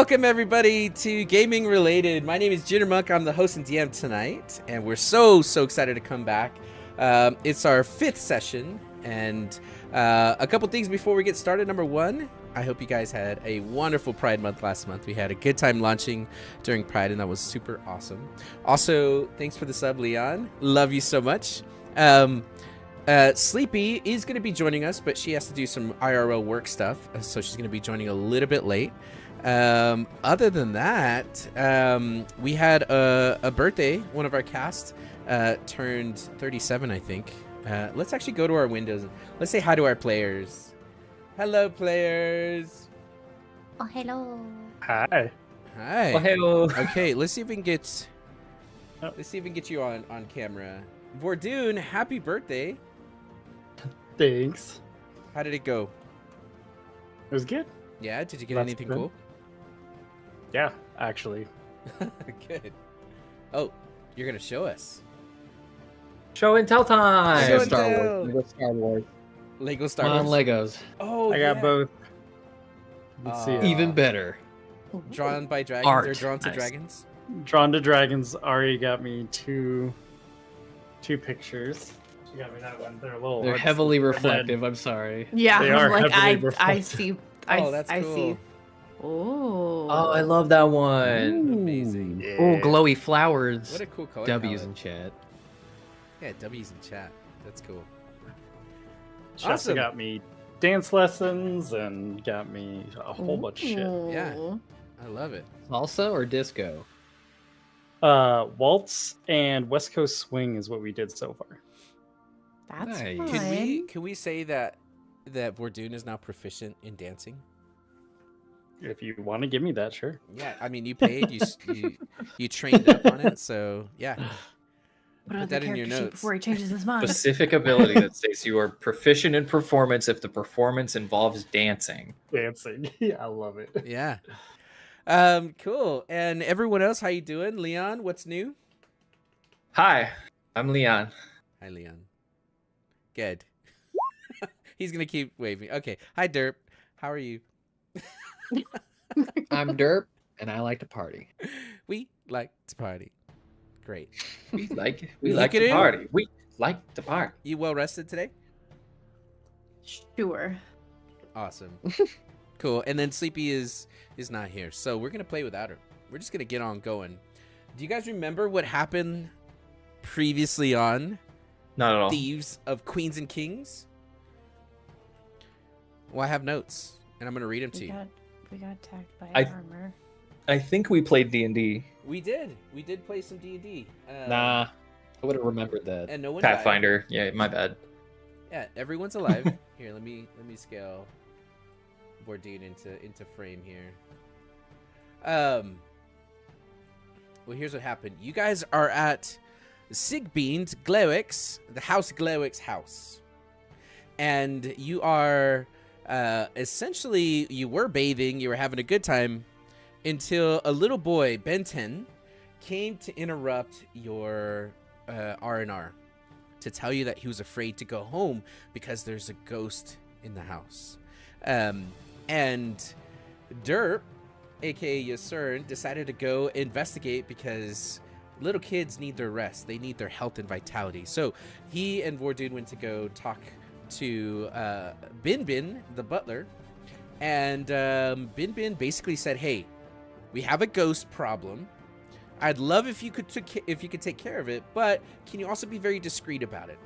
Welcome everybody to Gaming Related. My name is Jitter Monk. I'm the host and DM tonight, and we're so excited to come back. It's our 5th session, and a couple things before we get started. Number one, I hope you guys had a wonderful Pride Month last month. We had a good time launching during Pride, and that was super awesome. Also, thanks for the sub, Leon. Love you so much. Sleepy is going to be joining us, but she has to do some IRL work stuff, so she's going to be joining a little bit late. Other than that, we had a birthday. One of our cast turned 37, I think. Let's actually go to our windows. Let's say hi to our players. Hello, players. Oh, hello. Hi. Hi. Oh, hello. Okay, let's see if we can get. Let's see if we can get you on camera. Vordoon, happy birthday. Thanks. How did it go? It was good. Yeah, did you get That's anything good. cool? Yeah, actually. Good. Oh, you're gonna show us. Show and tell time! Show Lego and Star tell. Wars. Lego Star Wars. Lego Star Come on, Wars. Legos. Oh, I got yeah. both. Let's see. Even better. Drawn by dragons. Art. They're drawn to Nice. dragons. Drawn to Dragons. Ari got me two pictures. She got me that one. They're a little. They're hard to heavily see, but reflective. I'm sorry. Yeah, They I'm are like heavily I reflective. see. Oh, that's I cool. see. Oh. Oh, I love that one. Amazing. Yeah. Oh, glowy flowers. What a cool color W's palette. in chat. Yeah, W's in chat. That's cool. She also Awesome. got me dance lessons and got me a whole bunch of shit. Yeah. I love it. Salsa or disco? Waltz and West Coast Swing is what we did so far. That's Nice. fun. Can we say that Vordoon is now proficient in dancing? If you want to give me that, sure. Yeah, I mean you paid, you trained up on it, so yeah. Put Put that in your notes. before he changes his mind. Specific ability that states you are proficient in performance if the performance involves dancing. Dancing. Yeah, I love it. Yeah. Cool. And everyone else, how you doing? Leon, what's new? Hi, I'm Leon. Hi, Leon. Good. He's gonna keep waving. Okay. Hi, Derp. How are you? I'm Derp, and I like to party. We like to party. Great. We like You to kidding? party. We like to party. You well rested today? Sure. Awesome. Cool. And then Sleepy is not here, so we're gonna play without her. We're just gonna get on going. Do you guys remember what happened previously on Not at all. Thieves of Queens and Kings? Well, I have notes, and I'm gonna read them to you. We got attacked by I- armor. I think we played D&D. We did play some D&D. Nah, I would have remembered that. And no one died. Pathfinder. Yeah, my bad. Yeah, everyone's alive. Here, let me scale Vordoon into frame here. Well, here's what happened. You guys are at Sigbean's Glowix, the House Glowix house, and you are essentially you were bathing, you were having a good time, until a little boy, Benton, came to interrupt your R&R to tell you that he was afraid to go home because there's a ghost in the house. And Derp, aka Yasern, decided to go investigate because little kids need their rest. They need their health and vitality. So he and Vordoon went to go talk to Bin Bin, the butler. And Bin Bin basically said, hey, we have a ghost problem. I'd love if you could take care of it, but can you also be very discreet about it?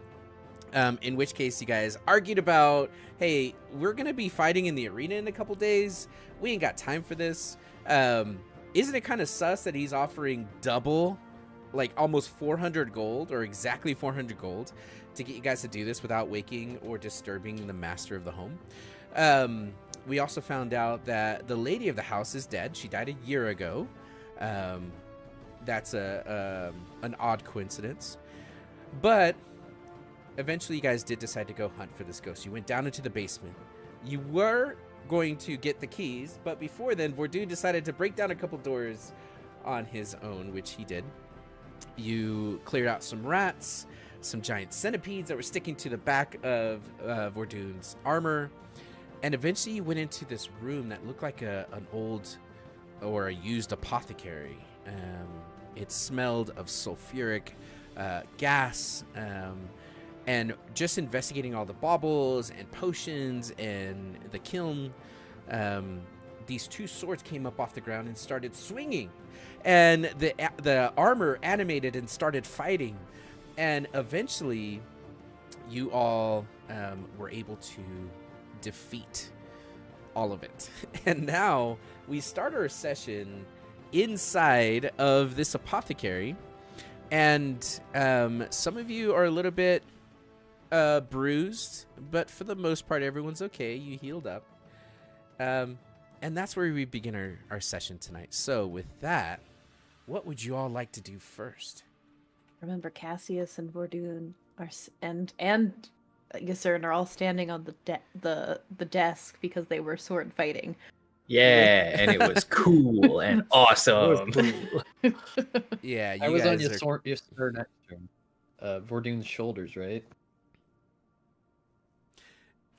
In which case, you guys argued about, hey, we're gonna be fighting in the arena in a couple days. We ain't got time for this. Isn't it kind of sus that he's offering double, like almost 400 gold, or exactly 400 gold, to get you guys to do this without waking or disturbing the master of the home? We also found out that the lady of the house is dead. She died a year ago. That's an odd coincidence. But eventually you guys did decide to go hunt for this ghost. You went down into the basement. You were going to get the keys, but before then, Vordoon decided to break down a couple doors on his own, which he did. You cleared out some rats, some giant centipedes that were sticking to the back of Vordoon's armor. And eventually you went into this room that looked like an old or a used apothecary. It smelled of sulfuric gas, and just investigating all the baubles and potions and the kiln, these two swords came up off the ground and started swinging, and the armor animated and started fighting, and eventually you all were able to defeat all of it. And now we start our session inside of this apothecary, and some of you are a little bit bruised, but for the most part everyone's okay. You healed up, and that's where we begin our session tonight. So with that, what would you all like to do first? Remember, Cassius and Vordoon are and Ysern are all standing on the desk because they were sword fighting. Yeah, and it was cool and awesome. Yeah, you I was on guys your next turn. Vordoon's shoulders, right?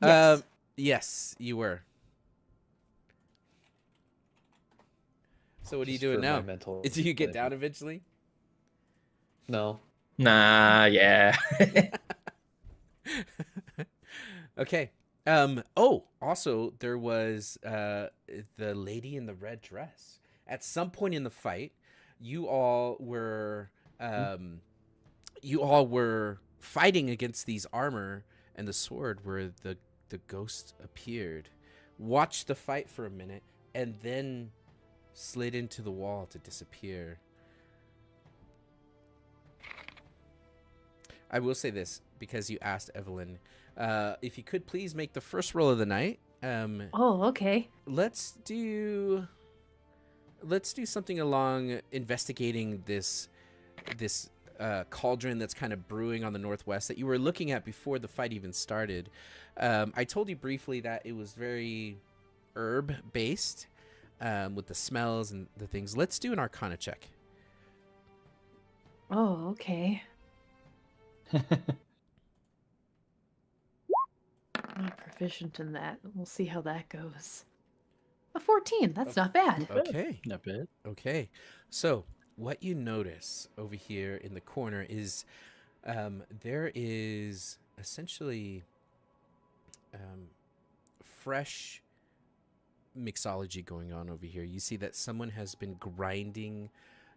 Yes. Yes, you were. So what are you Just doing for my now? mental Do you get like- down eventually? No. Nah, yeah. Okay. Also there was the lady in the red dress. At some point in the fight, you all were fighting against these armor and the sword where the ghost appeared. Watched the fight for a minute and then slid into the wall to disappear. I will say this because you asked, Evelyn, if you could please make the first roll of the night. Oh, okay. Let's do something along investigating this cauldron that's kind of brewing on the northwest that you were looking at before the fight even started. I told you briefly that it was very herb based, with the smells and the things. Let's do an Arcana check. Oh, okay. I'm not proficient in that. We'll see how that goes. A 14. That's not bad. Okay. Not bad. Okay. So what you notice over here in the corner is there is essentially fresh mixology going on over here. You see that someone has been grinding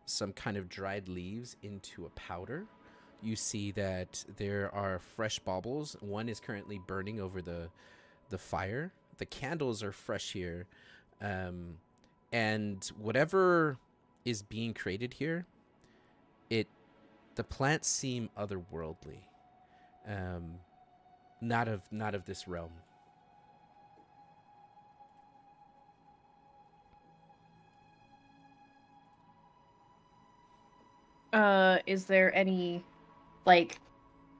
some kind of dried leaves into a powder. You see that there are fresh baubles. One is currently burning over the fire. The candles are fresh here. And whatever is being created here, the plants seem otherworldly. Not of this realm. Is there any, like,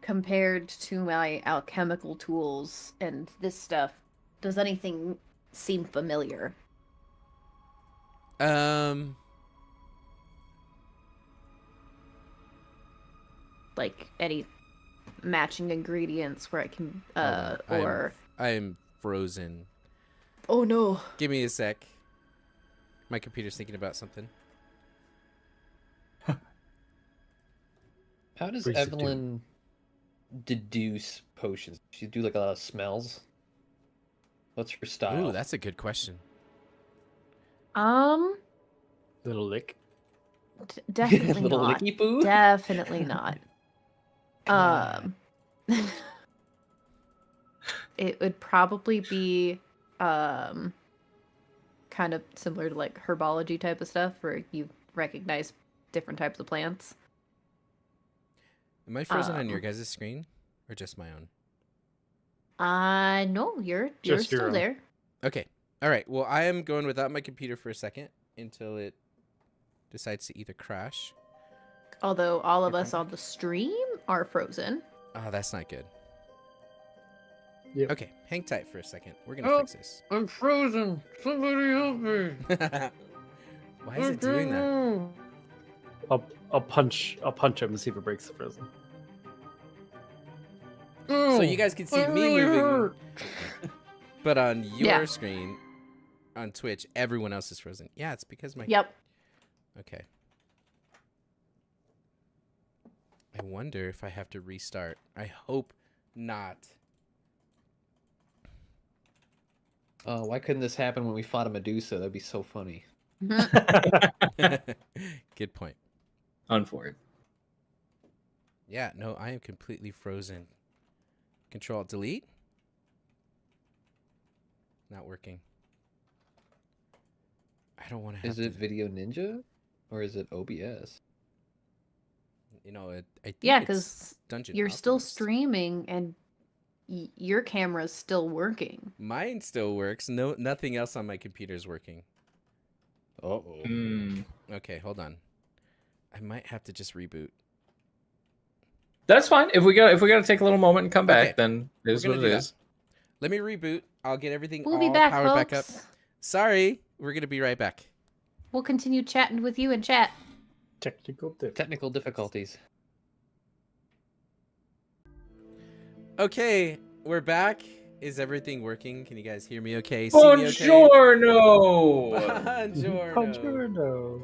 compared to my alchemical tools and this stuff, does anything seem familiar? Like any matching ingredients where I can Hold on. or I'm frozen. oh no. Give me a sec. My computer's thinking about something. How does What does it do? Evelyn deduce potions? Does she do like a lot of smells? What's her style? Ooh, that's a good question. Little lick. Definitely little not. licky poo. Definitely not. Come It would probably be kind of similar to like herbology type of stuff where you recognize different types of plants. Am I frozen on your guys' screen or just my own? No, you're Just your still own. there. Okay. All right. Well, I am going without my computer for a second until it decides to either crash. Although all of Okay. us on the stream are frozen. Oh, that's not good. Yep. Okay. Hang tight for a second. We're going to Oh. fix this. I'm frozen. Somebody help me. Why is it doing that? I'll punch him and see if it breaks the frozen. So you guys can see me moving, but on your Yeah. screen, on Twitch, everyone else is frozen. Yeah, it's because my. Yep. Okay. I wonder if I have to restart. I hope not. Why couldn't this happen when we fought a Medusa? That'd be so funny. Good point. On for it. Yeah, no, I am completely frozen. Control delete. Not working. I don't want to have Is it Video Ninja or is it OBS? You know, I think Yeah, it's because Dungeon you're still Alchemist. streaming and your camera's still working. Mine still works. No, nothing else on my computer is working. Uh-oh. Okay, hold on. I might have to just reboot. That's fine. If we got to take a little moment and come back, Okay. then it is We're what gonna it do is. Let me reboot. I'll get everything We'll all be back, powered folks. back up. Sorry, we're gonna be right back. We'll continue chatting with you in chat. Technical difficulties. Okay, we're back. Is everything working? Can you guys hear me okay? See me okay? Buongiorno! Buongiorno. Buongiorno.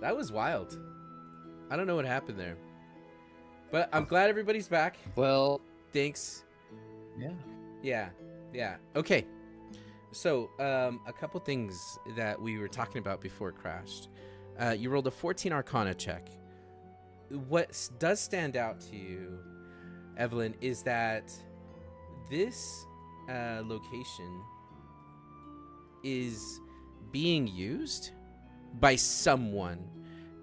That was wild. I don't know what happened there. But I'm glad everybody's back. Well, Thanks. yeah. Yeah. Okay. So, a couple things that we were talking about before it crashed. You rolled a 14 Arcana check. What does stand out to you, Evelyn, is that this location is being used by someone.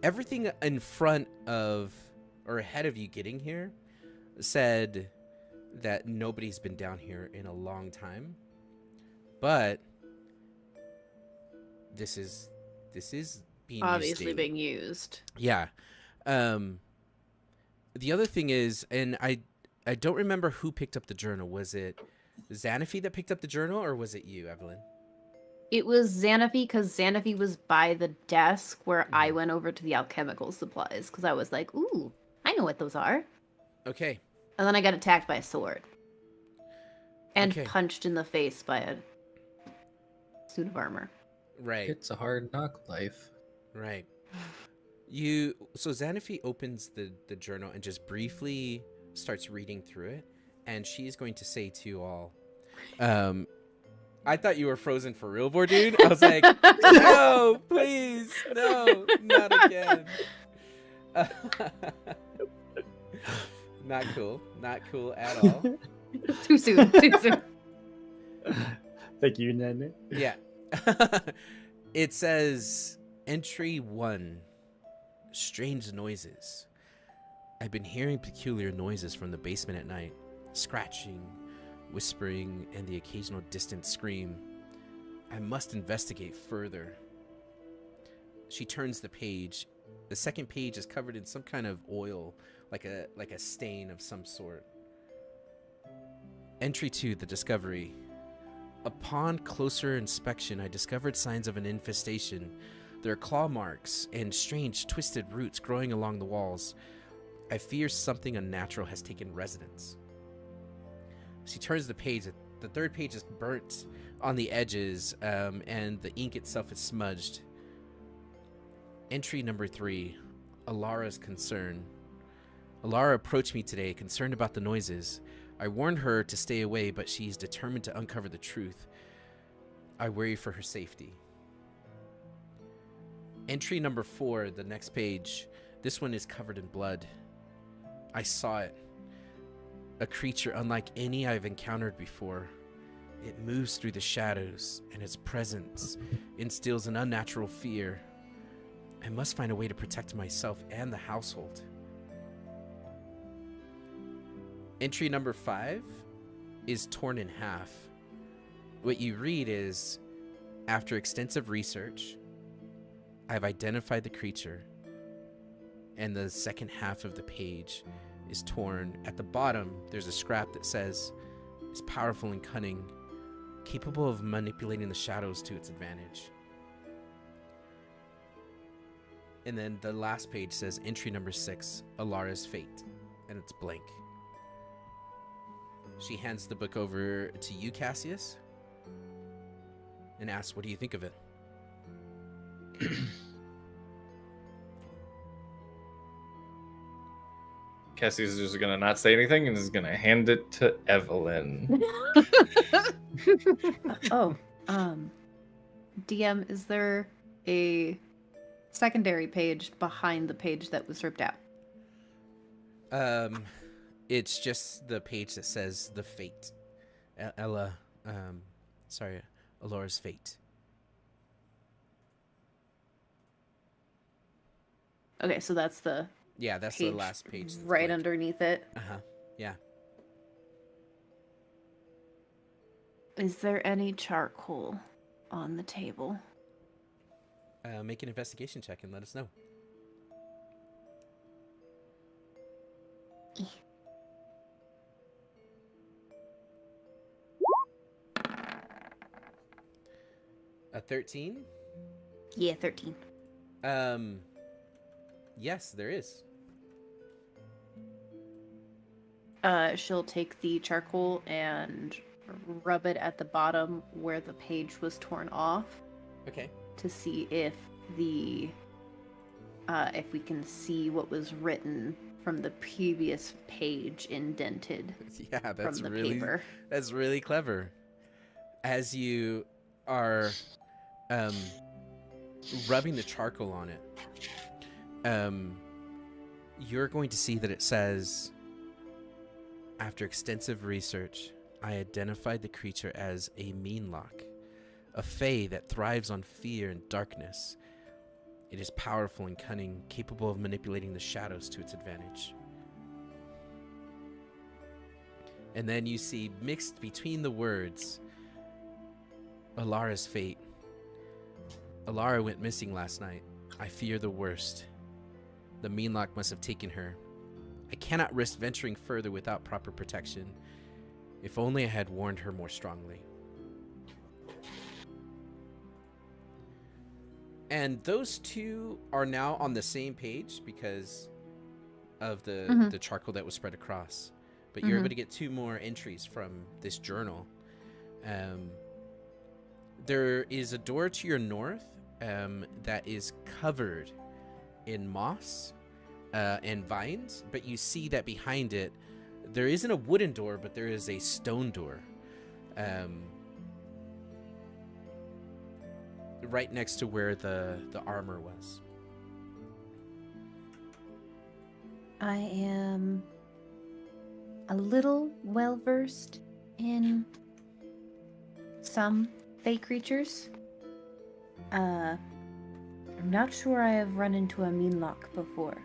Everything in front of or ahead of you getting here said that nobody's been down here in a long time. But this is being Obviously used daily. being used. Yeah. The other thing is, and I don't remember who picked up the journal. Was it Xanafi that picked up the journal, or was it you, Evelyn? It was Xanafi because Xanafi was by the desk where I Mhm. went over to the alchemical supplies because I was like, ooh, I know what those are. Okay. And then I got attacked by a sword. And Okay. punched in the face by a suit of armor. Right. It's a hard knock life. Right. So Xanafi opens the journal and just briefly starts reading through it, and she's going to say to you all, I thought you were frozen for real, dude. I was like, no, please, no, not again. Not cool at all. Too soon. Thank you, Nene. Yeah. It says entry 1, strange noises. I've been hearing peculiar noises from the basement at night, scratching, whispering, and the occasional distant scream. I must investigate further. She turns the page. The second page is covered in some kind of oil, like a stain of some sort. Entry 2, the discovery. Upon closer inspection, I discovered signs of an infestation. There are claw marks and strange twisted roots growing along the walls. I fear something unnatural has taken residence. She turns the page. The third page is burnt on the edges, and the ink itself is smudged. Entry number 3, Alara's concern. Alara approached me today, concerned about the noises. I warned her to stay away, but she's determined to uncover the truth. I worry for her safety. Entry number 4, the next page. This one is covered in blood. I saw it. A creature unlike any I've encountered before. It moves through the shadows, and its presence instills an unnatural fear. I must find a way to protect myself and the household. Entry number 5 is torn in half. What you read is, after extensive research, I've identified the creature, and the second half of the page is torn. At the bottom, there's a scrap that says, is powerful and cunning, capable of manipulating the shadows to its advantage. And then the last page says, entry number 6, Alara's fate, and it's blank. She hands the book over to you, Cassius. and asks, "What do you think of it?" Cassie's just gonna not say anything and is gonna hand it to Evelyn. Oh, DM, is there a secondary page behind the page that was ripped out? It's just the page that says the fate. Alora's fate. Okay, so that's the Yeah, that's page the last page. That's right blank. underneath it. Yeah. Is there any charcoal on the table? Make an investigation check and let us know. A 13? Yeah, 13. Yes, there is. She'll take the charcoal and rub it at the bottom where the page was torn off Okay. to see if if we can see what was written from the previous page indented Yeah, that's from the really paper. that's really clever. As you are rubbing the charcoal on it, you're going to see that it says, "After extensive research, I identified the creature as a meanlock, a fae that thrives on fear and darkness. It is powerful and cunning, capable of manipulating the shadows to its advantage." And then you see, mixed between the words, "Alara's fate. Alara went missing last night. I fear the worst. The meanlock must have taken her. I cannot risk venturing further without proper protection. If only I had warned her more strongly." And those two are now on the same page because of the charcoal that was spread across. But you're able to get two more entries from this journal. There is a door to your north that is covered in moss and vines, but you see that behind it, there isn't a wooden door, but there is a stone door. Right next to where the armor was. I am a little well versed in some fey creatures. I'm not sure I have run into a meanlock before.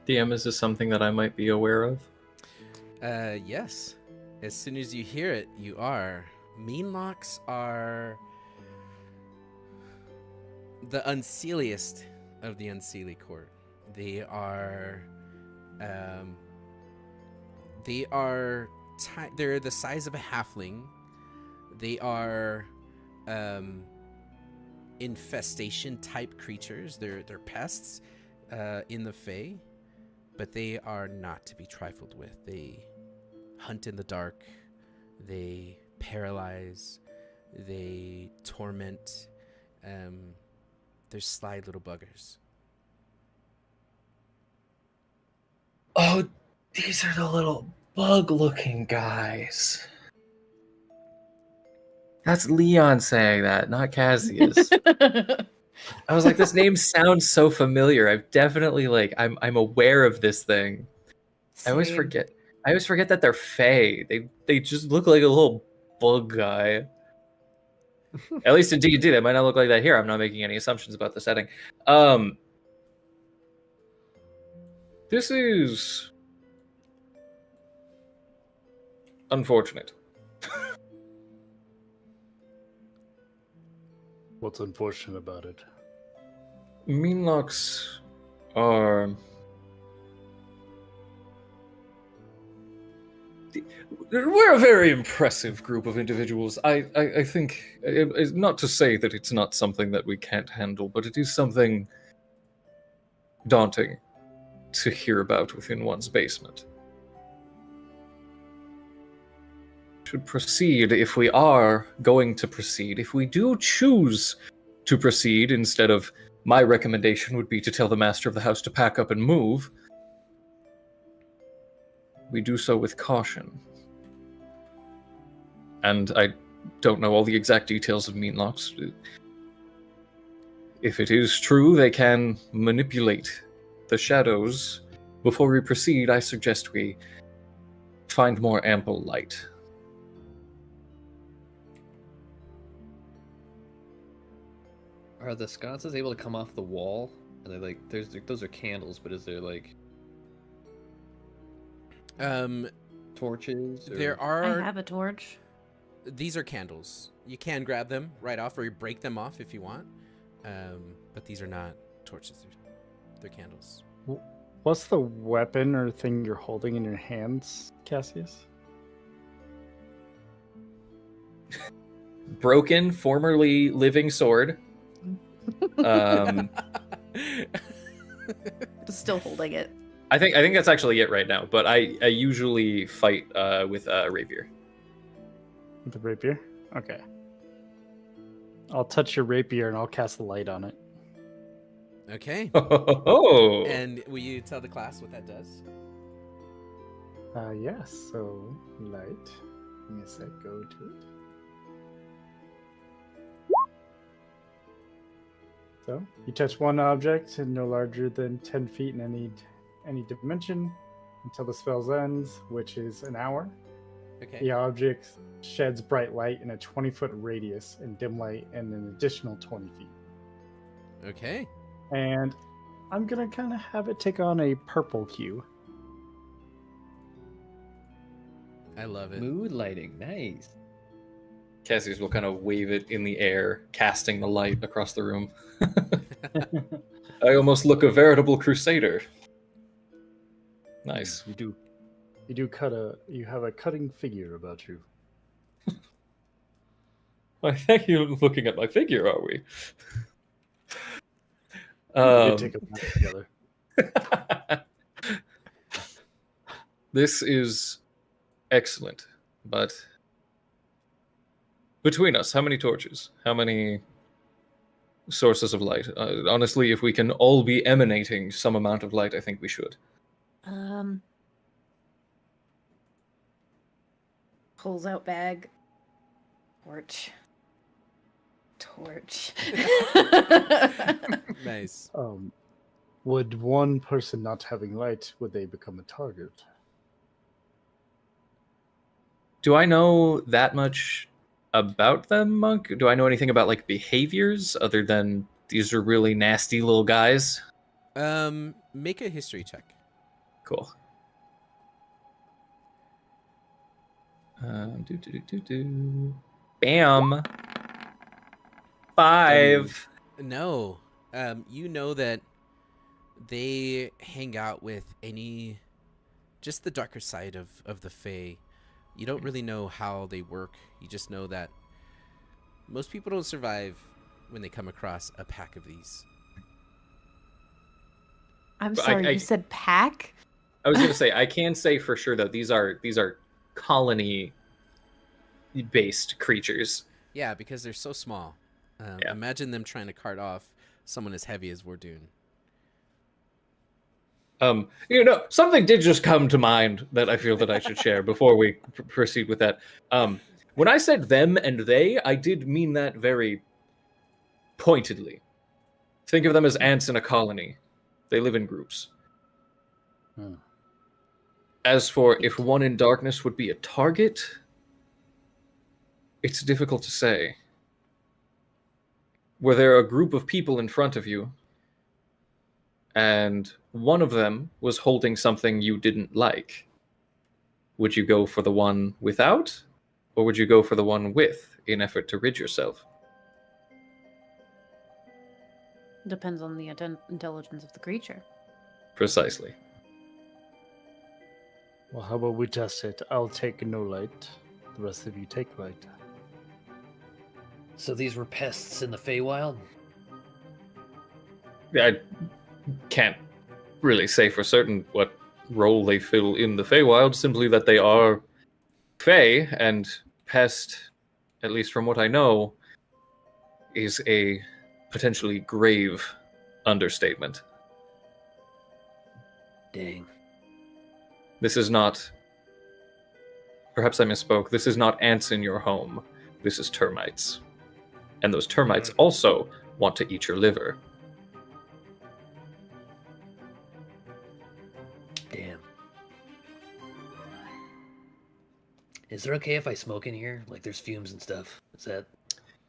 DM, is this something that I might be aware of? Yes. As soon as you hear it, you are. Meanlocks are the unseeliest of the unseelie court. They are they're the size of a halfling. They are infestation type creatures. They're pests in the Fae, but they are not to be trifled with. They hunt in the dark. They paralyze. They torment. They're sly little buggers. Oh, these are the little bug-looking guys. That's Leon saying that, not Cassius. I was like, this name sounds so familiar. I've definitely I'm aware of this thing. I always Same. forget. I always forget that they're Fae. They just look like a little bug guy. At least in D&D, they might not look like that here. I'm not making any assumptions about the setting. This is unfortunate. What's unfortunate about it? Meanlocks are... We're a very impressive group of individuals. I think, not to say that it's not something that we can't handle, but it is something daunting to hear about within one's basement. should proceed, if we are going to proceed, if we do choose to proceed, instead of my recommendation would be to tell the master of the house to pack up and move, we do so with caution. And I don't know all the exact details of Meanlocks. If it is true they can manipulate the shadows, before we proceed, I suggest we find more ample light. Are the sconces able to come off the wall? Are they like those are candles, but is there like torches? Or... There I are. have a torch. These are candles. You can grab them right off, or you break them off if you want. But these are not torches. They're candles. What's the weapon or thing you're holding in your hands, Cassius? Broken, formerly living sword. Still holding it. I think that's actually it right now. But I usually fight with a rapier. With the rapier? Okay. I'll touch your rapier and I'll cast the light on it. Okay. Oh. And will you tell the class what that does? Yes. So light. Give me a sec. Go to it. So you touch one object and no larger than 10 feet in any dimension until the spell ends, which is an hour. Okay. The object sheds bright light in a 20-foot radius and dim light in an additional 20 feet. Okay. And I'm going to kind of have it take on a purple hue. I love it. Mood lighting, nice. Cassius will kind of wave it in the air, casting the light across the room. I almost look a veritable crusader. Nice. You have a cutting figure about you. I think you're looking at my figure, are we? We could take a look together. This is excellent, but between us, how many torches? How many sources of light? Honestly, if we can all be emanating some amount of light, I think we should. Pulls out bag. Torch. Nice. Would one person not having light, would they become a target? Do I know that much about them, Monk? Do I know anything about like behaviors other than these are really nasty little guys? Make a history check. Cool. Bam. 5. No. You know that they hang out with just the darker side of the Fae. You don't really know how they work. You just know that most people don't survive when they come across a pack of these. I'm But sorry, I- you said pack? I was going to say, I can say for sure that these are colony-based creatures. Yeah, because they're so small. Yeah. Imagine them trying to cart off someone as heavy as Vordoon. Something did just come to mind that I feel that I should share before we proceed with that. When I said them and they, I did mean that very pointedly. Think of them as ants in a colony. They live in groups. As for if one in darkness would be a target, it's difficult to say. Were there a group of people in front of you, and one of them was holding something you didn't like, would you go for the one without, or would you go for the one with in effort to rid yourself? Depends on the intelligence of the creature. Precisely. Well, how about we test it? I'll take no light. The rest of you take light. So these were pests in the Feywild? I can't really say for certain what role they fill in the Feywild, simply that they are Fae and pest, at least from what I know, is a potentially grave understatement. Dang. This is not. Perhaps I misspoke. This is not ants in your home. This is termites. And those termites also want to eat your liver. Damn. Is it okay if I smoke in here? Like, there's fumes and stuff. Is that?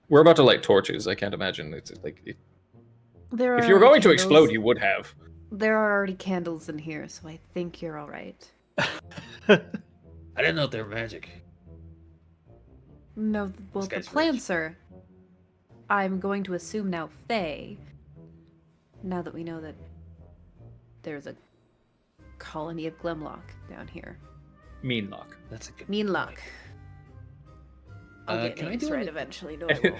We're about to light torches. I can't imagine it's like. There If are you were going to candles. explode, you would have. There are already candles in here, so I think you're all right. I didn't know if they were magic. No, well, This the guy's plants are. I'm going to assume now Fae. Now that we know that there's a colony of Glemlock down here. Meanlock. That's a good. Meanlock. I'll get can I names do right any- eventually. No, I won't.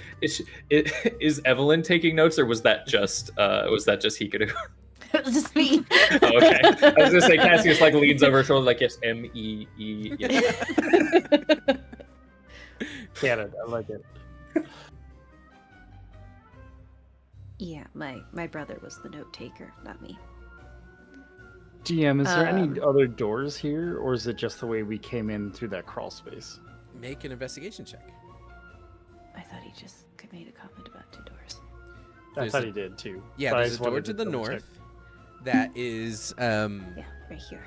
Is Evelyn taking notes, or was that just Hikaru? Just me. Oh, okay. I was gonna say Cassius like leans over her shoulder like yes, M-E-E. Yes. Canada, I like it. Yeah, my brother was the note taker, not me. GM, is there any Um, other doors here, or is it just the way we came in through that crawl space? Make an investigation check. I thought he just made a comment about 2 doors. I There's thought a- he did too. Yeah, but I there's a just door wanted to the double check. north that is Yeah, right here.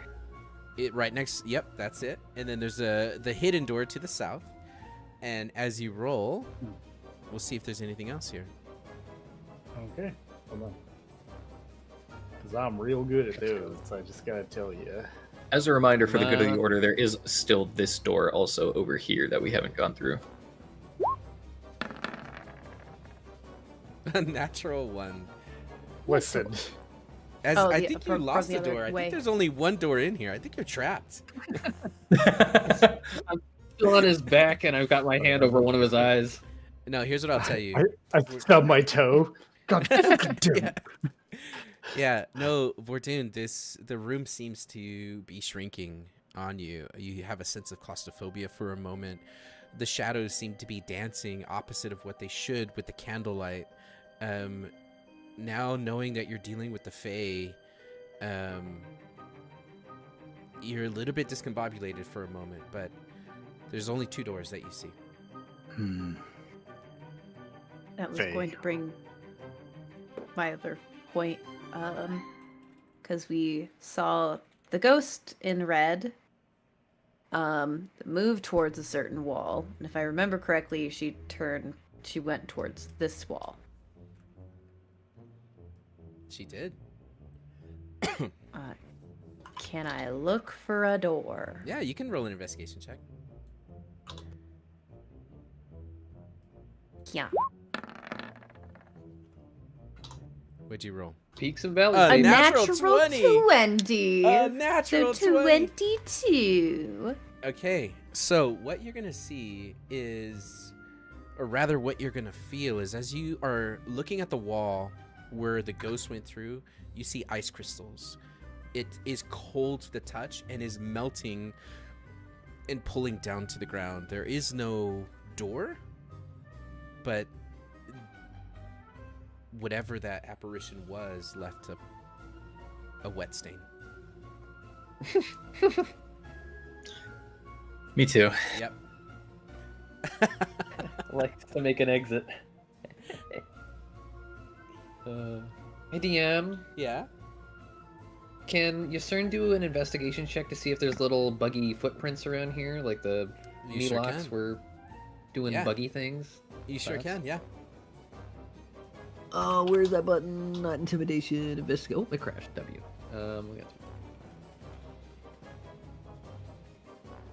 it right next. Yep, that's it. And then there's the hidden door to the south. And as you roll, we'll see if there's anything else here. Okay, hold on. Because I'm real good at those, I just gotta tell you. As a reminder, for the good of the order, there is still this door also over here that we haven't gone through. A natural one. Listen, As Oh, I yeah, think you from lost the the other door. I way. think there's only one door in here. I think you're trapped. Still on his back, and I've got my hand over one of his eyes. No, here's what I'll tell you. I stubbed my toe. God fucking damn yeah. it. Yeah, no, Vordoon, the room seems to be shrinking on you. You have a sense of claustrophobia for a moment. The shadows seem to be dancing opposite of what they should with the candlelight. Now knowing that you're dealing with the Fae, you're a little bit discombobulated for a moment, but there's only 2 doors that you see. That was Fae. going to bring my other point, because we saw the ghost in red move towards a certain wall, and if I remember correctly, she went towards this wall. She did. Can I look for a door? Yeah, you can roll an investigation check. Yeah. What'd you roll? Peaks and valleys. A A baby. natural natural 20. 20. A natural So 20. 22. Okay, so what you're gonna see is, or rather what you're gonna feel is, as you are looking at the wall where the ghost went through, you see ice crystals. It is cold to the touch and is melting and pulling down to the ground. There is no door, but whatever that apparition was left a wet stain. Me too. Yep. Likes to make an exit. Hey DM, Yeah. can Yusern do an investigation check to see if there's little buggy footprints around here, like the You sure Melox can. were doing Yeah. buggy things? You sure Fast. can, yeah. Oh, where's that button? Not intimidation, investigate. Oh, it crashed. W. We got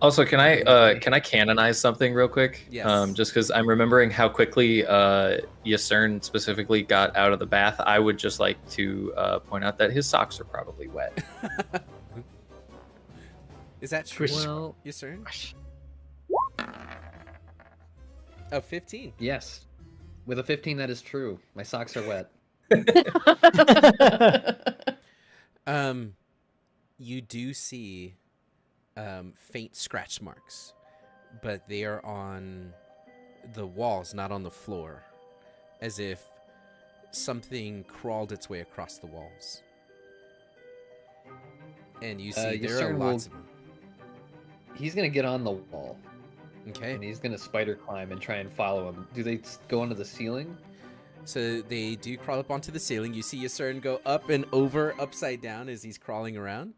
Also, can I canonize something real quick? Yes. Just because I'm remembering how quickly Yasern specifically got out of the bath, I would just like to point out that his socks are probably wet. Is that true? Well, Yes, sir. Oh, 15. yes. With a 15, that is true. My socks are wet. You do see faint scratch marks but they are on the walls, not on the floor, as if something crawled its way across the walls. And you see there are lots of them. He's gonna get on the wall, Okay. and he's gonna spider climb and try and follow him. Do they go onto the ceiling? So they do crawl up onto the ceiling. You see Yasern go up and over, upside down as he's crawling around.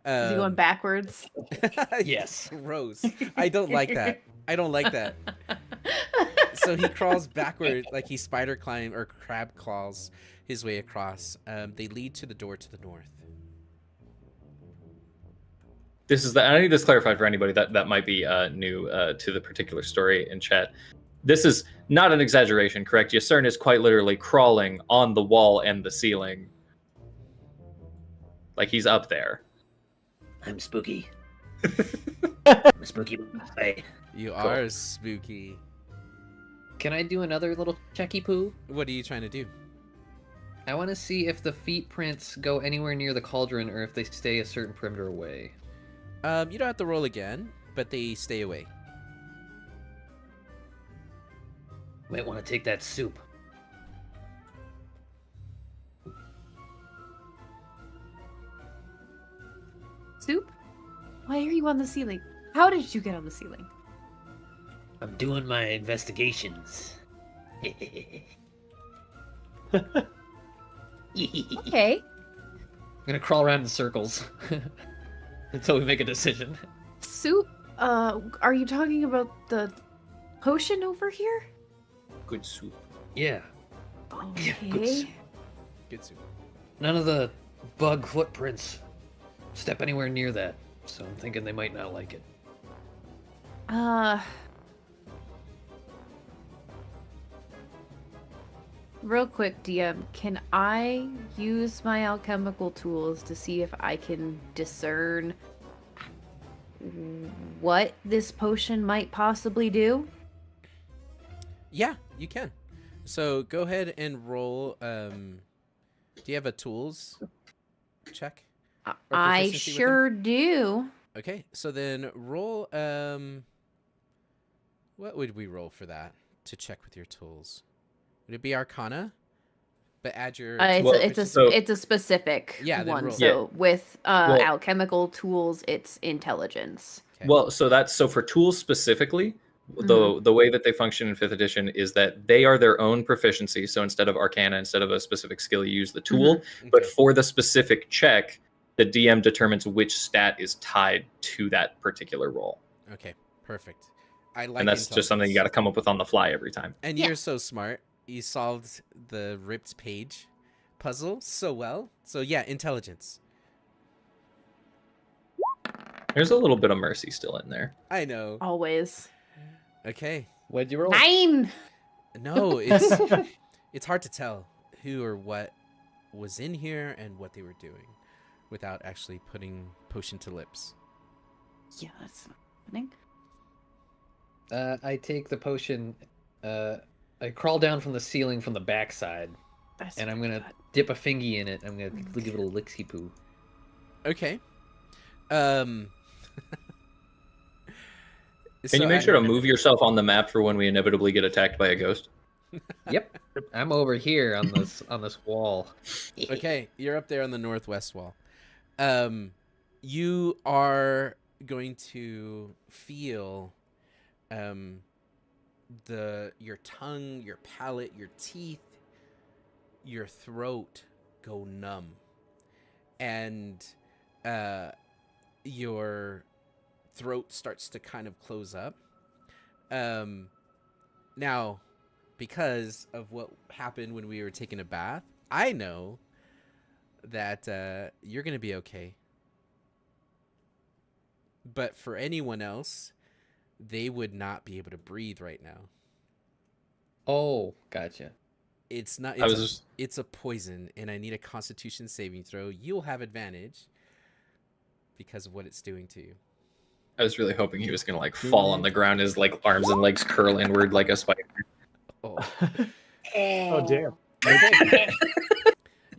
Is he going backwards? Yes. Gross. I don't like that. I don't like that. So he crawls backward, like he spider climb or crab claws his way across. They lead to the door to the north. I need this clarified for anybody that might be new to the particular story in chat. This is not an exaggeration, correct? Yasern is quite literally crawling on the wall and the ceiling. Like he's up there. I'm spooky. I'm spooky boy. You are spooky. Can I do another little checky poo? What are you trying to do? I want to see if the feet prints go anywhere near the cauldron or if they stay a certain perimeter away. You don't have to roll again, but they stay away. Might want to take that soup. Soup? Why are you on the ceiling? How did you get on the ceiling? I'm doing my investigations. Okay. I'm gonna crawl around in circles until we make a decision. Soup? Are you talking about the potion over here? Good soup. Yeah. Okay. Good soup. None of the bug footprints step anywhere near that, so I'm thinking they might not like it. Real quick, DM, can I use my alchemical tools to see if I can discern what this potion might possibly do? Yeah, you can. So go ahead and roll. Do you have a tools check? Or I proficiency with them? sure do. Okay, so then roll. What would we roll for that to check with your tools? Would it be Arcana? But add your. It's a specific Yeah, then one. roll. So with Well- alchemical tools, it's intelligence. Okay. Well, so for tools specifically, the way that they function in 5th edition is that they are their own proficiency. So instead of Arcana, instead of a specific skill, you use the tool. But Okay. for the specific check, the DM determines which stat is tied to that particular roll. Okay, perfect. I like. And that's just something you got to come up with on the fly every time. And Yeah. you're so smart. You solved the ripped page puzzle so well. So yeah, intelligence. There's a little bit of mercy still in there. I know. Always. Okay. What'd you roll? 9! No, it's hard to tell who or what was in here and what they were doing without actually putting potion to lips. Yeah, that's not happening. I take the potion. I crawl down from the ceiling from the backside, That's and I'm pretty gonna dip a fingy in it. I'm gonna give it a licksy poo. Okay. Can you make sure to move yourself on the map for when we inevitably get attacked by a ghost? Yep, I'm over here on this wall. Okay, you're up there on the northwest wall. You are going to feel your tongue, your palate, your teeth, your throat go numb, and your throat starts to kind of close up. Now, because of what happened when we were taking a bath, I know that you're gonna be okay. But for anyone else, they would not be able to breathe right now. Oh, gotcha. It's not. I It's, was it's a poison, and I need a Constitution saving throw. You'll have advantage because of what it's doing to you. I was really hoping he was gonna like fall on the ground, his like arms and legs curl inward like a spider. Oh, Oh damn.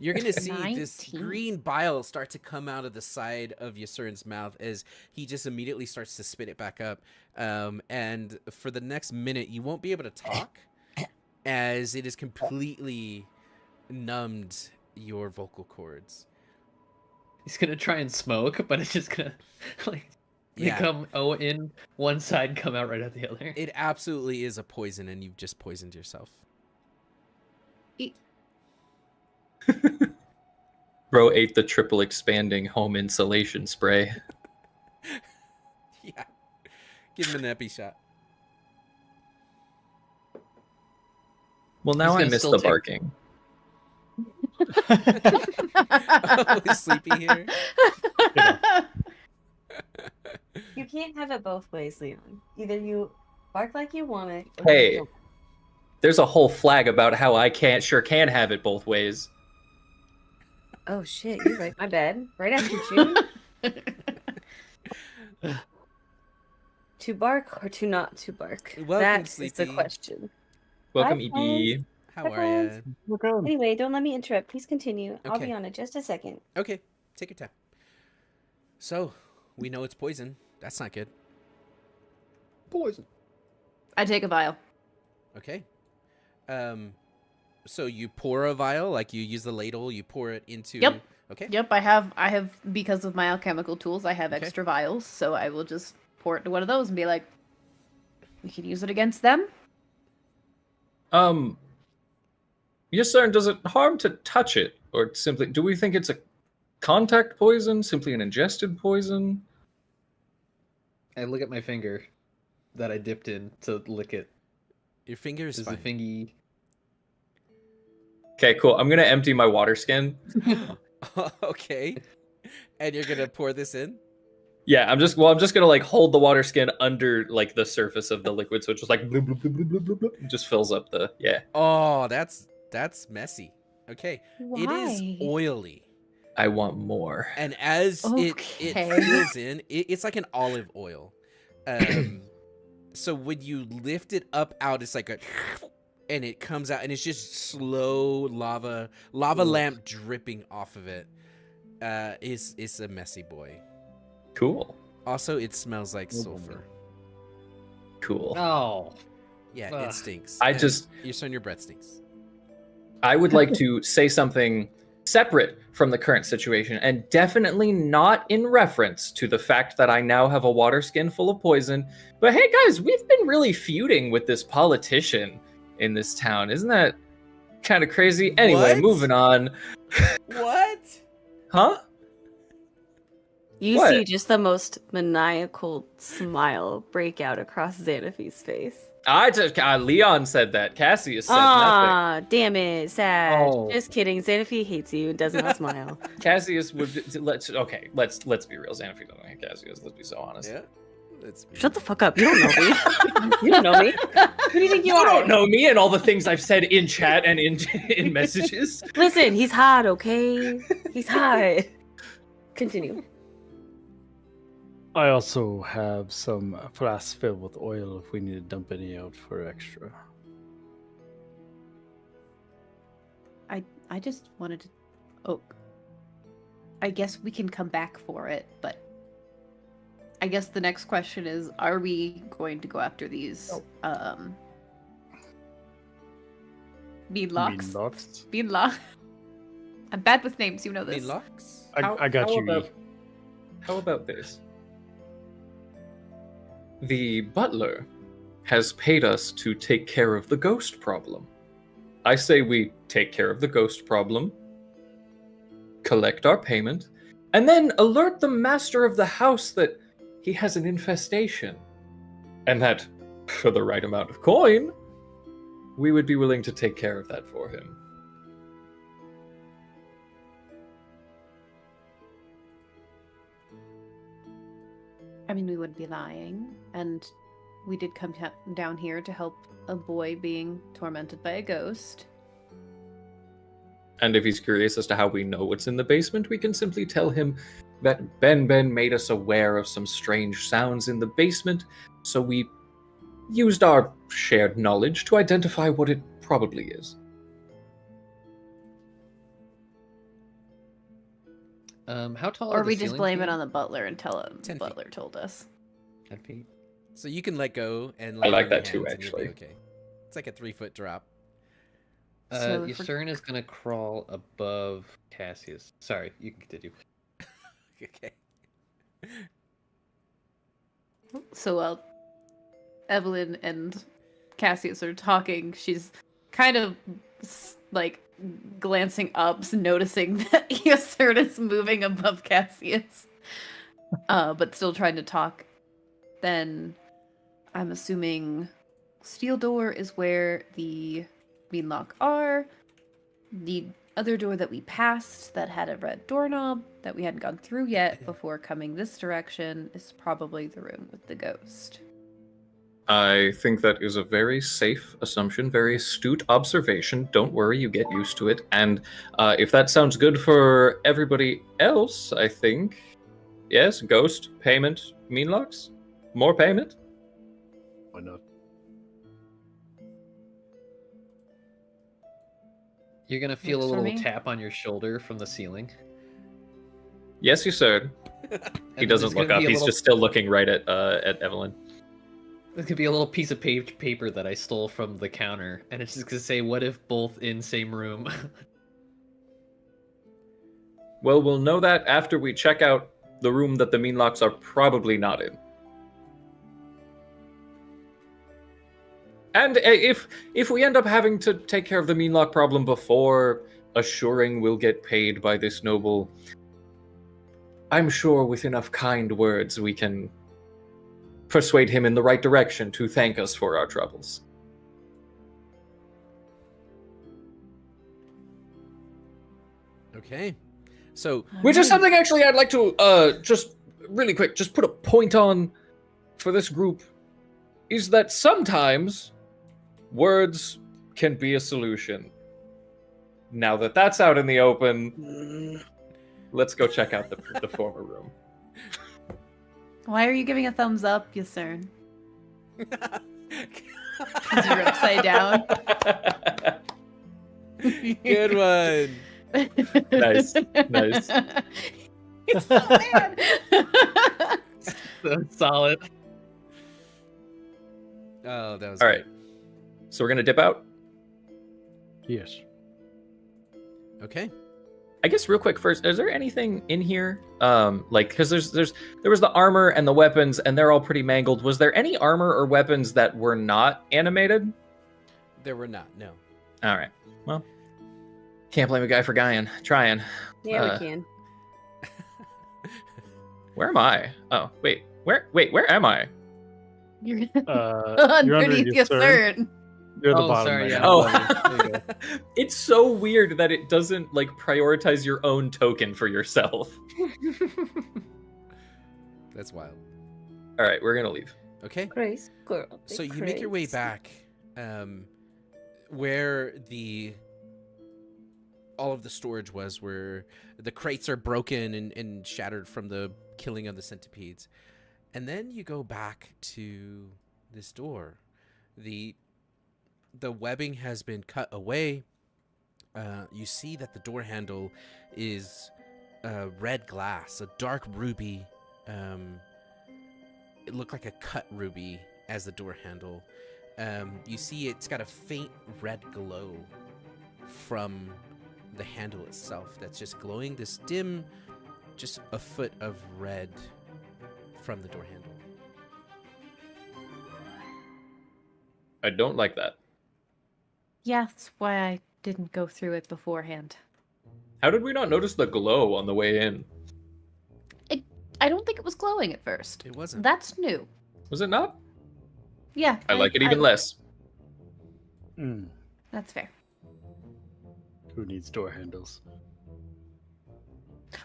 You're gonna see this 19. green bile start to come out of the side of Yasurn's mouth as he just immediately starts to spit it back up. And for the next minute, you won't be able to talk as it has completely numbed your vocal cords. He's gonna try and smoke, but it's just gonna like Yeah. become in one side, come out right at the other. It absolutely is a poison, and you've just poisoned yourself. Bro ate the triple expanding home insulation spray. Yeah. Give him an epi shot. Well, now He's I gonna miss still the take- barking. Oh, is Sleepy here? You can't have it both ways, Leon. Either you bark like you want it. Or Hey. you don't. There's a whole flag about how I can have it both ways. Oh shit, you're right. My bad. Right after June. To bark or to not to bark? Welcome, That's the Sleepy. question. Welcome, Bye, EB. How Hi, are friends. you? Look on. Anyway, don't let me interrupt. Please continue. I'll Okay. be on it just a second. Okay, take your time. So, we know it's poison. That's not good. Poison. I take a vial. Okay. So you pour a vial, like you use the ladle, you pour it into. Yep. Okay. Yep, I have because of my alchemical tools, I have Okay. extra vials, so I will just pour it to one of those and be like, we can use it against them. Yes, sir. Does it harm to touch it, or simply do we think it's a contact poison, simply an ingested poison? I look at my finger that I dipped in to lick it. Your finger is Is the fine. fingy? Okay, cool. I'm gonna empty my water skin. Okay. And you're gonna pour this in? Yeah, I'm just gonna like hold the water skin under like the surface of the liquid, so it just like bloop, bloop, bloop, bloop, bloop, bloop, bloop, just fills up the Oh, that's messy. Okay. It is Why? oily. I want more. And as it Okay. fills in, it's like an olive oil. So when you lift it up out, it's like a and it comes out and it's just slow lava lamp dripping off of it. It's a messy boy. Cool. Also, it smells like Oh, sulfur. Cool. Oh, Yeah, Ugh. it stinks. I And just your breath stinks. I would like to say something separate from the current situation, and definitely not in reference to the fact that I now have a water skin full of poison. But hey, guys, we've been really feuding with this politician in this town. Isn't that kind of crazy? Anyway, What? moving on. What? Huh? You What? see just the most maniacal smile break out across Xanafy's face. Leon said that. Cassius said nothing. Ah, damn it, sad. Oh. Just kidding. Xanafy hates you and does not smile. Cassius would let's be real. Xanafy doesn't hate Cassius. Let's be so honest. Yeah. Let's be Shut the fuck up. You don't know me. You don't know me. Who do you think you You are? don't know me and all the things I've said in chat and in messages. Listen, he's hot, okay? He's hot. Continue. I also have some flasks filled with oil if we need to dump any out for extra. I just wanted to. Oh, I guess we can come back for it, but I guess the next question is: are we going to go after these beadlocks? Beadlocks? Beadlock. I'm bad with names. You know this. locks. I got you. How about this? The butler has paid us to take care of the ghost problem. I say we take care of the ghost problem, collect our payment, and then alert the master of the house that he has an infestation. And that, for the right amount of coin, we would be willing to take care of that for him. I mean, we wouldn't be lying, and we did come down here to help a boy being tormented by a ghost. And if he's curious as to how we know what's in the basement, we can simply tell him that Ben made us aware of some strange sounds in the basement, so we used our shared knowledge to identify what it probably is. How tall Or are the we just ceilings blame it here? on the butler and tell him 10 the feet. butler told us. 10 feet. So you can let go and I land like on your that too, hands and you'll be actually. okay. It's like a 3-foot drop. So if we're- Yusern is gonna crawl above Cassius. Sorry, you can continue. Okay. So while Evelyn and Cassius are talking, she's kind of like glancing up, noticing that Yasert is moving above Cassius, but still trying to talk. Then I'm assuming steel door is where the Beanlock are. The other door that we passed that had a red doorknob that we hadn't gone through yet before coming this direction is probably the room with the ghost. I think that is a very safe assumption, very astute observation. Don't worry, you get used to it. And if that sounds good for everybody else, I think, yes, ghost, payment, mean locks, more payment. Why not? You're gonna feel Works a for little me. tap on your shoulder from the ceiling. Yes, you sir. He And doesn't there's look gonna up. be a He's little- just still looking right at Evelyn. There could be a little piece of paper that I stole from the counter, and it's just gonna say, "What if both in same room?" Well, we'll know that after we check out the room that the mean locks are probably not in. And if we end up having to take care of the mean lock problem before assuring we'll get paid by this noble, I'm sure with enough kind words we can persuade him in the right direction to thank us for our troubles. Okay. So Which is Alright. something actually I'd like to just really quick just put a point on for this group, is that sometimes words can be a solution. Now that that's out in the open, let's go check out the former room. Why are you giving a thumbs up, Yasern? Because you're upside down. Good one. Nice, nice. He's so mad. Solid. Oh, that was All right. So we're gonna dip out. Yes. Okay. I guess real quick first, is there anything in here? Like, because there was the armor and the weapons, and they're all pretty mangled. Was there any armor or weapons that were not animated? There were not. No. All right. Well, can't blame a guy for trying. Yeah, we can. Where am I? Oh, wait. Where am I? You're You're under underneath Yasern. Yasern. You're at the Oh, bottom. sorry, right yeah. now. Oh, There you go. it's so weird that it doesn't like prioritize your own token for yourself. That's wild. All right, we're gonna leave. Okay. Grace, girl. So you make your way back, where all of the storage was, where the crates are broken and shattered from the killing of the centipedes, and then you go back to this door. The webbing has been cut away. You see that the door handle is red glass, a dark ruby. It looked like a cut ruby as the door handle. You see it's got a faint red glow from the handle itself that's just glowing this dim, just a foot of red from the door handle. I don't like that. Yeah, that's why I didn't go through it beforehand. How did we not notice the glow on the way in? I don't think it was glowing at first. It wasn't. That's new. Was it not? Yeah. I like it even less. Mm, That's fair. who needs door handles?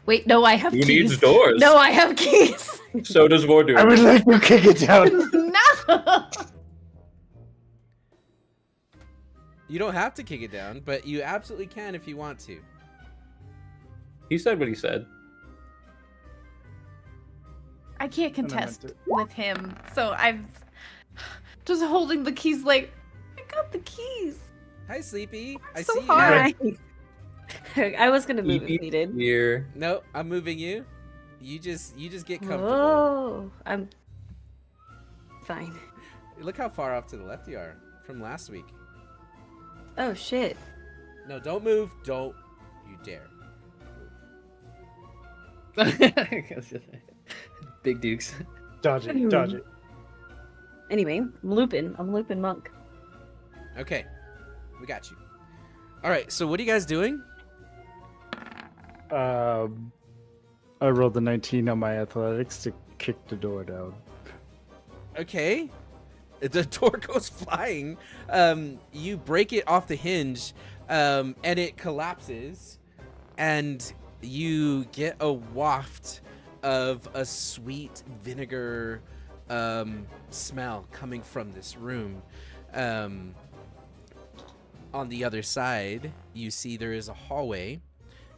Wait, no, I have Who keys. needs doors? No, I have keys. So does Vordur. I would like to kick it down. No. You don't have to kick it down, but you absolutely can if you want to. He said what he said. I can't And I meant contest it. with him, so I'm just holding the keys like, I got the keys. Hi, Sleepy. I So see you. hard. I was gonna move if Evie needed. here. No, I'm moving you. You just get comfortable. Oh, I'm fine. Look how far off to the left you are from last week. Oh shit. No, don't move. Don't you dare. Big Dukes. Dodge it, dodge it. Anyway, I'm looping monk. Okay, we got you. All right, so what are you guys doing? I rolled the 19 on my athletics to kick the door down. Okay, the door goes flying. You break it off the hinge, and it collapses, and you get a waft of a sweet vinegar smell coming from this room. On the other side, you see there is a hallway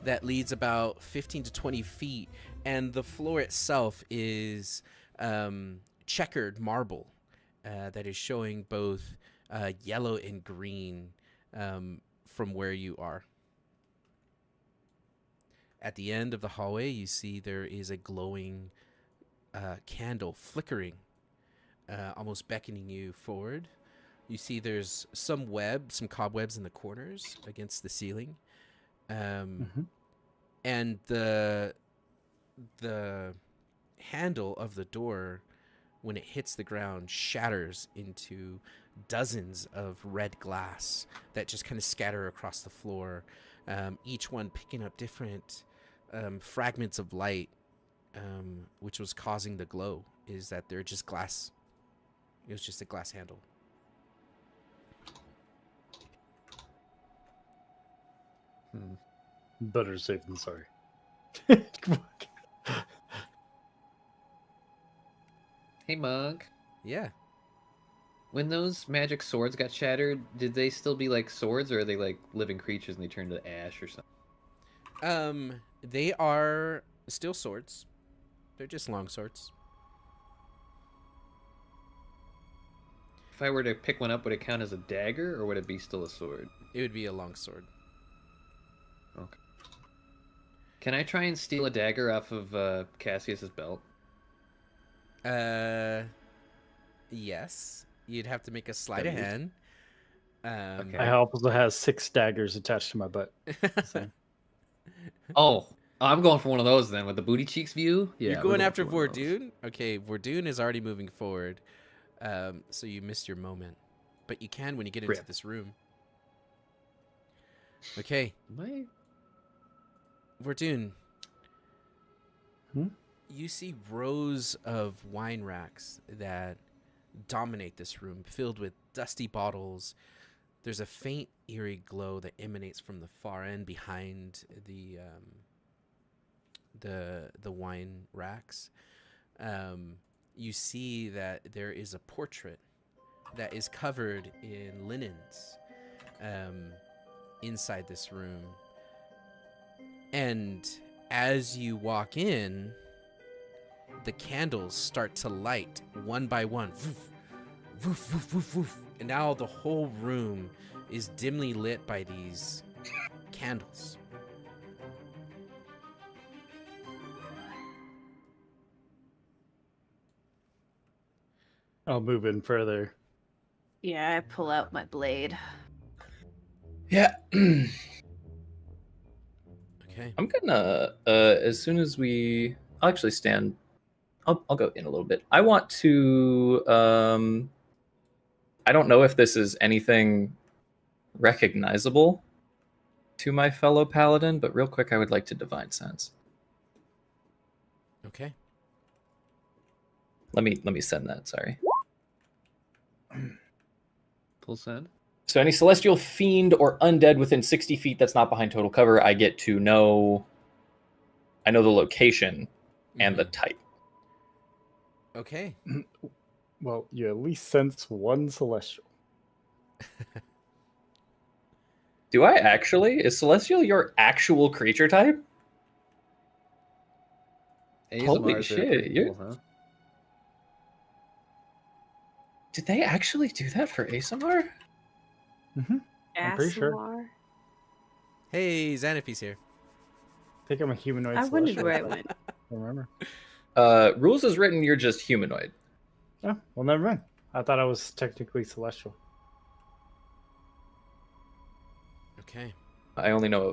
that leads about 15 to 20 feet, and the floor itself is checkered marble that is showing both yellow and green from where you are. At the end of the hallway, you see there is a glowing candle flickering, almost beckoning you forward. You see there's some cobwebs in the corners against the ceiling. And the handle of the door, when it hits the ground, shatters into dozens of red glass that just kind of scatter across the floor, each one picking up different fragments of light, which was causing the glow. Is that they're just glass. It was just a glass handle. Better safe than sorry. Hey, Monk. Yeah. When those magic swords got shattered, did they still be like swords, or are they like living creatures and they turn to ash or something? They are still swords. They're just long swords. If I were to pick one up, would it count as a dagger, or would it be still a sword? It would be a long sword. Okay. Can I try and steal a dagger off of Cassius's belt? Yes. You'd have to make a sleight of hand. Okay. I also has 6 daggers attached to my butt. So. Oh, I'm going for one of those then, with the booty cheeks view. Yeah, You're we're going after for one of those. Vordoon? Okay, Vordoon is already moving forward. So you missed your moment. But you can when you get into Rip. this room. Okay, My... Vordoon. Hmm? You see rows of wine racks that dominate this room, filled with dusty bottles. There's a faint, eerie glow that emanates from the far end behind the wine racks. You see that there is a portrait that is covered in linens inside this room. And as you walk in, the candles start to light one by one. Woof, woof, woof, woof, woof. And now the whole room is dimly lit by these candles. I'll move in further. Yeah, I pull out my blade. Yeah. Okay. I'm gonna as soon as I'll actually stand. I'll go in a little bit. I want to I don't know if this is anything recognizable to my fellow paladin, but real quick I would like to divine sense. Okay. Let me send that, sorry. Full send? So any celestial fiend or undead within 60 feet that's not behind total cover, I get to know the location and the type. Okay. Well, you at least sense one celestial. Do I actually? Is celestial your actual creature type? Holy ASMRs are shit, pretty you're- cool, huh? Did they actually do that for ASMR? I'm pretty sure. ASMR? Hey, Xanaphy's here. I think I'm a humanoid. I wondered celestial. where I went. Remember? Rules is written. You're just humanoid. Oh, well, never mind. I thought I was technically celestial. Okay. I only know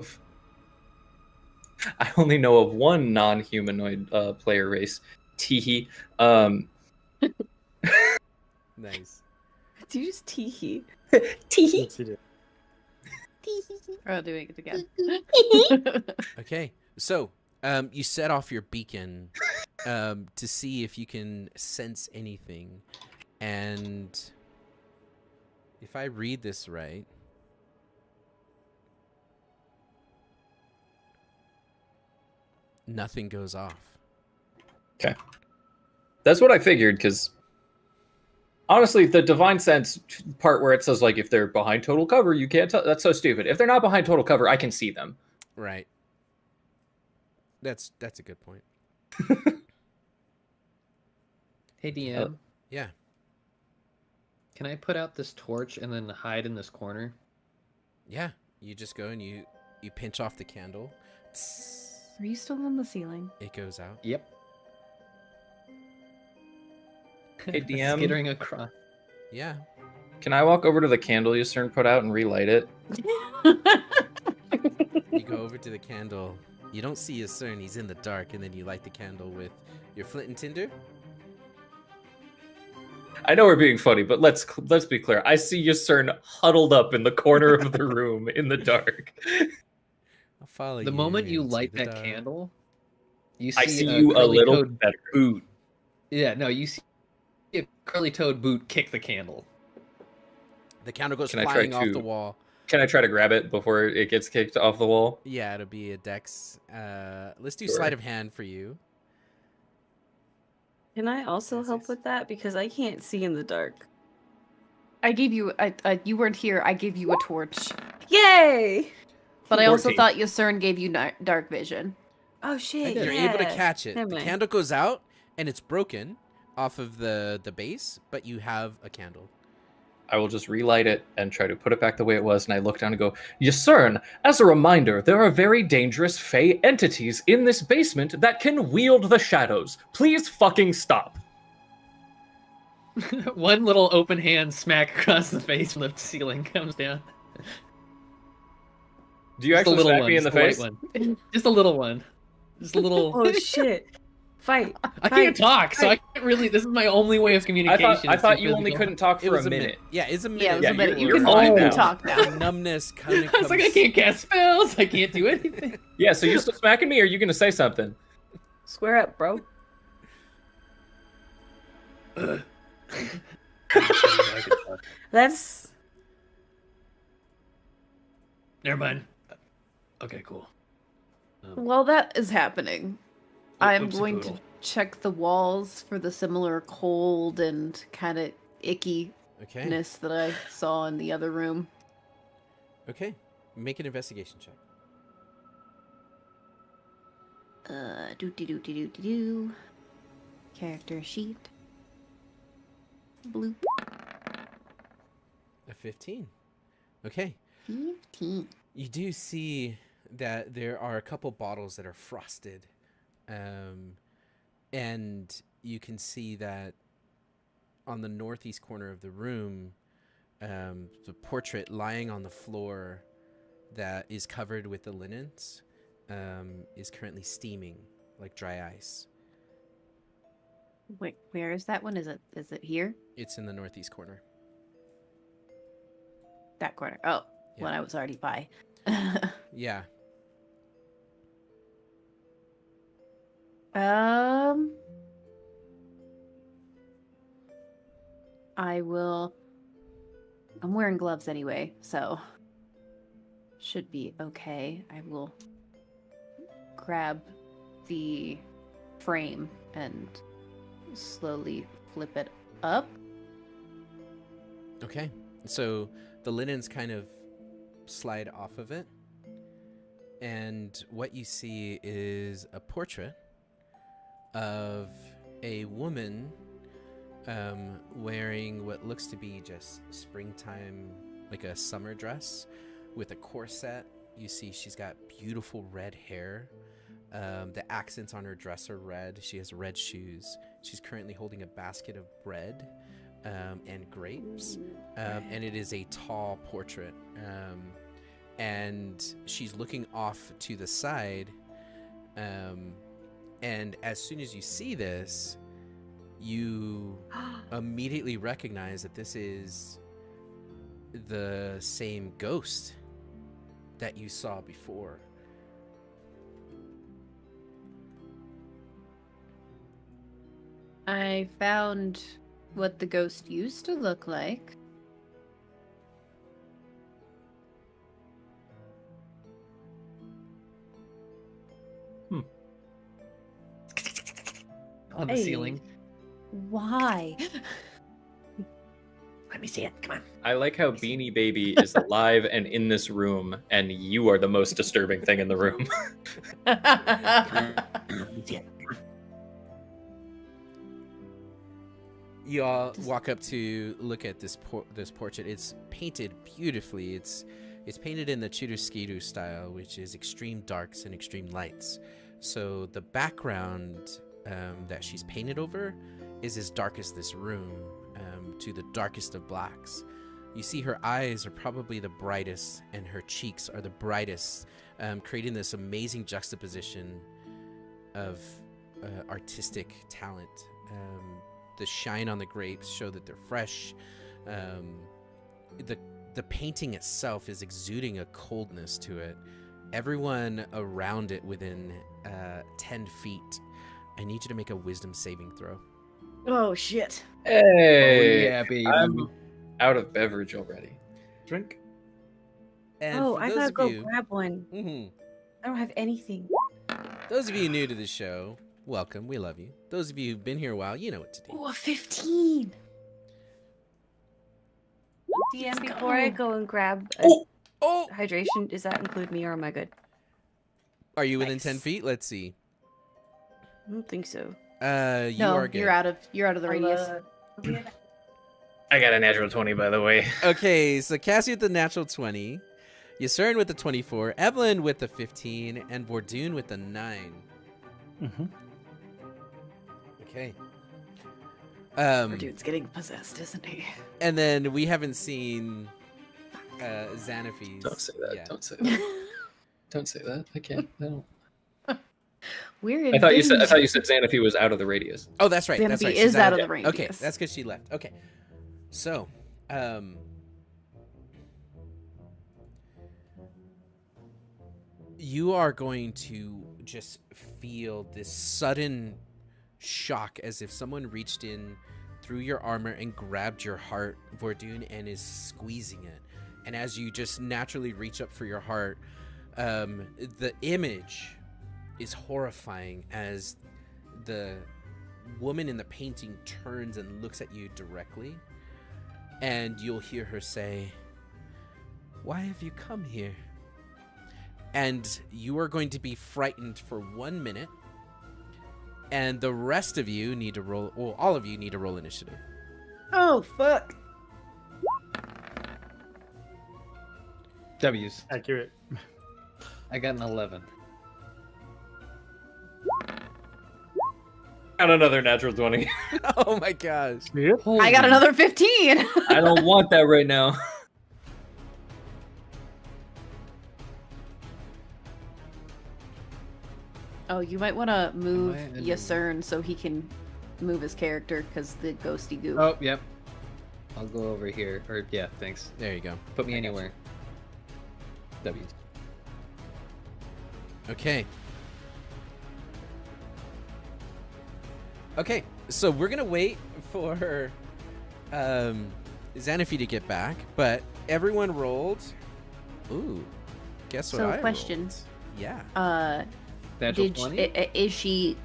of one non-humanoid player race, Teehee. Nice. Do you just tee Teehee. Yes, you did. Oh, doing it again. Okay. So, you set off your beacon to see if you can sense anything. And if I read this right, nothing goes off. That's what I figured, because honestly, the divine sense part where it says like if they're behind total cover, you can't tell. That's so stupid. If they're not behind total cover, I can see them. Right. That's a good point. Hey DM, Yeah. can I put out this torch and then hide in this corner? Yeah. You just go and you pinch off the candle. Are you still on the ceiling? It goes out. Yep. Hey, DM. Skittering across. Yeah. Can I walk over to the candle Yusern put out and relight it? You go over to the candle. You don't see his CERN. He's in the dark, and then you light the candle with your flint and tinder. I know we're being funny, but let's be clear. I see Yusern huddled up in the corner of the room in the dark. I'll follow you. The moment you into light the that dark. candle, you see I see a you a curly little toed better. boot. Yeah, no, you see a curly toed boot kick the candle. The candle goes Can I try flying off to- the wall. Can I try to grab it before it gets kicked off the wall? Yeah, it'll be a dex. Let's do Sure. sleight of hand for you. Can I also Yes, help yes. with that? Because I can't see in the dark. I gave you. You weren't here. I gave you a torch, Yay! but I also 14. thought Yusern gave you dark vision. Oh shit! did. You're able to yeah. catch it. Never The mind. candle goes out, and it's broken off of the base, but you have a candle. I will just relight it and try to put it back the way it was, and I look down and go, Yusern, as a reminder, there are very dangerous Fey entities in this basement that can wield the shadows. Please fucking stop. One little open hand smack across the face from the ceiling comes down. Do you Just a actually little smack one, me in the just a light face? one. Just a little one. Just a little. Oh shit! Fight! I can't Fight. talk, so I can't really. This is my only way of I communication. thought is through you only physical. couldn't talk It for was a minute. Yeah, it's a minute. Yeah, it was Yeah, a minute. you're You fine can now. talk The now. numbness kind of I was like, I can't cast spells. I can't do anything. Yeah, so you're still smacking me, or are you gonna say something? Square up, bro. That's Never mind. Okay, cool. While that is happening, I'm Oopsie going poodle. to check the walls for the similar cold and kind of ickiness Okay. that I saw in the other room. Okay. Make an investigation check. Do. Character sheet. Bloop. A 15. Okay. 15. You do see that there are a couple bottles that are frosted. And you can see that on the northeast corner of the room, the portrait lying on the floor that is covered with the linens is currently steaming like dry ice. Wait, where is that one? Is it here? It's in the northeast corner. That corner. Oh, Yeah. one I was already by. Yeah. I'm wearing gloves anyway, so should be okay. I will grab the frame and slowly flip it up. Okay. So the linens kind of slide off of it. And what you see is a portrait of a woman wearing what looks to be just springtime, like a summer dress with a corset you see she's got beautiful red hair. The accents on her dress are red. She has red shoes. She's currently holding a basket of bread and grapes. And it is a tall portrait. And she's looking off to the side. And as soon as you see this, you immediately recognize that this is the same ghost that you saw before. I found what the ghost used to look like. On the Hey. ceiling. Why? Let me see it. Come on. I like how Beanie Baby is alive and in this room, and you are the most disturbing thing in the room. Let me see it. You all walk up to look at this portrait. It's painted beautifully. It's painted in the Chiruskiru style, which is extreme darks and extreme lights. So the background that she's painted over is as dark as this room, to the darkest of blacks. You see her eyes are probably the brightest, and her cheeks are the brightest, creating this amazing juxtaposition of artistic talent. The shine on the grapes show that they're fresh. The painting itself is exuding a coldness to it. Everyone around it within 10 feet, I need you to make a wisdom saving throw. Oh shit. Hey, Oh, yeah, baby. I'm out of beverage already. Drink. And Oh, for I those gotta of go you, grab one. Mhm. I don't have anything. Those of you new to the show, welcome. We love you. Those of you who've been here a while, you know what to do. Oh, a 15. DM, before I go and grab a Oh! hydration, does that include me or am I good? Are you within Nice. 10 feet? Let's see. I don't think so. You No, are good. you're out of the radius. I got a natural 20, by the way. Okay, so Cassie with the natural 20, Yasern with the 24, Evelyn with the 15, and Vordoon with the 9. Mm-hmm. Okay. Dude's getting possessed, isn't he? And then we haven't seen Xanafy's. Don't say that. yet. Don't say that. Don't say that. I can't. I don't. We're in I thought you said binge. Xanafy was out of the radius. Oh, that's right. That's Xanafy right. is She's out of yeah. the radius. Okay, that's because she left. Okay. So, you are going to just feel this sudden shock as if someone reached in through your armor and grabbed your heart, Vordoon, and is squeezing it. And as you just naturally reach up for your heart, the image is horrifying as the woman in the painting turns and looks at you directly, and you'll hear her say, "Why have you come here?" And you are going to be frightened for 1 minute, and the rest of you need to roll, well, all of you need to roll initiative. Oh fuck. W's. Accurate. I got an 11. Got another natural 20. Oh my gosh. Yep. I got another 15. I don't want that right now. Oh, you might want to move I in- Yasern so he can move his character because the ghosty goo. Oh, yep. I'll go over here. Or, yeah, thanks. There you go. Put me anywhere. W's. Okay. Okay, so we're gonna wait for Xanafy to get back, but everyone rolled. Ooh, guess what? So, I question. rolled? Yeah. Natural Did 20? is she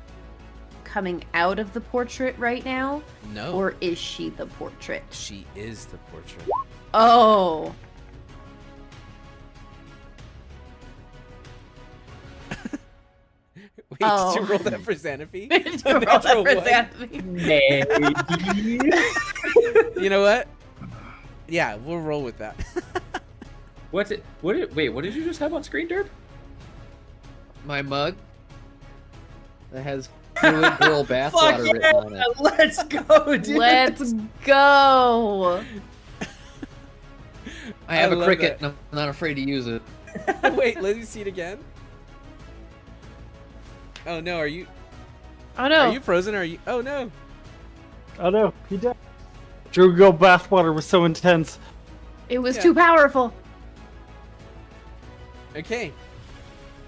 coming out of the portrait right now, No. or is she the portrait? She is the portrait. Oh. Wait, Oh. did you roll that for Xanafy? Did you roll that Natural for one. Xanafy? You know what? Yeah, we'll roll with that. Wait, what did you just have on screen, Derp? My mug that has fluid girl bathwater written on it. Let's go, dude. Let's go. I have I a love cricket, that. and I'm not afraid to use it. Wait, let me see it again. Oh no, are you Oh no. are you frozen? Or are you? Oh no. Oh no, he died. Drew Girl bathwater was so intense. It was Yeah. too powerful. Okay.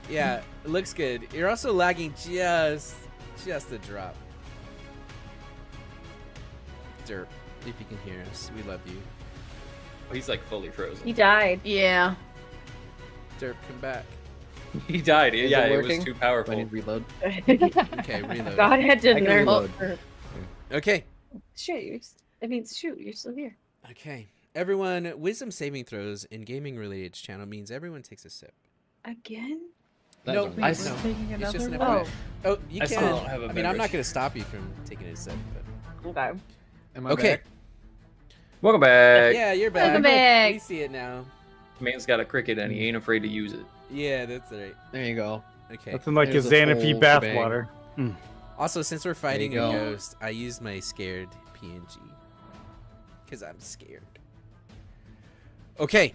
Yeah, it looks good. You're also lagging just a drop. Derp, if you can hear us, we love you. He's like fully He frozen. died. Yeah. Derp, come back. He died. Is Yeah, it it was working? too Do I powerful. need to reload? Okay, reload. God had to I can nerf. reload. Okay. Shoot, you're still here. Okay. Everyone, wisdom saving throws in gaming related channel means everyone takes a sip. Again? That No, was I nice. know. Taking It's just an another FYI. Oh, you I can. still don't have a I mean, I'm not beverage. going to stop you from taking a sip, but Okay. Am I okay. back? Welcome back. Yeah, you're back. Welcome back. We see it now. Man's got a cricket and he ain't afraid to use it. Yeah, that's right. There you go. Okay. Nothing like There's a the Xanapi whole bathwater. Also, since we're fighting a go. ghost, I used my scared PNG. Because I'm scared. Okay.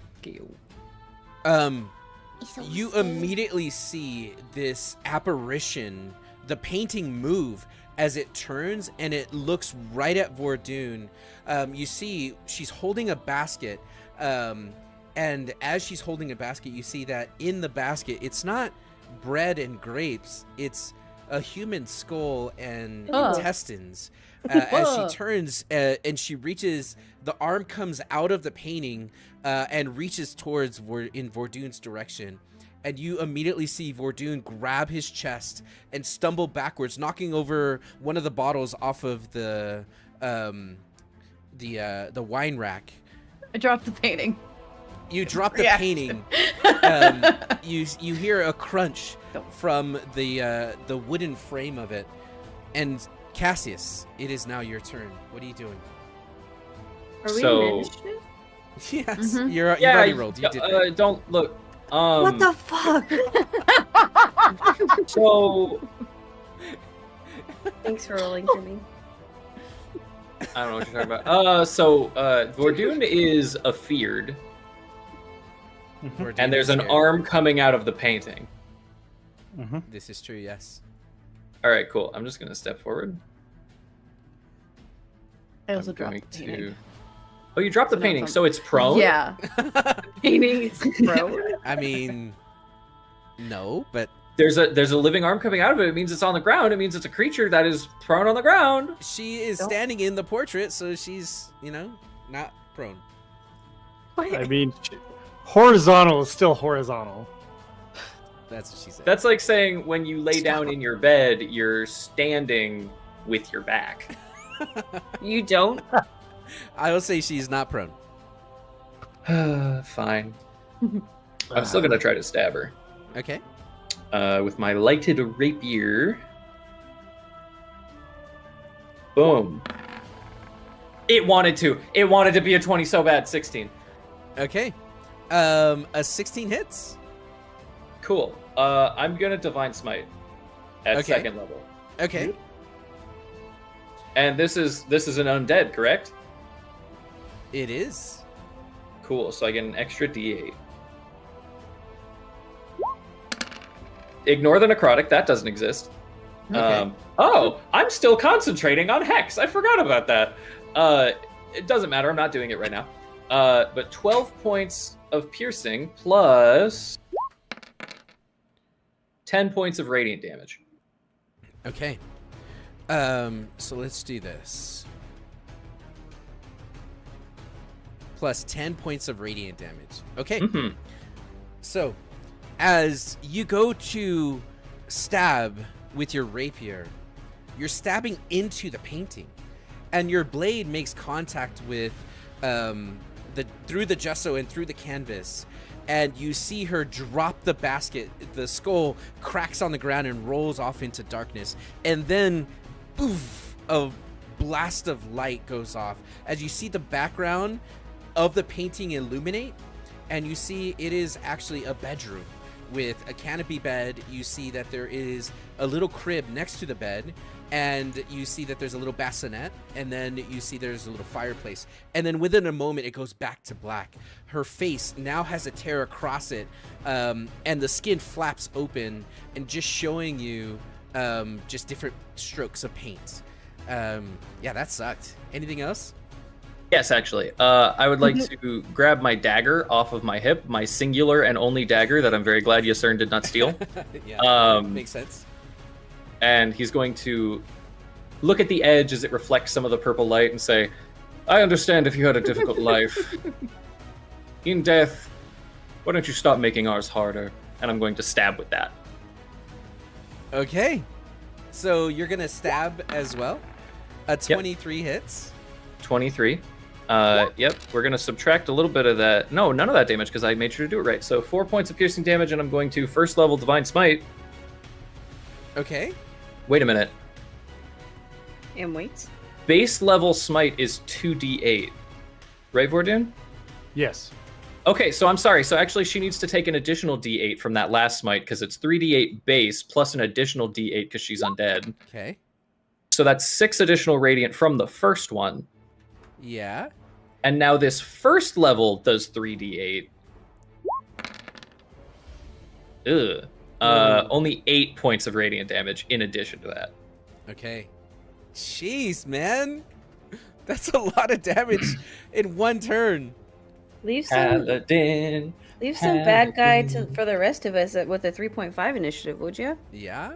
You immediately see this apparition, the painting move as it turns and it looks right at Vordoon. You see she's holding a basket. And as she's holding a basket, you see that in the basket, it's not bread and grapes. It's a human skull and Oh. intestines. As she turns and she reaches, the arm comes out of the painting and reaches towards in Vordoon's direction. And you immediately see Vordoon grab his chest and stumble backwards, knocking over one of the bottles off of the wine rack. I dropped the painting. You drop the Reaction. painting. You hear a crunch from the wooden frame of it, and Cassius, it is now your turn. What are you doing? Are we So- in initiative? Yes, Mhm. you already rolled. You did. Great. Don't look. What the fuck? So Thanks for rolling for me. I don't know what you're talking about. Vordoon is afeared, Vordoon and there's is an scared. arm coming out of the painting. This is true. Yes. All right, cool. I'm just gonna step forward. I also I'm dropped going the painting. to. Oh, you dropped the So now painting, it's on- so it's prone. Yeah. Painting is prone. I mean, no, but There's a living arm coming out of it. It means it's on the ground. It means it's a creature that is prone on the ground. she is Don't- standing in the portrait, so she's not prone. I mean, horizontal is still horizontal. That's what she said. That's like saying when you lay down in your bed, you're standing with your back. You don't? I will say she's not prone. Fine. I'm still gonna try to stab her. Okay. With my lighted rapier. Boom. It wanted to. It wanted to be a 20 so bad. 16. Okay. A 16 hits. Cool. I'm gonna divine smite at Okay. second level. Okay. And this is an undead, correct? It is. Cool. So I get an extra D8. Ignore the necrotic. That doesn't exist. Okay. I'm still concentrating on Hex. I forgot about that. It doesn't matter. I'm not doing it right now. But 12 points of piercing plus 10 points of radiant damage. Okay. So let's do this. Plus 10 points of radiant damage. Okay. Mhm. So, as you go to stab with your rapier, you're stabbing into the painting, and your blade makes contact with through the gesso and through the canvas, and you see her drop the basket. The skull cracks on the ground and rolls off into darkness, and then poof, a blast of light goes off as you see the background of the painting illuminate, and you see it is actually a bedroom with a canopy bed. You see that there is a little crib next to the bed, and you see that there's a little bassinet, and then you see there's a little fireplace, and then within a moment it goes back to black. Her face now has a tear across it, and the skin flaps open and just showing you just different strokes of paint. Yeah, that sucked. Anything else? Yes, actually. I would like to grab my dagger off of my hip, my singular and only dagger that I'm very glad Yasern did not steal. Yeah, makes sense. And he's going to look at the edge as it reflects some of the purple light and say, I understand if you had a difficult life. In death, why don't you stop making ours harder? And I'm going to stab with that. Okay. So you're going to stab as well? A 23 hits. 23. Yep, we're going to subtract a little bit of that. No, none of that damage because I made sure to do it right. So 4 points of piercing damage, and I'm going to first level Divine Smite. Okay. Wait a minute. And wait. Base level Smite is 2d8. Right, Vordoon? Yes. Okay, so I'm sorry. So actually she needs to take an additional d8 from that last Smite because it's 3d8 base plus an additional d8 because she's undead. Okay. So that's 6 additional radiant from the first one. Yeah. And now this first level does 3d8. Ugh. Only 8 points of radiant damage in addition to that. Okay. Jeez, man. That's a lot of damage in one turn. Leave some Paladin. bad guy for the rest of us with a 3.5 initiative, would you? Yeah.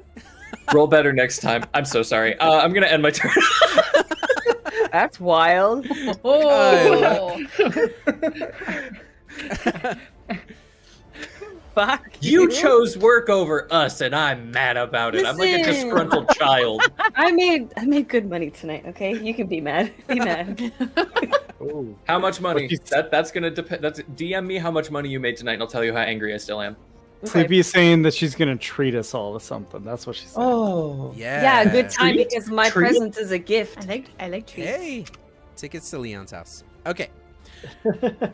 Roll better next time. I'm so sorry. I'm going to end my turn. That's wild. Oh. Fuck. You chose work over us, and I'm mad about it. I'm like a Listen. disgruntled child. I made good money tonight. Okay, you can be mad. Be mad. Oh. How much money? What you- That's gonna depend. That's DM me how much money you made tonight, and I'll tell you how angry I still am. Sleepy's saying that she's gonna treat us all to something. That's what she's saying. Oh, Yeah. Yeah, good time Treat? because my Treat? presence is a gift. I like treats. Hey. Tickets to Leon's house. Okay.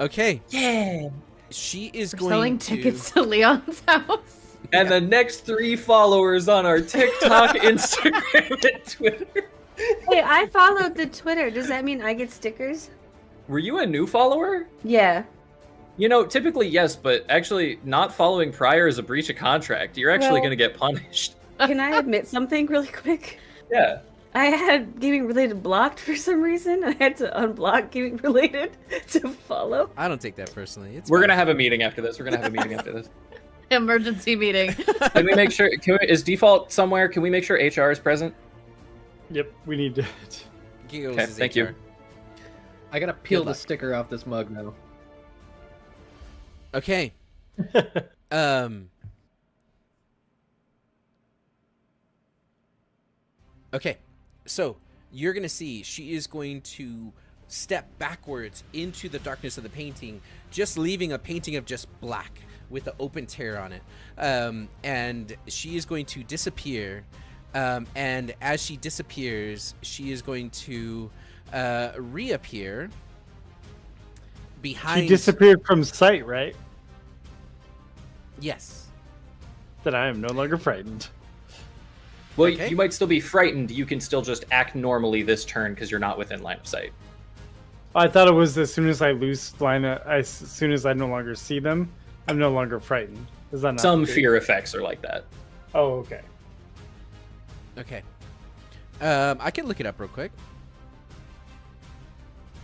Okay. yeah. She is We're going selling to... tickets to Leon's house. And the next 3 followers on our TikTok, Instagram, and Twitter. Hey, I followed the Twitter. Does that mean I get stickers? Were you a new follower? Yeah. You know, typically yes, but actually not following prior is a breach of contract. You're actually Well- going to get punished. Can I admit something really quick? Yeah. I had gaming related blocked for some reason. I had to unblock gaming related to follow. I don't take that personally. It's We're fine. going to have a meeting after this. Emergency meeting. Can we make sure, is default somewhere? Can we make sure HR is present? Yep, we need to. Giggles Okay, is thank HR. you. I gotta peel Good the luck. sticker off this mug now. Okay. Okay. So you're gonna see she is going to step backwards into the darkness of the painting, just leaving a painting of just black with the open tear on it. And she is going to disappear. And as she disappears, she is going to reappear behind. She disappeared from sight, right? Yes. Then I am no longer frightened. Well, Okay. you might still be frightened. You can still just act normally this turn because you're not within line of sight. I thought it was as soon as I lose line, as soon as I no longer see them, I'm no longer frightened. Is that not Some the case? fear effects are like that. Oh, okay. Okay. I can look it up real quick.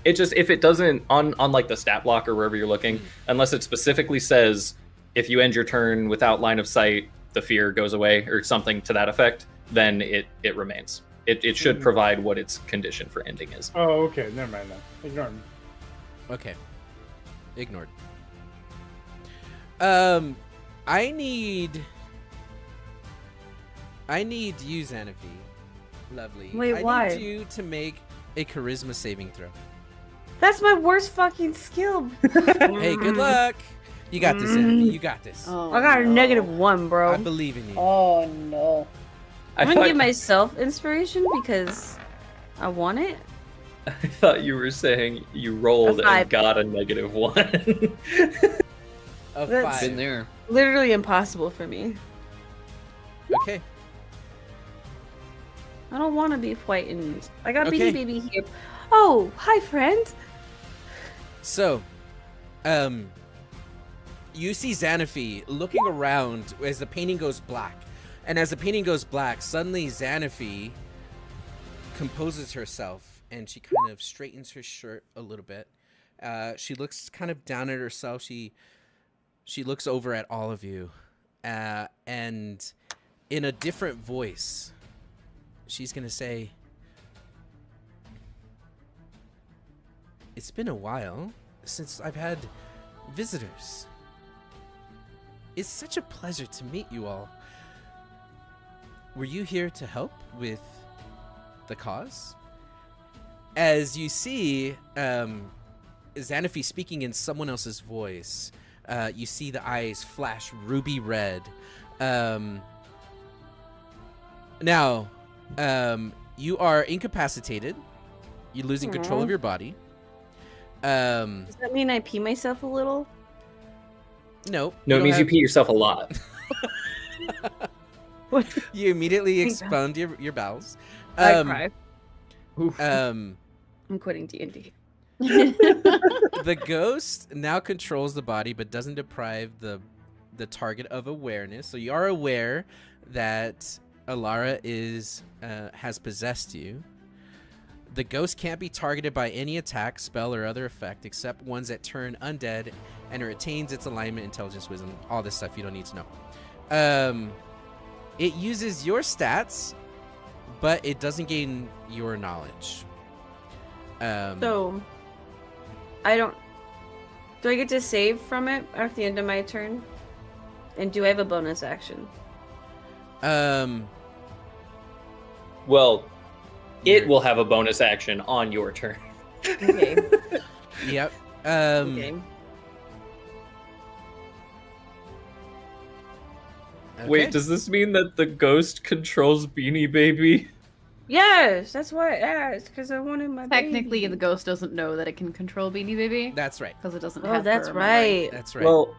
It just, if it doesn't, on like the stat block or wherever you're looking, unless it specifically says if you end your turn without line of sight, the fear goes away or something to that effect, then it remains. It should provide what its condition for ending is. Oh, okay. Never mind then. Ignore me. Okay. Ignored. I need you, Xanafi. Lovely. Wait, I why? need you to make a charisma saving throw. That's my worst fucking skill. Hey, good luck. You got this, Xanafi. You got this. Oh, I got a no. -1, bro. I believe in you. Oh no. I'm gonna give myself inspiration because I want it. I thought you were saying you rolled A 5. and got a -1. of That's- 5. Been there. Literally impossible for me. Okay. I don't want to be frightened. I got Okay. Beanie Baby here. Oh, hi, friend. So, you see Xanaphi looking around as the painting goes black. And as the painting goes black, suddenly Xanaphi composes herself and she kind of straightens her shirt a little bit. She looks kind of down at herself. She looks over at all of you. And in a different voice, she's going to say, "It's been a while since I've had visitors. It's such a pleasure to meet you all. Were you here to help with the cause?" As you see Xanaphi speaking in someone else's voice, you see the eyes flash ruby red. Now, you are incapacitated. You're losing control of your body. Does that mean I pee myself a little? No. No, it don't means you have- pee yourself a lot. What? You immediately Thank God. expound your bowels. I cry. Um, I'm quitting D&D. the ghost now controls the body, but doesn't deprive the target of awareness. So you are aware that Alara has possessed you. The ghost can't be targeted by any attack, spell, or other effect except ones that turn undead, and it retains its alignment, intelligence, wisdom, all this stuff you don't need to know. It uses your stats, but it doesn't gain your knowledge. So, I don't... Do I get to save from it at the end of my turn? And do I have a bonus action? Well, it You're- will have a bonus action on your turn. Okay. Yep. Okay. Wait, okay. does this mean that the ghost controls Beanie Baby? Yes, that's why I asked, because I wanted my Technically, baby. the ghost doesn't know that it can control Beanie Baby That's right. because it doesn't Oh, have that's her memory. right. That's right. Well,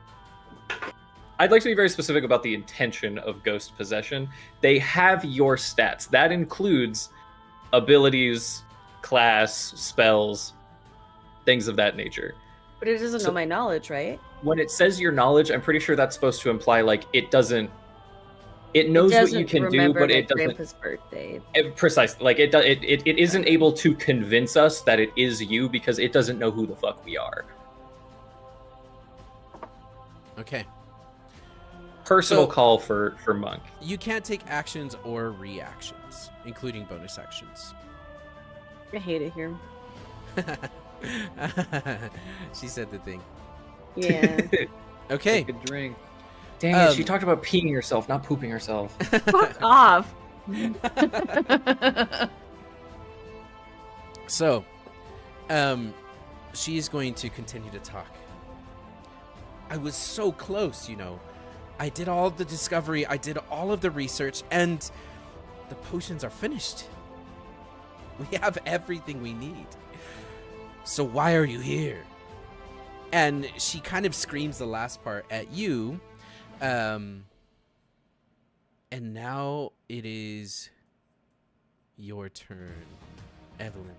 I'd like to be very specific about the intention of ghost possession. They have your stats. That includes abilities, class, spells, things of that nature. But it doesn't So- know my knowledge, right? When it says your knowledge, I'm pretty sure that's supposed to imply like it doesn't. It knows what you can do, remember but my it doesn't. grandpa's birthday. Precisely, like it isn't able to convince us that it is you because it doesn't know who the fuck we are. Okay. Personal So- call for Monk. You can't take actions or reactions, including bonus actions. I hate it here. She said the thing. Yeah. Okay. Take a drink. Dang it, it! she She talked about peeing herself, not pooping herself. Fuck off. So, she's going to continue to talk. I was so close, you know. I did all the discovery, I did all of the research, and the potions are finished. We have everything we need. So why are you here? And she kind of screams the last part at you. And now it is your turn, Evelyn.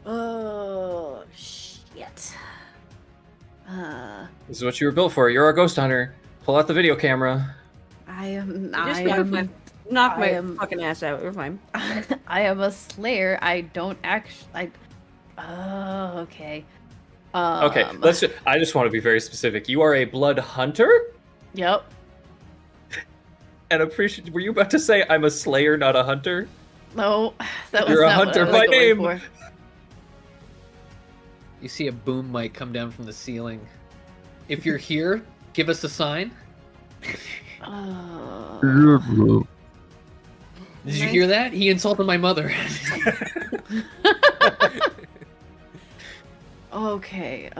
Oh, shit. This is what you were built for. You're a ghost hunter. Pull out the video camera. I am. Just I knock am. my I am- fucking ass out. You're fine. I am a slayer. I don't actually. Oh, okay. Okay, I just want to be very specific. You are a blood hunter, Yep. and appreciate. Were you about to say I'm a slayer, not a hunter? No, that was You're a not hunter what I was by going name. for. You see a boom mic come down from the ceiling. If you're here, give us a sign. Oh. Did you hear that? He insulted my mother. Okay.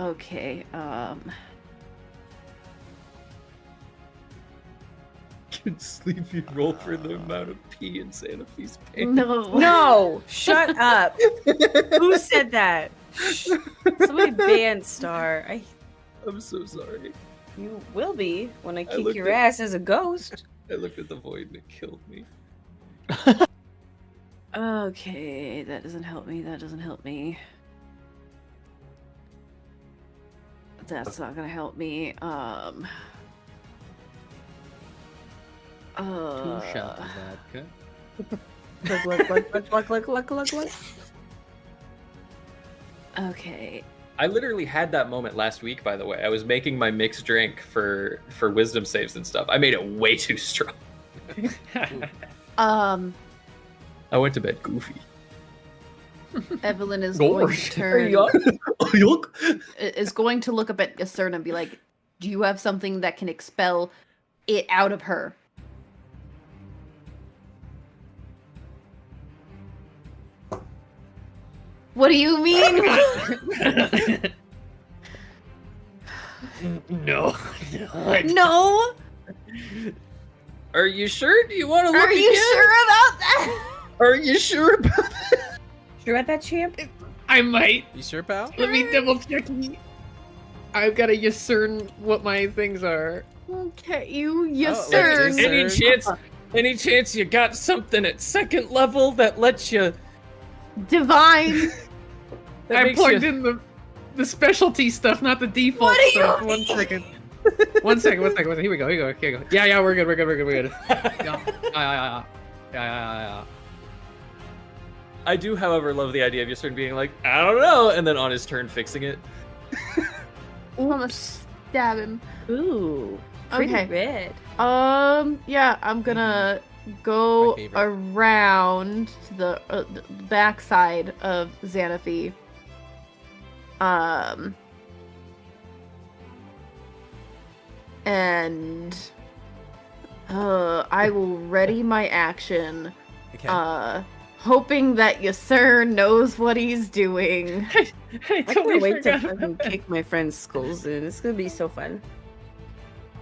Can sleepy roll for the amount of pee in Santa Fe's pants. No. No, shut up. Who said that? Somebody ban Star. I'm so sorry. You will be when I kick looked your at- ass as a ghost. I looked at the void and it killed me. Okay, that doesn't help me. That doesn't help me. That's not gonna help me. 2 shots of vodka. Look. Okay. I literally had that moment last week, by the way. I was making my mixed drink for wisdom saves and stuff. I made it way too strong. I went to bed goofy. Evelyn is going to turn. Is going to look up at Yasern and be like, "Do you have something that can expel it out of her?" What do you mean? No. No. Are you sure? Do you want to look Are you again? sure about that? Are you sure about that? Sure about that, champ? I might. You sure, pal? Let me double check. I've got to discern what my things are. Okay, you Oh, Yasern. Yasern. Any chance you got something at second level that lets you? Divine. That I makes plugged you- in the specialty stuff, not the default What do you stuff. mean? 1 second. 1 second. Here we go. Here we go. Yeah, we're good. We're good. Yeah. I do, however, love the idea of Yasern being like, I don't know, and then on his turn fixing it. I'm gonna stab him. Ooh. Pretty Okay. red. Yeah, I'm gonna go My favorite. around to the backside of Xanaphi. And I will ready my action, Okay. hoping that Yasser knows what he's doing. I I totally can't wait to forgot fucking about that. kick my friend's skulls in. It's gonna be so fun.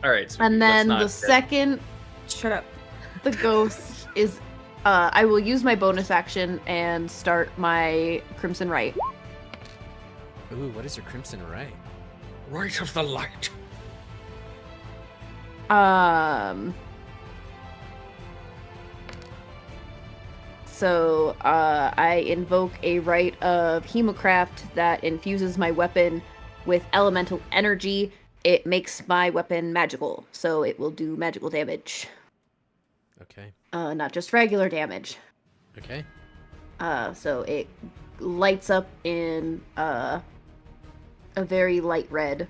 All right, sweetie, And let's then not the get- second Shut up. the ghost is, I will use my bonus action and start my Crimson Right. Ooh, what is your crimson right? Right of the light. So I invoke a rite of Hemocraft that infuses my weapon with elemental energy. It makes my weapon magical, so it will do magical damage, Okay. not just regular damage. Okay. So it lights up in a very light red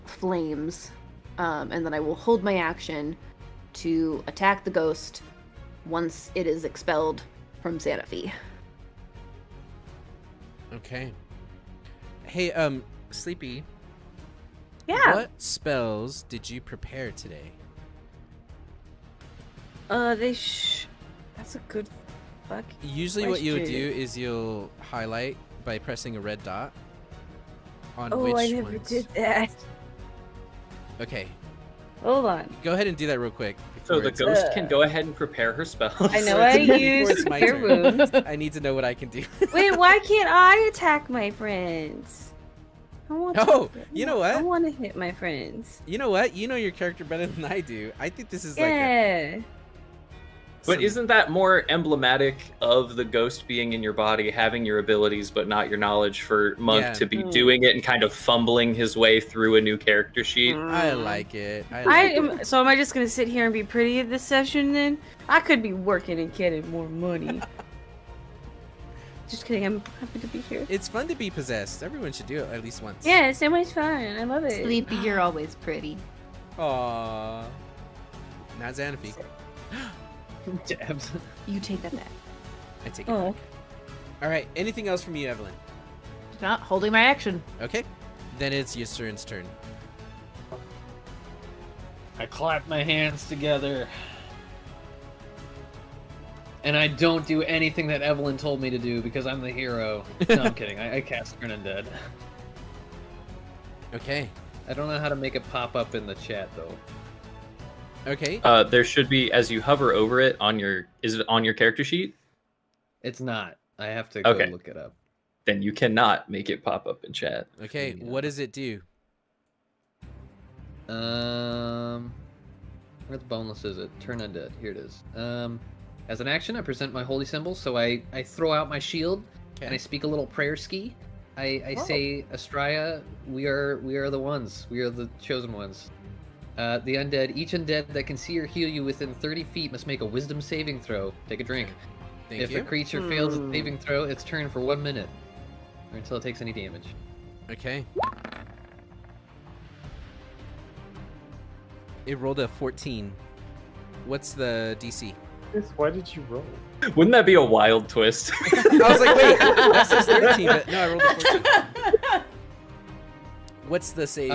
flames, and then I will hold my action to attack the ghost once it is expelled from Xanaphi. Okay. Hey, Sleepy. Yeah. What spells did you prepare today? That's a good fuck. Usually what you would do Question. is you'll highlight by pressing a red dot on Oh, which I never ones. did that. Okay, Hold on. go ahead and do that real quick. So before the it's- ghost can go ahead and prepare her spells. I know Before I it's used my Cure turn. Wounds. I need to know what I can do. Wait, why can't I attack my friends? I want Oh, to, you know I what? want to hit my friends. You know what? You know your character better than I do. I think this is like Yeah. But some- isn't that more emblematic of the ghost being in your body, having your abilities but not your knowledge, for Monk Yeah. to be Hmm. doing it and kind of fumbling his way through a new character sheet? I like it. I I like it. am. So am I just gonna sit here and be pretty this session? Then I could be working and getting more money. Just kidding. I'm happy to be here. It's fun to be possessed. Everyone should do it at least once. Yeah, it's always fun. I love it. Sleepy, you're always pretty. Aww. Not Xanaphi. Jabs. You take that back. I take it. Oh. Back. All right. Anything else from you, Evelyn? Not holding my action. Okay. Then it's Yusurn's turn. I clap my hands together. And I don't do anything that Evelyn told me to do because I'm the hero. No, I'm kidding. I cast Turn Undead. Okay. I don't know how to make it pop up in the chat though. Okay. There should be, as you hover over it on your, is it on your character sheet? It's not. I have to go Okay. look it up. then you cannot make it pop up in chat. Okay, what does it do? Where the boneless is it? Turn undead. Here it is. As an action, I present my holy symbol. So I throw out my shield and I speak a little prayer ski. I say, Astraea, we are the ones. We are the chosen ones. The undead, each undead that can see or heal you within 30 feet must make a wisdom saving throw. Take a drink. If a creature fails its saving throw, its turn for 1 minute. Or until it takes any damage. Okay. It rolled a 14. What's the DC? Why did you roll? Wouldn't that be a wild twist? I was like, wait, that says 13, but no, I rolled a 14. What's the save?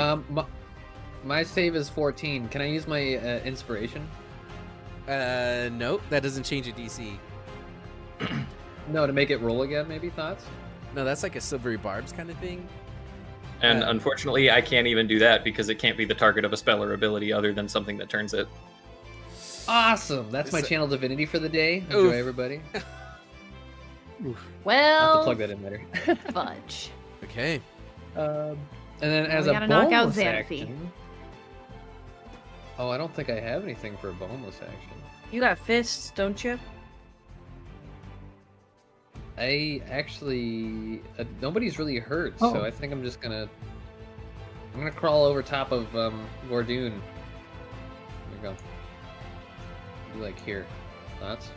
My save is 14. Can I use my inspiration? Nope, that doesn't change your DC. No, to make it roll again, maybe? Thoughts? No, that's like a silvery barbs kind of thing. And unfortunately, I can't even do that because it can't be the target of a spell or ability other than something that turns it. Awesome! That's my channel divinity for the day. Enjoy, everybody. I'll Well, have to plug that in later. fudge. Okay. And then as we a gotta knock out bonus Xanthi. action... Oh, I don't think I have anything for a bonus action. You got fists, don't you? I actually... nobody's really hurt, so I think I'm just gonna... I'm gonna crawl over top of Vordoon. There we go. Be like here. Thoughts?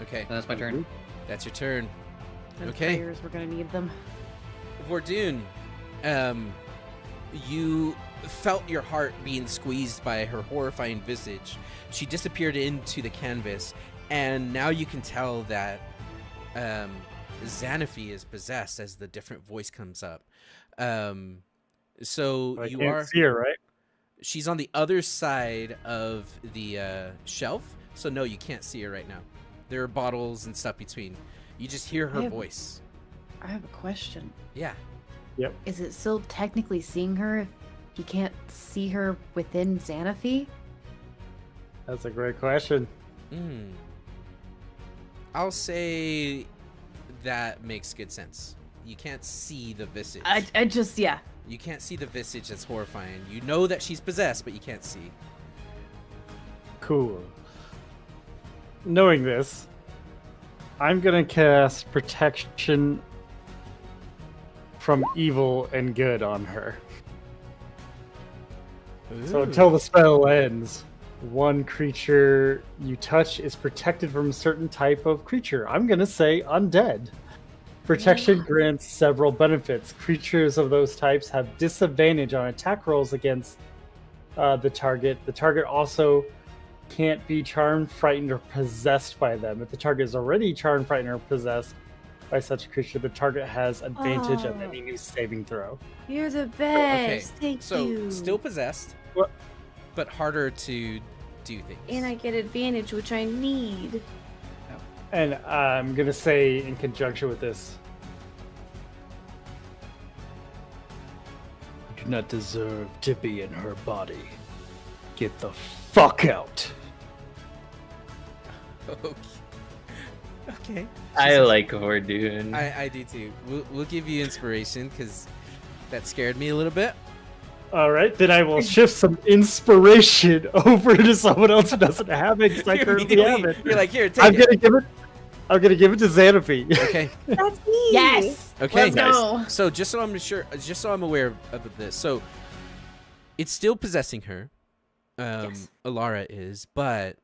Okay. And that's my turn. That's your turn. Those Okay. prayers, we're gonna need them. Vordoon, you felt your heart being squeezed by her horrifying visage. She disappeared into the canvas, and now you can tell that Xanthi is possessed as the different voice comes up. So I you can't are. see her, right? She's on the other side of the shelf, so no, you can't see her right now. There are bottles and stuff between. You just hear her voice. I have a question. Yeah. Is it still technically seeing her if you can't see her within Xanthi? That's a great question. I'll say that makes good sense. You can't see the visage. I just, yeah. You can't see the visage that's horrifying. You know that she's possessed, but you can't see. Cool. Knowing this, I'm gonna cast protection from evil and good on her. So until the spell ends, one creature you touch is protected from a certain type of creature. I'm gonna say undead. Protection grants several benefits. Creatures of those types have disadvantage on attack rolls against the target. The target also can't be charmed, frightened, or possessed by them. If the target is already charmed, frightened, or possessed by such a creature, the target has advantage on any new saving throw. You're the Okay, best. Thank so you. still possessed, What? but harder to do things. And I get advantage, which I need. And I'm gonna say in conjunction with this, you do not deserve to be in her body. Get the fuck out. Okay. I like Vordoon. I do too. We'll give you inspiration because that scared me a little bit. All right, then I will shift some inspiration over to someone else who doesn't have it because I currently have it. You're like, here, take I'm it. gonna give it to Xanthi. Okay. That's me. Yes. Okay. Let's go. So just so I'm aware of this, so it's still possessing her. Yes. Alara is, but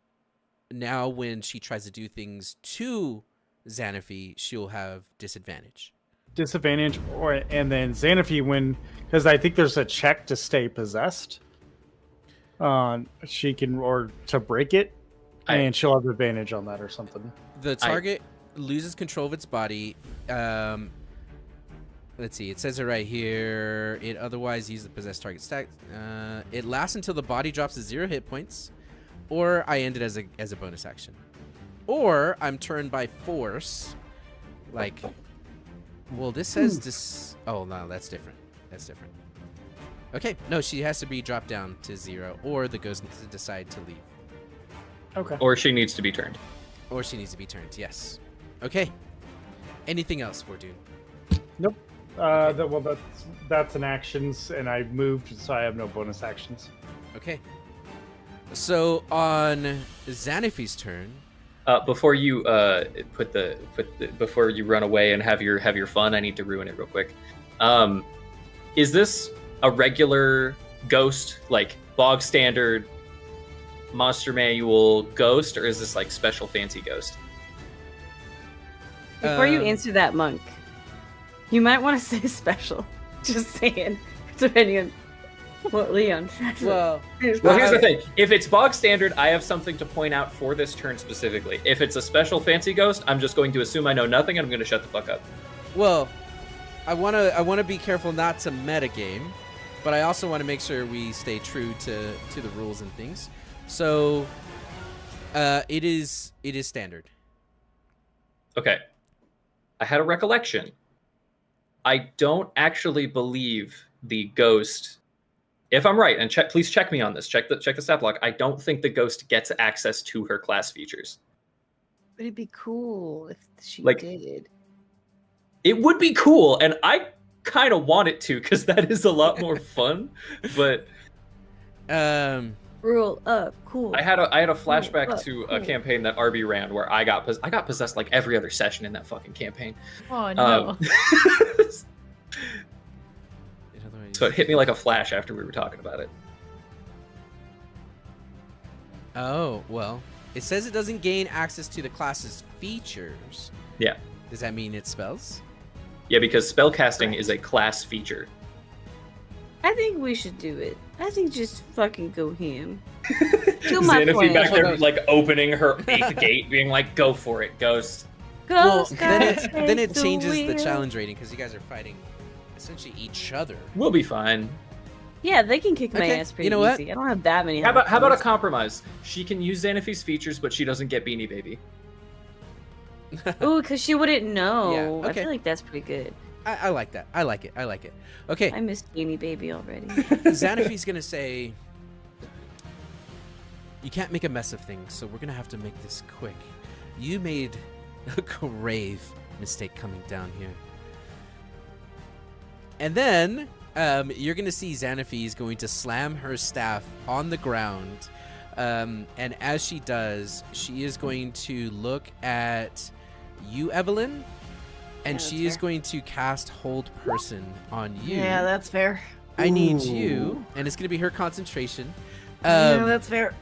now when she tries to do things to Xanthi, she'll have disadvantage. Disadvantage, and then Xanthi, because I think there's a check to stay possessed. She can, or to break it, and she'll have advantage on that or something. The target loses control of its body. Let's see. It says it right here. It otherwise uses the possessed target stack. It lasts until the body drops to 0 hit points, or I end it as a bonus action, or I'm turned by force. Like, well, this says this. Oh no, that's different. That's different. Okay, no, she has to be dropped down to 0, or the ghost needs to decide to leave. Okay. Or she needs to be turned. Or she needs to be turned. Yes. Okay. Anything else, Vordoon? Nope. That's an actions, and I moved, so I have no bonus actions. Okay. So on Xanafy's turn. Before you before you run away and have your fun, I need to ruin it real quick. Is this a regular ghost, like bog standard monster manual ghost, or is this like special fancy ghost? Before you answer that, Monk, you might want to say special. Just saying, depending on what Leon says. Well, here's the thing. If it's bog standard, I have something to point out for this turn specifically. If it's a special fancy ghost, I'm just going to assume I know nothing and I'm going to shut the fuck up. Well, I wanna be careful not to metagame, but I also want to make sure we stay true to the rules and things. So, it is standard. Okay. I had a recollection. I don't actually believe the ghost. If I'm right, and please check me on this. Check the stat block. I don't think the ghost gets access to her class features. But it'd be cool if she Like, did. It would be cool, and I kind of want it to, because that is a lot more fun. But Rule of cool. I had a flashback to a campaign that RB ran where I got possessed like every other session in that fucking campaign. Oh no. So it hit me like a flash after we were talking about it. Oh, well. It says it doesn't gain access to the class's features. Yeah. Does that mean it spells? Yeah, because spellcasting is a class feature. I think we should do it. I think just fucking go ham. Kill my Xanafy back plan. there, like opening her 8th gate, being like, "Go for it, ghost." Well, Ghost then it the changes the wheel. challenge rating because you guys are fighting essentially each other. We'll be fine. Yeah, they can kick my Okay, ass pretty you know what? easy. I don't have that many. How about a points. compromise? She can use Xanafy's features, but she doesn't get Beanie Baby. Ooh, because she wouldn't know. Yeah, I okay. feel like that's pretty good. I like that. I like it. Okay. I miss Beanie Baby already. Xanafy's gonna say, you can't make a mess of things, so we're gonna have to make this quick. You made a grave mistake coming down here. And then you're gonna see Xanafy is going to slam her staff on the ground. And as she does, she is going to look at you, Evelyn, and Yeah, she that's is fair. going to cast Hold Person on you. Yeah, that's fair. I need you, and it's going to be her concentration. Yeah, that's fair.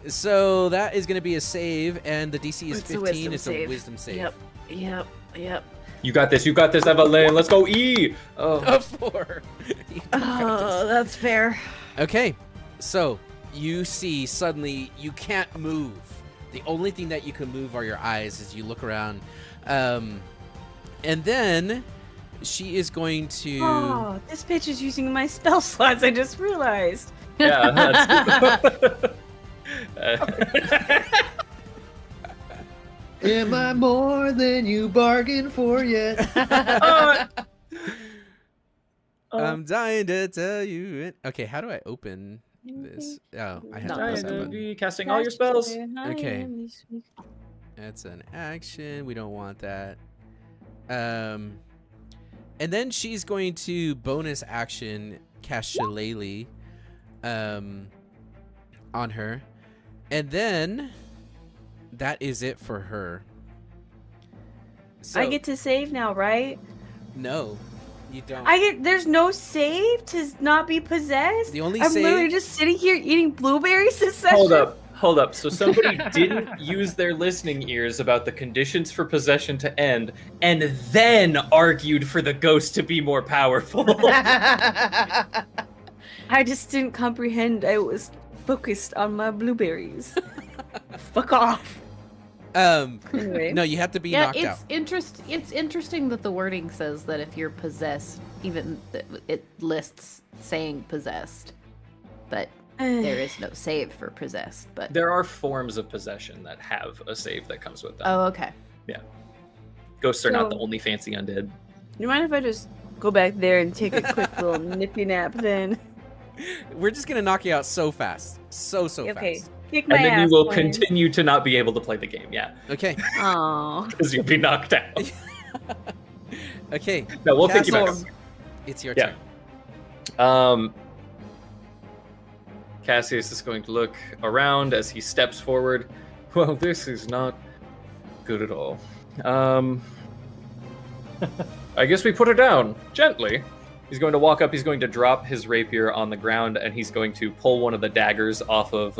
So that is going to be a save, and the DC is It's a 15. wisdom It's a save. wisdom save. Yep. You got this, Evelyn. Let's go, E. Oh, A 4. You got Oh, this. that's fair. Okay, so you see suddenly you can't move. The only thing that you can move are your eyes as you look around. And then she is going to... Oh, this bitch is using my spell slots. I just realized. yeah. Am I more than you bargained for yet? I'm dying to tell you it. Okay, how do I open this? Oh, I have to press that button. Casting all your spells. Okay. That's an action. We don't want that. And then she's going to bonus action cast Shillelagh on her. And then that is it for her. So, I get to save now, right? No, you don't. There's no save to not be possessed? The only I'm save... literally just sitting here eating blueberries this session. Hold up. So somebody didn't use their listening ears about the conditions for possession to end, and then argued for the ghost to be more powerful. I just didn't comprehend. I was focused on my blueberries. Fuck off. Anyway. No, you have to be Yeah, knocked out. it's interesting that the wording says that if you're possessed, even it lists saying possessed, but there is no save for possessed. But There are forms of possession that have a save that comes with them. oh, okay. Ghosts are not the So- only fancy undead. You mind if I just go back there and take a quick little nippy nap then? We're just gonna knock you out so fast, so Okay. fast. Kick my and then ass, you will Quinn. continue to not be able to play the game. Yeah, Okay. Aw. because you'll be knocked out. Okay. No, we'll pick you back up. Cassius, it's your Yeah. turn. Cassius is going to look around as he steps forward. Well, this is not good at all. I guess we put her down gently. He's going to walk up. He's going to drop his rapier on the ground, and he's going to pull one of the daggers off of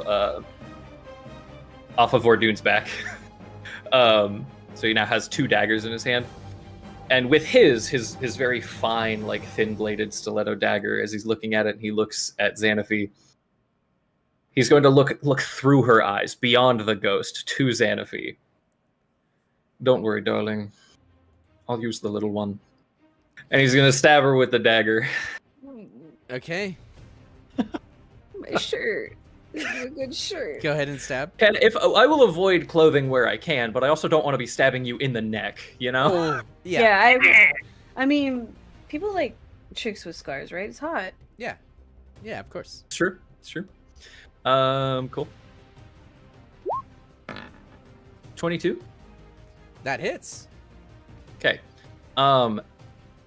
Vordoon's back. So he now has 2 daggers in his hand. And with his very fine, like thin-bladed stiletto dagger, as he's looking at it, and he looks at Xanaphi. He's going to look through her eyes, beyond the ghost, to Xanaphi. Don't worry, darling. I'll use the little one. And he's going to stab her with the dagger. Okay. My shirt. This is a good shirt. Go ahead and stab. And I will avoid clothing where I can, but I also don't want to be stabbing you in the neck, you know? Oh, yeah. Yeah, I mean, people like chicks with scars, right? It's hot. Yeah. Yeah, of course. It's true. It's true. Cool. 22. That hits. Okay.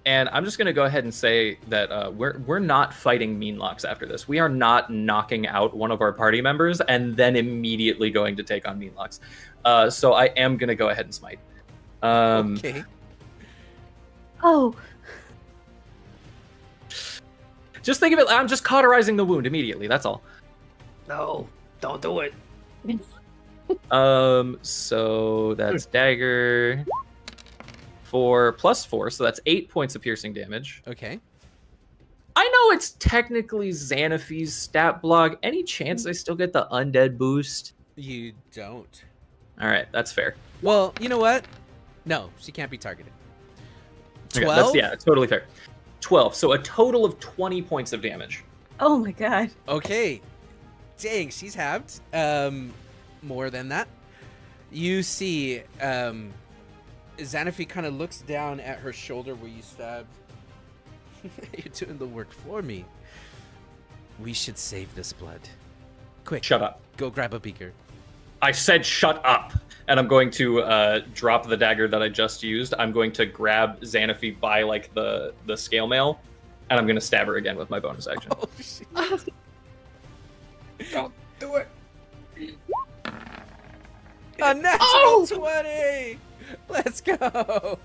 And I'm just gonna go ahead and say that we're not fighting Meanlocks after this. We are not knocking out one of our party members and then immediately going to take on Meanlocks. So I am gonna go ahead and smite. Okay. Oh, Just think of it. I'm just cauterizing the wound immediately. That's all. No, don't do it. So that's dagger. 4 plus 4, so that's 8 points of piercing damage. Okay. I know it's technically Xanaphi's stat block. Any chance I still get the undead boost? You don't. All right, that's fair. Well, you know what? No, she can't be targeted. Okay, 12? that's totally fair. 12, so a total of 20 points of damage. oh my god. Okay. Dang, she's halved. More than that. You see, Xanaphi kind of looks down at her shoulder where you stabbed. You're doing the work for me. We should save this blood. Quick. Shut up. Go grab a beaker. I said shut up. And I'm going to drop the dagger that I just used. I'm going to grab Xanaphi by like the scale mail, and I'm going to stab her again with my bonus action. Oh, shit. Don't do it. A natural 20! Let's go!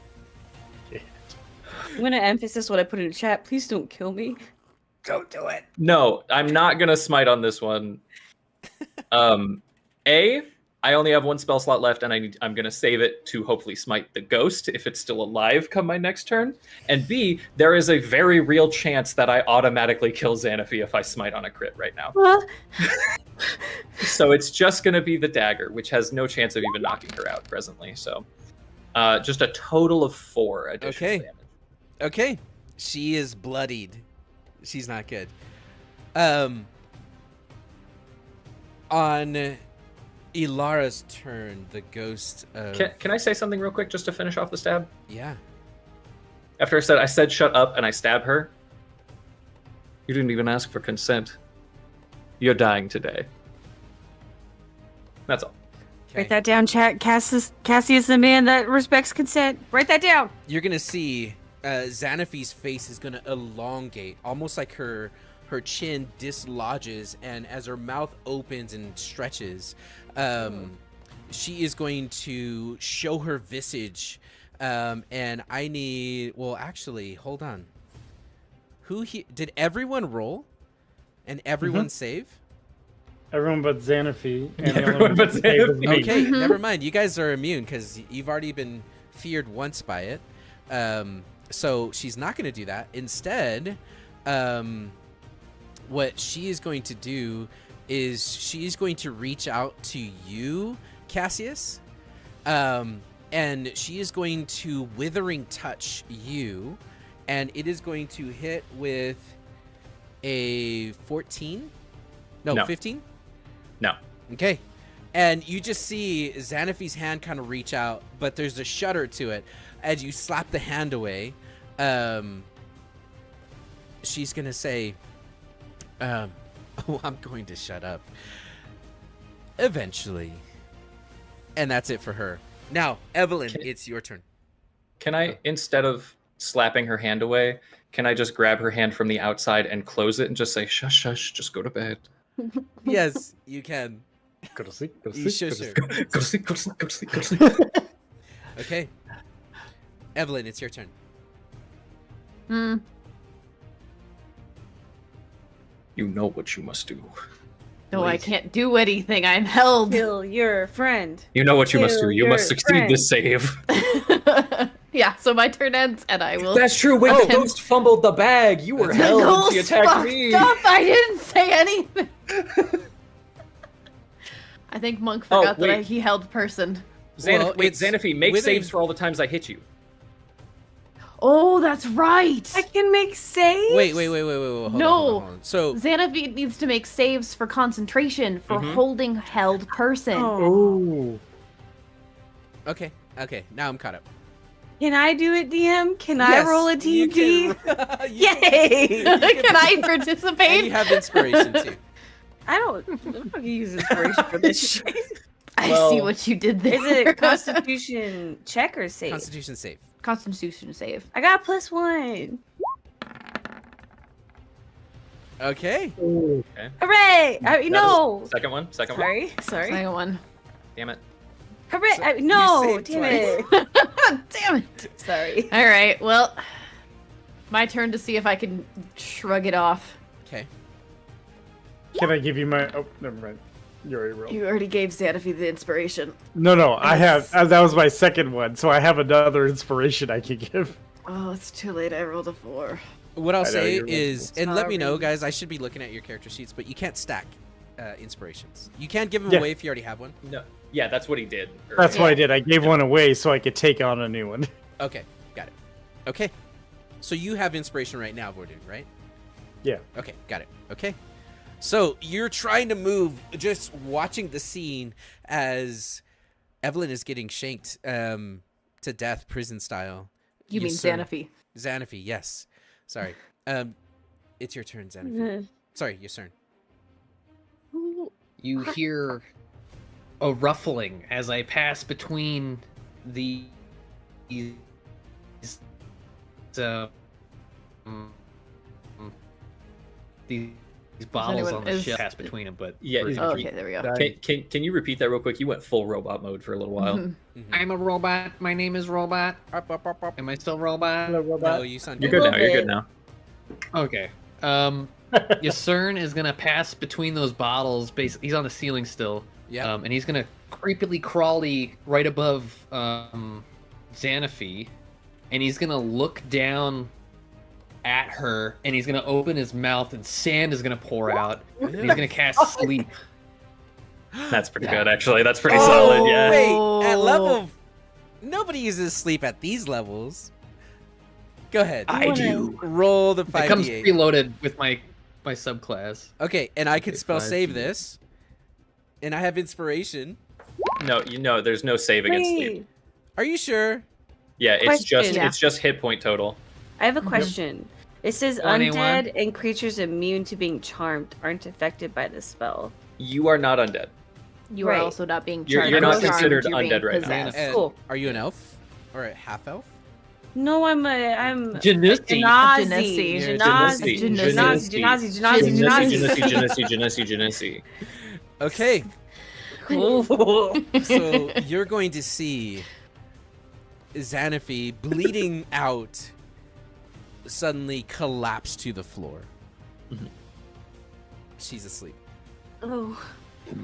I'm gonna emphasis what I put in the chat. Please don't kill me. Don't do it. No, I'm not going to smite on this one. I only have 1 spell slot left, and I'm going to save it to hopefully smite the ghost if it's still alive come my next turn. And B, there is a very real chance that I automatically kill Xanaphi if I smite on a crit right now. So it's just going to be the dagger, which has no chance of even knocking her out presently. So just a total of 4 additional Okay. damage. Okay. She is bloodied. She's not good. On Ilara's turn, the ghost of... Can I say something real quick just to finish off the stab? Yeah. After I said shut up and I stab her, you didn't even ask for consent. You're dying today. That's all. Okay. Write that down, chat. Cassie is the man that respects consent. Write that down. You're going to see Xanaphi's face is going to elongate, almost like her chin dislodges, and as her mouth opens and stretches, she is going to show her visage. And I need... Well, actually, hold on. Did everyone roll? And everyone save? Everyone but Xanaphi. And the Everyone only one but who saved is Xanaphi. me. Okay, never mind. You guys are immune because you've already been feared once by it. So she's not going to do that. Instead, what she is going to do is she's going to reach out to you, Cassius, and she is going to withering touch you, and it is going to hit with a 14? No. 15? No. Okay. And you just see Xanaphi's hand kind of reach out, but there's a shudder to it. As you slap the hand away, she's going to say, oh, I'm going to shut up. Eventually. And that's it for her. Now, Evelyn, it's your turn. Can I, instead of slapping her hand away, can I just grab her hand from the outside and close it and just say, shush, shush, just go to bed? Yes, you can. Go to sleep. Go to You sleep. shush Go to her. sleep. Go to sleep, go to sleep, go to sleep, go to sleep. Okay. Evelyn, it's your turn. You know what you must do. No, I can't do anything. I'm held. Kill your friend. You know what you must do. Kill You must your succeed friend. this save. Yeah, so my turn ends, and I will. That's true. When Oh. the ghost fumbled the bag, you were The held and she ghost attacked fucked me. up. I didn't say anything. I think Monk forgot that wait. he held person. Well, Wait, it's Xanaphi, make with saves a- for all the times I hit you. Oh, that's right. I can make saves. Wait. Hold No. on. So, Xanaphi needs to make saves for concentration for Mhm. holding held person. Oh. Oh. okay. Now I'm caught up. Can I do it, DM? Can Yes, I roll a you TP? can- Yay! Can I And participate? you have inspiration too. I don't use inspiration for this shit. I Well, see what you did there. Is it a Constitution check or save? Constitution save. Constitution save? I got +1. Okay. Hooray! No. Second one. Sorry. Second one. Damn it. Hooray! So No. you saved Damn twice. it. Damn it. Sorry. All right. Well, my turn to see if I can shrug it off. Okay. Can I give you my? Oh, never mind. You already rolled. You already gave Xanaphi the inspiration. No. I have. Yes. That was my second one, so I have another inspiration I can give. Oh, it's too late. I rolled a 4. What I'll I know, say you're is, and let me know, Sorry. guys. I should be looking at your character sheets, but you can't stack inspirations. You can't give them Yeah. away if you already have one. No. Yeah, that's what he did. That's earlier. what I did. I gave one away so I could take on a new one. Okay, got it. Okay, so you have inspiration right now, Vordu, right? Yeah. Okay, got it. Okay, so you're trying to move, just watching the scene as Evelyn is getting shanked to death, prison style. You mean sir- Xanaphi? Xanaphi, yes. Sorry. It's your turn, Xanaphi. Mhm. Sorry, your turn. You hear a ruffling as I pass between these uh, mm, these bottles anyone- on the is- ship. Pass between them, but Yeah, first Oh, you- okay, there we go. Can you repeat that real quick? You went full robot mode for a little while. Mhm. Mhm. I'm a robot. My name is Robot. Up, up, up, up. Am I still Robot? No, you sound You're good. good now. You're bit. good now. Okay. Yasern is gonna pass between those bottles. Basically, he's on the ceiling still. Yeah. And he's gonna creepily crawly right above Xanaphi, and he's gonna look down at her, and he's gonna open his mouth, and sand is gonna pour out, and he's gonna cast sleep. That's pretty good, actually. That's pretty solid. Yeah. Wait, at level, nobody uses sleep at these levels. Go ahead. I do. Roll the It comes 5d8. preloaded with my subclass. Okay, and I could Okay, spell save 5d8. this, and I have inspiration. No, there's no save against sleep. Wait, Are you sure? Yeah, Question. it's just hit point total. I have a question. It says Go on, undead and creatures immune to being charmed aren't affected by the spell. You are not undead. You are Right. also not being You're- charged. you're not with charm, considered you're being undead right now. possessed. And Cool. Are you an elf or a half elf? No, I'm Genasi. Genasi. Genasi. Genasi. Genasi. Genasi. Genasi. Okay, Cool. so you're going to see Xanaphi bleeding out suddenly collapse to the floor. Mhm. She's asleep. Oh.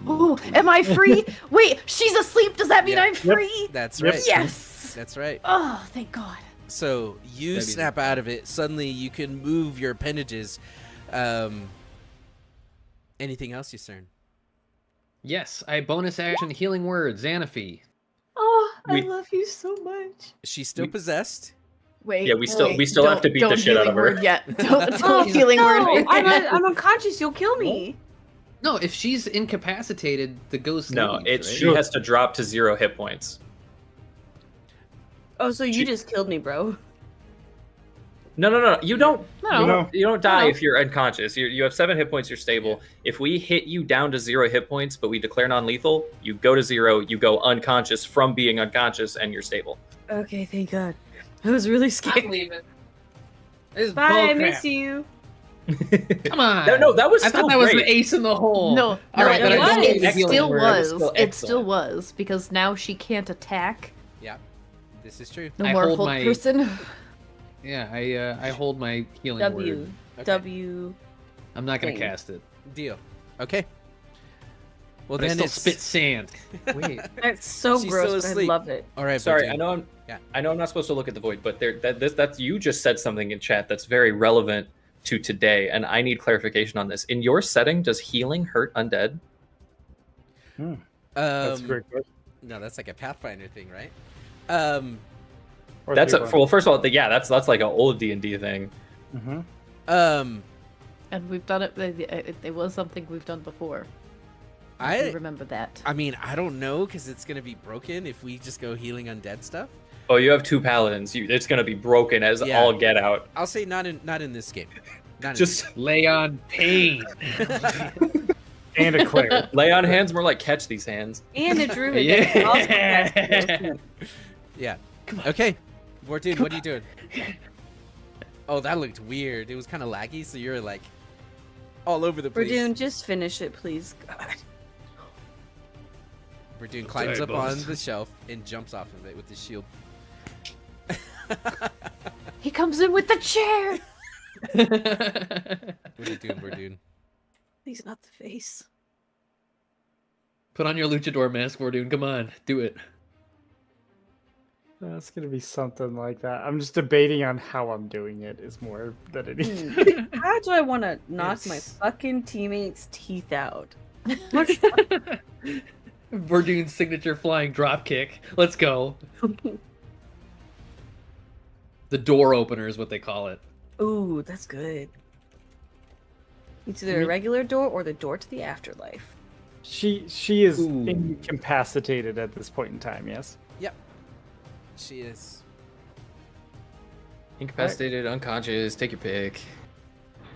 Oh, am I free? Wait, she's asleep. Does that mean Yeah. I'm free? That's Yep. right. Yes. That's right. Oh, thank God. So you That'd be snap out of it. Suddenly you can move your appendages. Anything else, Yasern? Yes, I bonus action healing word, Xanaphi. Oh, I We- love you so much. She's still possessed. Wait. Yeah, we still wait, have to beat don't the shit out healing of her. word yet. Don't Oh, healing no, word. I'm unconscious. You'll kill me. No, if she's incapacitated, the ghost No, leaves, it's right? she has to drop to 0 hit points. Oh, so you She- just killed me, bro. No. You don't. No. You don't die No. if you're unconscious. You have 7 hit points. You're stable. If we hit you down to 0 hit points, but we declare non-lethal, you go to 0. You go unconscious from being unconscious, and you're stable. Okay, thank God. I was really I'm scared. leaving. This is Bye, I bullcrap. miss you. Come on. No, that was I still thought that was great. the ace in the hole. No, All no, right, but it I don't was. get the it healing still word. was. Still It still excellent. was because now she can't attack. Yeah, this is true. No I more hold hold my- person. Yeah, I hold my healing W. word. Okay. W. I'm not gonna Thing. cast it. Deal. Okay. Well, But I then still it's spit sand. Wait. That's so She's gross, still but I asleep. love it. all right. Sorry, Bartune. I know I'm not supposed to look at the void, but that's you just said something in chat that's very relevant to today, and I need clarification on this. In your setting, does healing hurt undead? That's a great question. No, that's like a Pathfinder thing, right? Or That's three well. First of all, yeah, that's like an old D&D thing. Mhm. And we've done it. It was something we've done before. I remember that. I mean, I don't know because it's gonna be broken if we just go healing undead stuff. Oh, you have 2 paladins. It's gonna be broken as Yeah. all get out. I'll say not in this game. Not in Just Lay on pain. And a cleric. lay on hands, more like catch these hands. And a druid. that can also cast Yeah. spells. Yeah. Okay. Vortune, what are you doing? Oh, that looked weird. It was kind of laggy, so you're like all over the place. Verdun, just finish it, please. God. Verdun climbs Sorry, up boss. on the shelf and jumps off of it with his shield. He comes in with the chair. What are you doing, Verdun? Please, not the face. Put on your luchador mask, Vordoon. Come on, do it. It's gonna be something like that. I'm just debating on how I'm doing it. Is more than anything. How do I want to knock my Yes. fucking teammates' teeth out? Vordoon's signature flying drop kick. Let's go. The door opener is what they call it. Ooh, that's good. It's either a regular door or the door to the afterlife. She is Ooh. incapacitated at this point in time. Yes. Yep. She is. Incapacitated, unconscious, take your pick.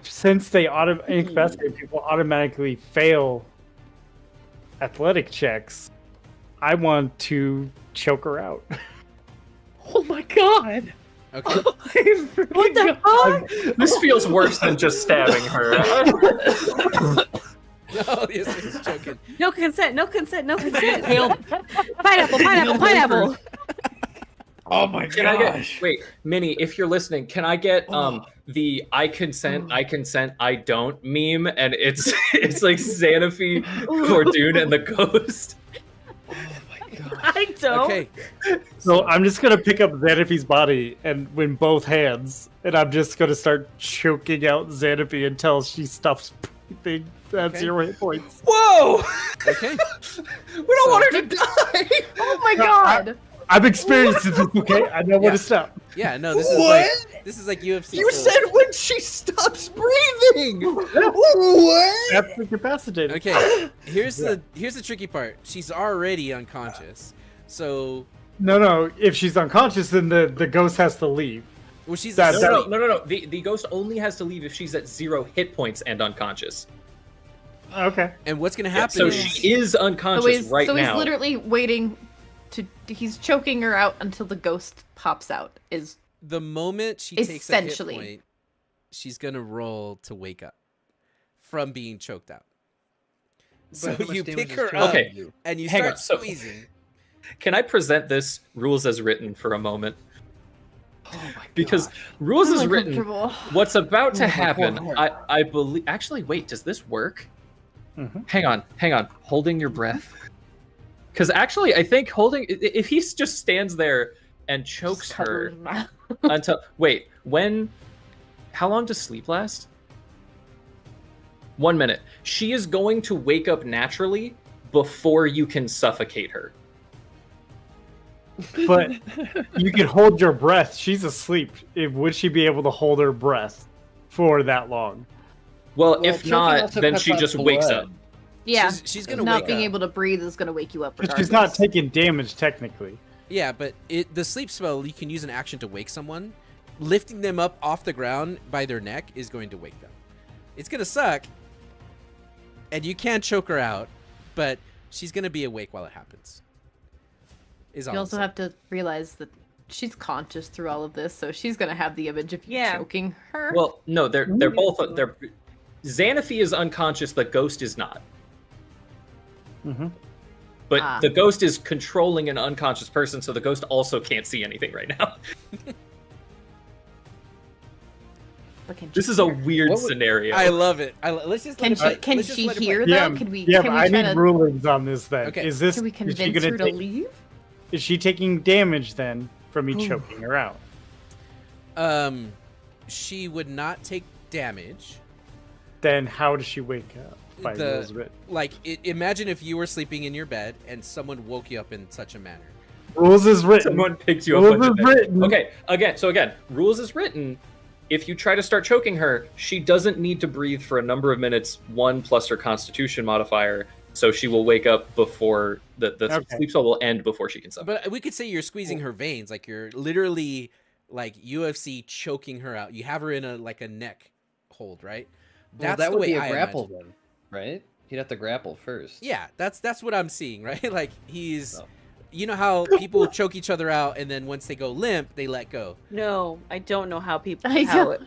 Since they incapacitated people automatically fail athletic checks, I want to choke her out. Oh my god! Okay. What the fuck? This feels worse than just stabbing her. No, yes, he's joking. No consent, no consent, no consent. Pineapple, pineapple, pineapple. Oh my Can I get wait, Minnie, if you're listening, can I get the I consent, I don't meme, and it's like Xanafi, Vordoon, and the ghost. Oh my god! I don't. Okay. So I'm just gonna pick up Xanafi's body and win both hands, and I'm just gonna start choking out Xanafi until she stops breathing at Okay. 0 hit points. Whoa! Okay. We don't want her to die! Oh my No, god. I've experienced this, okay? I know where to stop. Yeah. No. This What? is like UFC. You so- said when she stops breathing! What? That's incapacitated. Okay. Here's the tricky part. She's already unconscious. So, No. If she's unconscious, then the ghost has to leave. well, she's That- asleep. No. The ghost only has to leave if she's at 0 hit points and unconscious. Okay. And what's gonna Yeah, happen? so is, she is unconscious right so now. he's literally waiting he's choking her out until the ghost pops out. Is the moment she takes a hit Essentially. point, she's gonna roll to wake up from being choked out. So But how much you damage pick is her choking up Okay. you? and you Hang start on, so- squeezing. Can I present this rules as written for a moment? Oh my Because gosh. rules as I'm written, uncomfortable. what's about to Oh my happen, God. I believe. Actually, wait, does this work? Mhm. Hang on. Holding your breath. Because actually, I think if he just stands there and chokes her until wait, how long does sleep last? 1 minute. She is going to wake up naturally before you can suffocate her. But you can hold your breath. She's asleep. Would she be able to hold her breath for that long? Well, Well, if choking not, also then cuts she off just blood. wakes up. Yeah. She's gonna Not wake being up. able to breathe is gonna wake you up. But she's not regardless. taking damage technically. Yeah, but the sleep spell, you can use an action to wake someone, lifting them up off the ground by their neck is going to wake them. It's going to suck, and you can choke her out, but she's going to be awake while it happens. You also have to realize that she's conscious through all of this, so she's going to have the image of you choking her. Well, no, they're both. Xanaphy is unconscious. The ghost is not. Mm-hmm. But the ghost is controlling an unconscious person, so the ghost also can't see anything right now. This is a weird scenario. I love it. Let's just can she hear though? Yeah, Can we? Yeah, can we I try need to, rulings on this then. Okay. Is this? Can we is she convince gonna her to leave? Is she taking damage then from me choking her out? She would not take damage. Then how does she wake up? By rules written. Like, imagine if you were sleeping in your bed and someone woke you up in such a manner. Rules is written. Someone picked you up. Rules is written. Okay, again, rules is written. If you try to start choking her, she doesn't need to breathe for a number of minutes, 1 plus her constitution modifier, so she will wake up before the sleep spell will end before she can summon. But we could say you're squeezing her veins, like you're literally like UFC choking her out. You have her in a neck hold, right? Well, that would be a grapple then, right? He'd have to grapple first. Yeah, that's what I'm seeing, right? Like he's, you know how people choke each other out, and then once they go limp, they let go. No, I don't know how people choke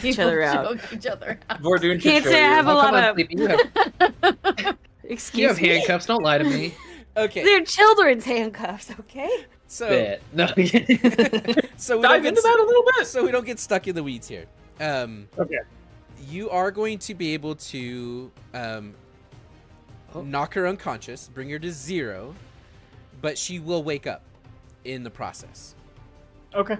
each other out. Vordoon Can't say I have a lot of. You have handcuffs. Don't lie to me. Okay, they're children's handcuffs. Okay. So no. So we dive into that a little bit, so we don't get stuck in the weeds here. Okay. You are going to be able to knock her unconscious, bring her to 0, but she will wake up in the process. Okay.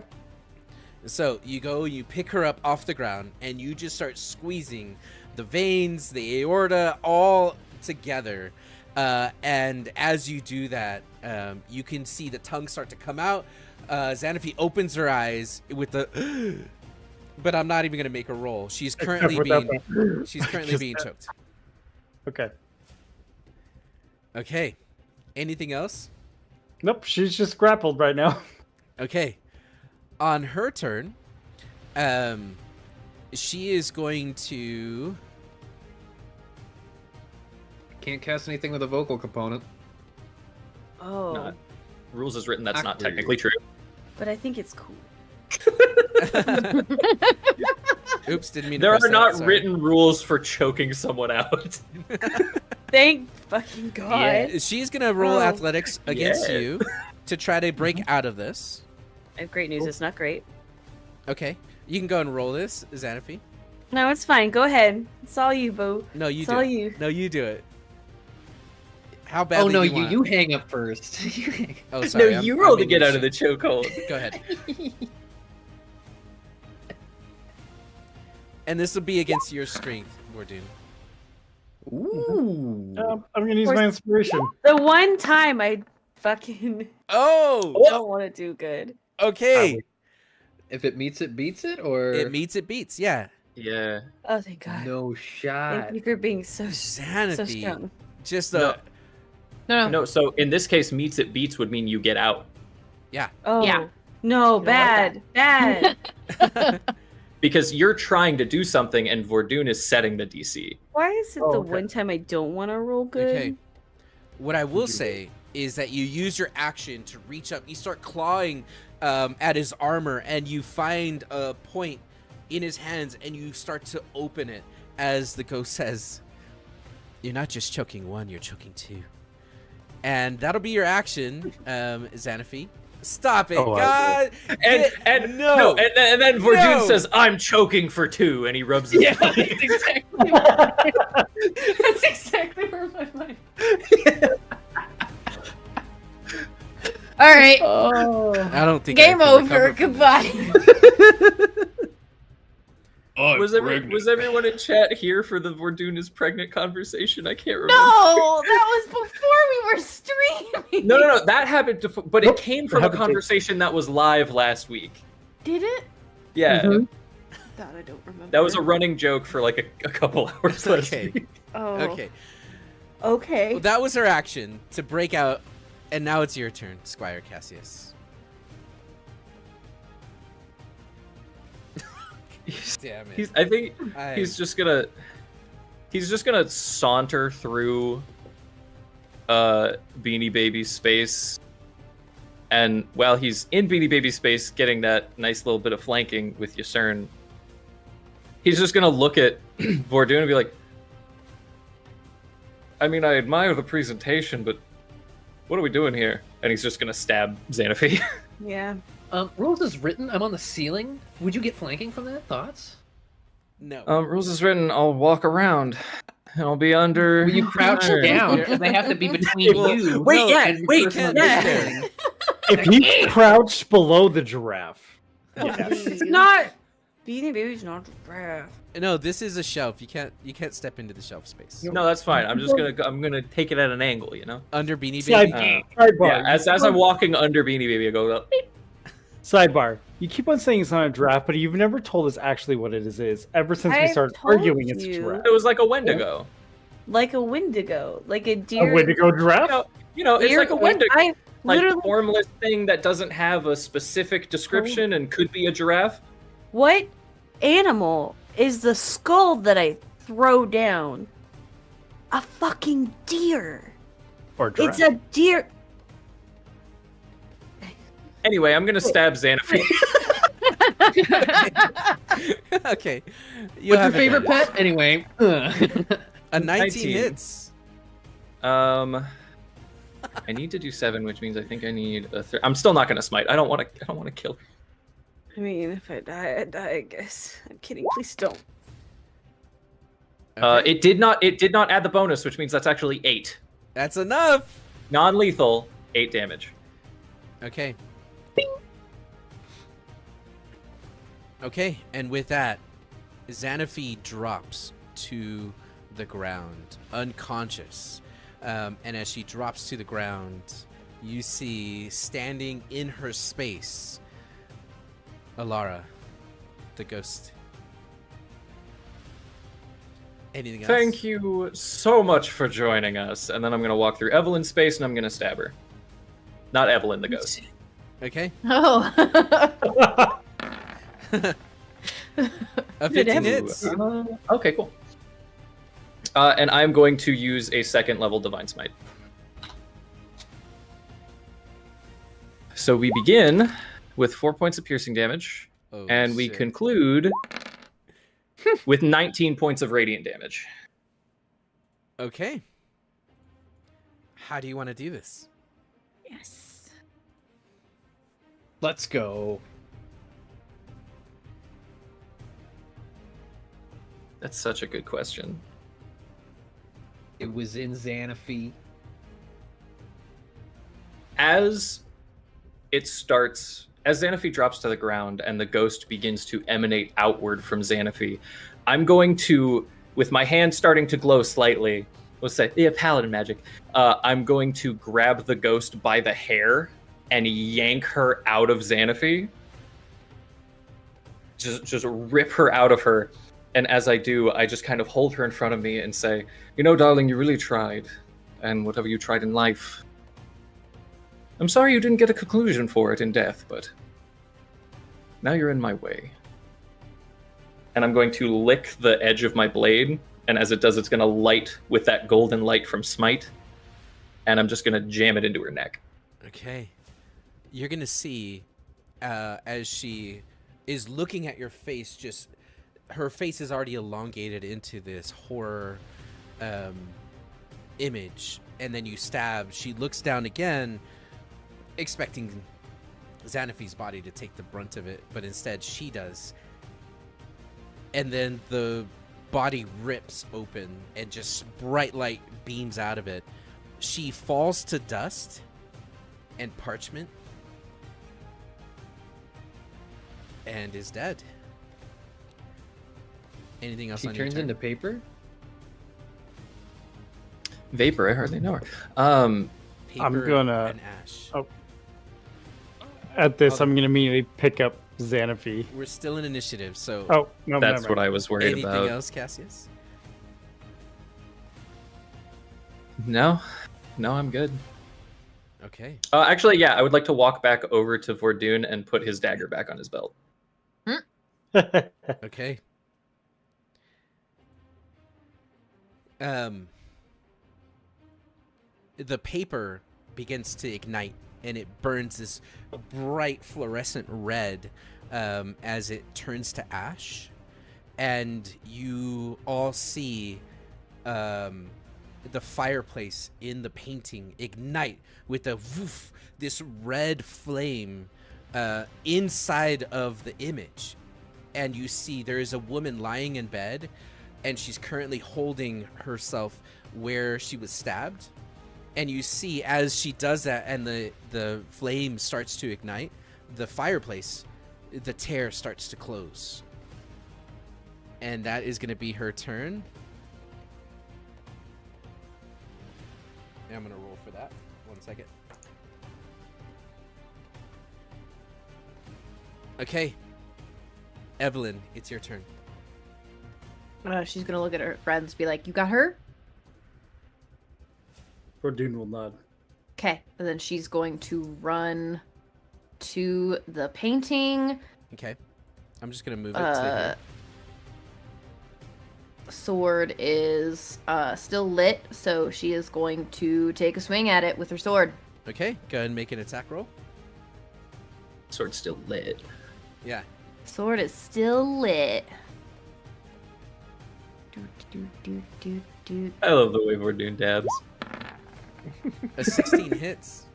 So you go, you pick her up off the ground, and you just start squeezing the veins, the aorta, all together. And as you do that, you can see the tongue start to come out. Xanaphy opens her eyes with the... But I'm not even going to make her roll. She's currently being choked. Okay. Okay. Anything else? Nope, she's just grappled right now. Okay. On her turn, she is going to... Can't cast anything with a vocal component. Oh. Rules is written. That's not technically true. But I think it's cool. Oops, didn't mean to There press are not that, written rules for choking someone out. Thank fucking God. Yeah, she's going to roll athletics against you to try to break out of this. I have great news. It's not great. Okay. You can go and roll this, Xanaphy. No, it's fine. Go ahead. It's all you, boo. No, you it's do all it. you. No, you do it. How badly Oh, no, do you want? you hang up first. Oh, sorry. No, you roll to get out of the chokehold. Go ahead. And this will be against your strength, Vordoon. Ooh. I'm gonna use my inspiration. The one time I fucking Oh! don't want to do good. Okay. If it meets it, beats it, or It meets, it beats. Yeah. Yeah. Oh, thank God. no shot. Thank you for being so Xanaphy. strong. Just No. No. So in this case, meets it beats would mean you get out. Yeah. Oh Yeah. no, bad. Because you're trying to do something and Vordoon is setting the DC. Why is it the okay. one time I don't want to roll good? Okay. What I will say is that you use your action to reach up. You start clawing at his armor, and you find a point in his hands, and you start to open it as the ghost says, "You're not just choking one, you're choking two." And that'll be your action, Xanaphy. Stop it, Oh, God! And No! and then Vordoon No! says, "I'm choking for 2," and he rubs his Yeah, belly. that's exactly. That's exactly where my mind. All right. Oh. I don't think I Game can over. recover from this. Goodbye. Was everyone in chat here for the Vordoon is pregnant conversation? I can't remember. No, that was before we were streaming. No. That happened, but it Nope, came it from a happened to- conversation that was live last week. Did it? Yeah, Mhm. God, I don't remember. that was a running joke for like a couple hours last Okay. week. Oh. Okay. Okay. Well, that was her action to break out, and now it's your turn, Squire Cassius. Damn it. I think he's just gonna saunter through Beanie Baby's space, and while he's in Beanie Baby's space getting that nice little bit of flanking with Yasern, he's just gonna look at Vordoon and be like, I mean, I admire the presentation, but what are we doing here? And he's just gonna stab Xanaphi. Yeah. Rules is written. I'm on the ceiling. Would you get flanking from that? Thoughts? No. Rules is written, I'll walk around. I'll be under... Will you crouch down? Because they have to be between you. Wait, yeah, and the wait, person on yeah. the ceiling. If he crouched below the giraffe. Yes. It's not. Beanie Baby's not a giraffe. No, this is a shelf. You can't step into the shelf space. No, that's fine. I'm gonna take it at an angle, you know? Under Beanie Baby. Sidebar. Yeah, as I'm walking under Beanie Baby, I go, beep. Sidebar. You keep on saying it's not a giraffe, but you've never told us actually what it is. Ever since we I've started told arguing, it's a you. giraffe. It was like a Wendigo. Like a Wendigo. Like a deer. A Wendigo giraffe? You know, it's deer- like a Wendigo. I Like literally. formless thing that doesn't have a specific description and could be a giraffe. What animal is the skull that I throw down? A fucking deer. Or giraffe. It's a deer. Anyway, I'm gonna stab Xanaphi. Okay. What's your have favorite advantage. pet? Anyway. A 19 19. hits. I need to do 7, which means I think I need a I'm still not gonna smite. I don't want to kill her. I mean, if I die, I die, I guess. I'm kidding. Please don't. Okay. It did not add the bonus, which means that's actually 8. That's enough. Non-lethal, 8 damage. Okay. Okay, and with that, Xanaphi drops to the ground, unconscious. And as she drops to the ground, you see standing in her space, Alara, the ghost. Anything else? Thank you so much for joining us. And then I'm gonna walk through Evelyn's space and I'm gonna stab her. Not Evelyn, the ghost. Okay. Oh. A 15 Good hits. Okay, cool. And I'm going to use a second level Divine Smite. So we begin with 4 points of piercing damage, Oh, and we shit. conclude with 19 points of radiant damage. Okay. How do you want to do this? Yes. Let's go. That's such a good question. It was in Xanaphi. As Xanaphi drops to the ground and the ghost begins to emanate outward from Xanaphi, I'm going to, with my hand starting to glow slightly, let's say, yeah, paladin magic, I'm going to grab the ghost by the hair and yank her out of Xanaphi. Just rip her out of her. And as I do, I just kind of hold her in front of me and say, you know, darling, you really tried. And whatever you tried in life, I'm sorry you didn't get a conclusion for it in death, but now you're in my way. And I'm going to lick the edge of my blade, and as it does, it's going to light with that golden light from Smite, and I'm just going to jam it into her neck. Okay. You're going to see as she is looking at your face, just her face is already elongated into this horror image, and then you stab. She looks down again, expecting Xanaphi's body to take the brunt of it, but instead she does. And then the body rips open and just bright light beams out of it. She falls to dust and parchment and is dead. Anything else She on your turns turn? into paper? Vapor, I hardly know her. Paper I'm gonna- and ash. Oh. At this, I'm going to immediately pick up Xanaphi. We're still in initiative, so Oh, no, That's never what I was worried anything about. else, Cassius? No, I'm good. Okay. Actually, yeah, I would like to walk back over to Vordoon and put his dagger back on his belt. Okay. The paper begins to ignite and it burns this bright fluorescent red as it turns to ash, and you all see the fireplace in the painting ignite with a woof, this red flame inside of the image, and you see there is a woman lying in bed, and she's currently holding herself where she was stabbed. And you see as she does that and the flame starts to ignite, the fireplace, the tear starts to close. And that is going to be her turn. And I'm going to roll for that. 1 second. Okay. Evelyn, it's your turn. She's gonna look at her friends, be like, "You got her?" Bordoon will nod. Okay, and then she's going to run to the painting. Okay. I'm just going to move it to here. Sword is still lit, so she is going to take a swing at it with her sword. Okay, go ahead and make an attack roll. Sword's still lit. Yeah. Sword is still lit. Do. I love the way we're doing dabs. A 16 hits.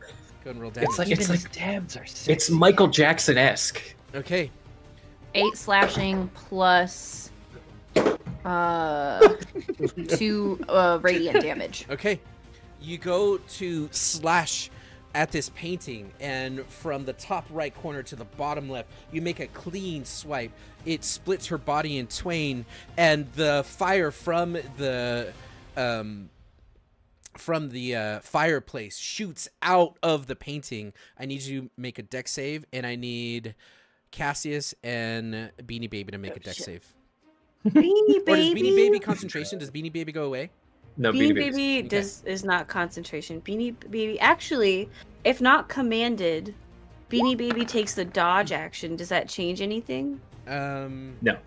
Go and roll damage. It's like Dabs are sick. it's Michael Jackson-esque. Okay. 8 slashing plus 2 radiant damage. Okay. You go to slash at this painting, and from the top right corner to the bottom left, you make a clean swipe. It splits her body in twain, and the fire from the fireplace shoots out of the painting. I need you to make a dex save, and I need Cassius and Beanie Baby to make a dex save. Beanie Or does Baby. Beanie Baby concentration? Does Beanie Baby go away? No, Beanie Baby's- Baby is not concentration. Beanie Baby, actually, if not commanded, Beanie Baby takes the dodge action. Does that change anything? No.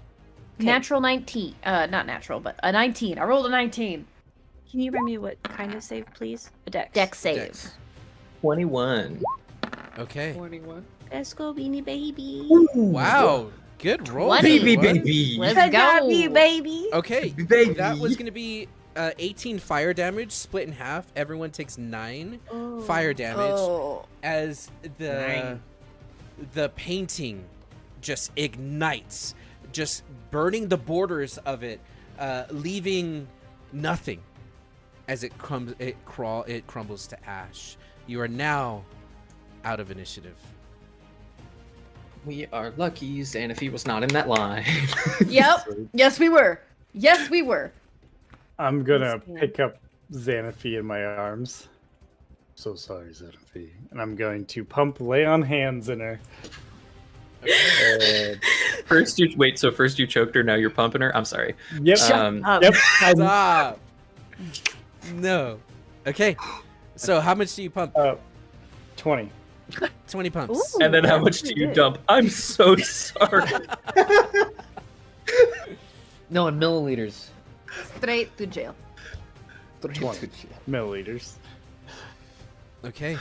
Natural 19. Not natural, but a 19. I rolled a 19. Can you remind me what kind of save, please? A dex. Dex save. Dex. 21. Okay. 21. Let's go, Beanie Baby. Wow. Good roll. 20. Baby, everyone. baby. Let's Good go. job, Beanie Baby. Okay. Baby. That was going to be 18 fire damage split in half. Everyone takes 9 Oh. fire damage Oh. as Nine. the painting just ignites, just burning the borders of it, leaving nothing as it crumbles to ash. You are now out of initiative. We are lucky Xanafi was not in that line. Yep. Yes, we were. Yes, we were. I'm gonna Yeah. pick up Xanafi in my arms. So sorry, Xanafi. And I'm going to lay on hands in her. First you choked her, now you're pumping her? I'm sorry. Yep. Up. Yep. Stop. No. Okay. So how much do you pump? 20. 20 pumps. Ooh. And then how much that's do you good. dump? I'm so sorry. No, in milliliters. Straight to jail. 20 milliliters. Okay.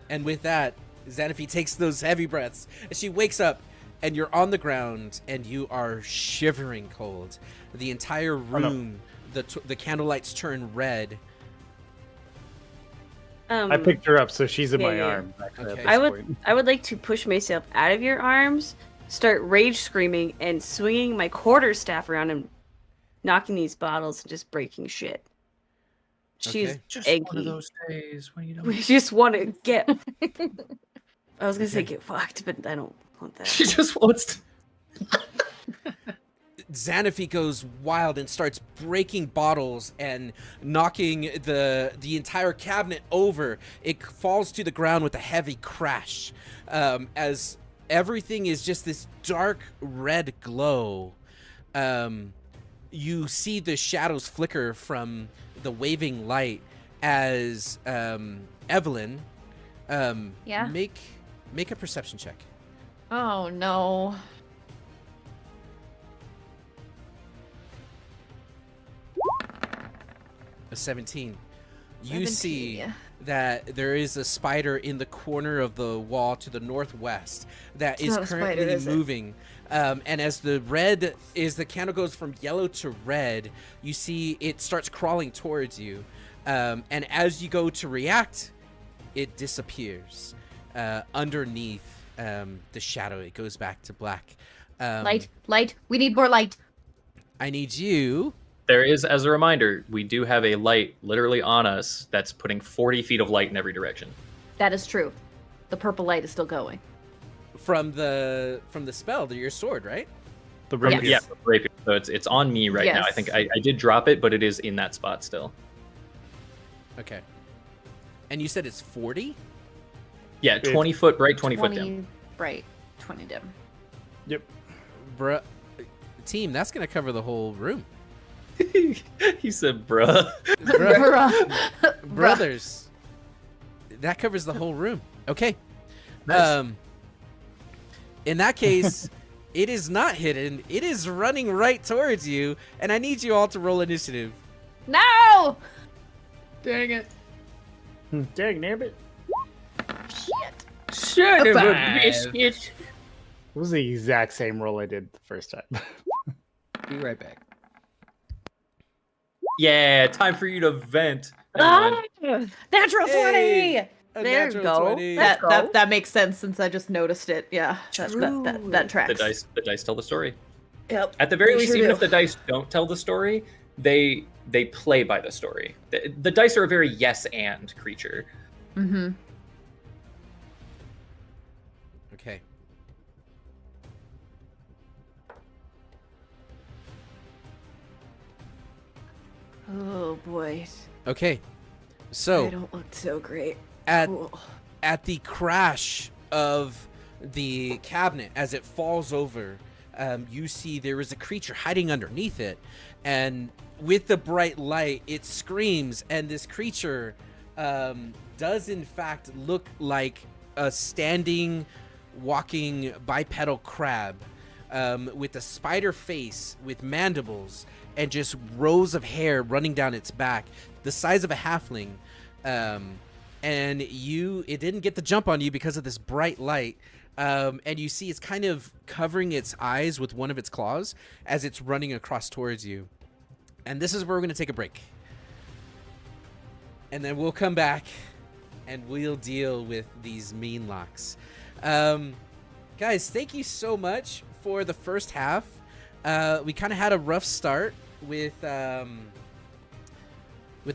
And with that, Xanafi takes those heavy breaths, and she wakes up, and you're on the ground, and you are shivering cold. The entire room, the candlelights turn red. I picked her up, so she's in yeah, my yeah. arms. Actually, Okay. at I this would point. I would like to push myself out of your arms, start rage screaming, and swinging my quarterstaff around and knocking these bottles and just breaking shit. She's Okay. Just eggy. one of those days when you don't. We just want to get. I was gonna say Okay. get fucked, but I don't want that. She just wants to. Xanafi goes wild and starts breaking bottles and knocking the entire cabinet over. It falls to the ground with a heavy crash, as everything is just this dark red glow. You see the shadows flicker from the waving light as Evelyn, Yeah? make a perception check. Oh no. A 17. You 17, see yeah. that there is a spider in the corner of the wall to the northwest that It's is not a spider, currently is it? moving. And as the candle goes from yellow to red, you see it starts crawling towards you. And as you go to react, it disappears underneath the shadow. It goes back to black. Light. We need more light. I need you. There is, as a reminder, we do have a light literally on us that's putting 40 feet of light in every direction. That is true. The purple light is still going. From the spell, your sword, right? The Yes. rapier. Yeah, rapier. So it's on me right now. I Yes. think I did drop it, but it is in that spot still. Okay. And you said it's 40? Yeah, 20 foot bright, 20 foot dim. bright, 20 dim. Yep. Bruh. Team, that's going to cover the whole room. He said, bruh. Bruh. Brothers. That covers the whole room. Okay. Nice. In that case, it is not hidden. It is running right towards you, and I need you all to roll initiative. No! Dang it. Dang, damn it. Shit. Son of a Five. biscuit. It was the exact same roll I did the first time. Be right back. Yeah, time for you to vent. Never mind. Natural 20! Hey! A There you natural go. 20. Let's go. That makes sense since I just noticed it. Yeah, that True. tracks. The dice tell the story. Yep. At the very They least, sure even do. if the dice don't tell the story, they play by the story. The dice are a very yes and creature. Mm-hmm. Okay. Oh boy. Okay. I So, don't look so great. at Cool. at the crash of the cabinet as it falls over, you see there is a creature hiding underneath it, and with the bright light, it screams, and this creature does in fact look like a standing, walking bipedal crab with a spider face with mandibles and just rows of hair running down its back, the size of a halfling. And it didn't get the jump on you because of this bright light. And you see it's kind of covering its eyes with one of its claws as it's running across towards you. And this is where we're going to take a break. And then we'll come back and we'll deal with these mean locks. Guys, thank you so much for the first half. We kind of had a rough start with the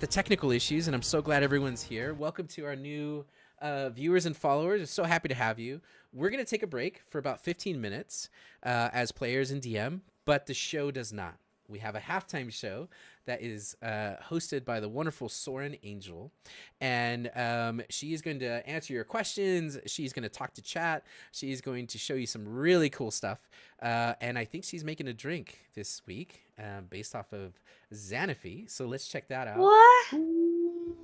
technical issues, and I'm so glad everyone's here. Welcome to our new viewers and followers. We're so happy to have you. We're going to take a break for about 15 minutes as players in DM, but the show does not. We have a halftime show that is hosted by the wonderful Soren Angel, and she is going to answer your questions. She's going to talk to chat. She's going to show you some really cool stuff, and I think she's making a drink this week based off of Xanaphy. So let's check that out. What?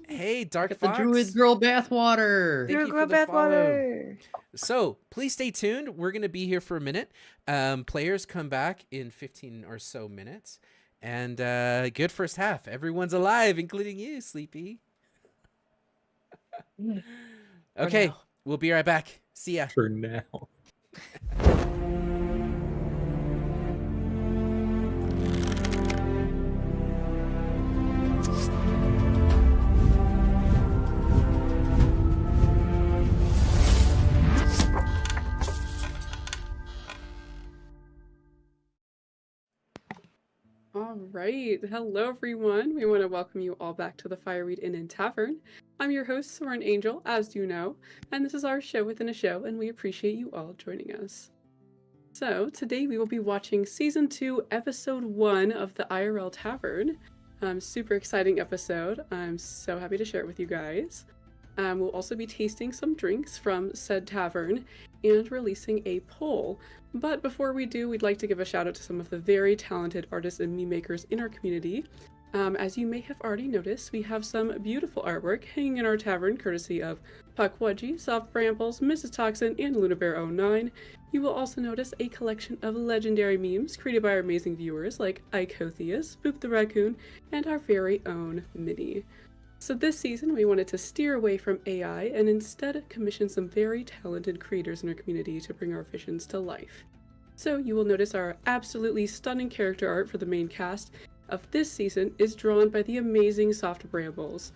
Hey, Dark Get the Fox. Druid Girl bathwater. Thank you for the follow. So please stay tuned. We're going to be here for a minute. Players come back in 15 or so minutes. And good first half. Everyone's alive, including you, Sleepy. Okay, now. we'll be right back. See ya. For now. All right. Hello, everyone. We want to welcome you all back to the Fireweed Inn and Tavern. I'm your host, Soren Angel, as you know, and this is our show within a show, and we appreciate you all joining us. So, today we will be watching Season 2, Episode 1 of the IRL Tavern. Super exciting episode. I'm so happy to share it with you guys. We'll also be tasting some drinks from said tavern and releasing a poll. But before we do, we'd like to give a shout out to some of the very talented artists and meme makers in our community. As you may have already noticed, we have some beautiful artwork hanging in our tavern courtesy of Puckwudgie, Soft Brambles, Mrs. Toxin, and LunaBear09. You will also notice a collection of legendary memes created by our amazing viewers like Icotheus, Boop the Raccoon, and our very own Minnie. So this season we wanted to steer away from AI and instead commission some very talented creators in our community to bring our visions to life. So you will notice our absolutely stunning character art for the main cast of this season is drawn by the amazing Soft Brambles,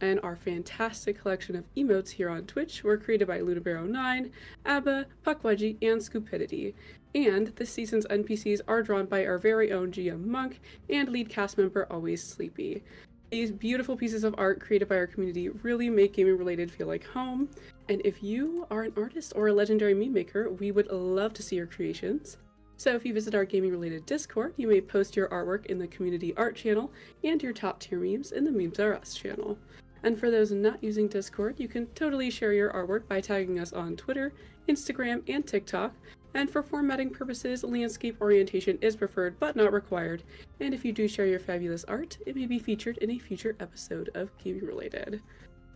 and our fantastic collection of emotes here on Twitch were created by LunaBear09, Abba, Puckwudgie, and Scoopidity. And this season's NPCs are drawn by our very own GM Monk and lead cast member Always Sleepy. These beautiful pieces of art created by our community really make gaming related feel like home, and if you are an artist or a legendary meme maker, we would love to see your creations. So if you visit our gaming related Discord, you may post your artwork in the community art channel and your top tier memes in the Memes Are Us channel. And for those not using Discord, you can totally share your artwork by tagging us on Twitter, Instagram, and TikTok. And for formatting purposes, landscape orientation is preferred but not required. And if you do share your fabulous art, it may be featured in a future episode of Gaming Related.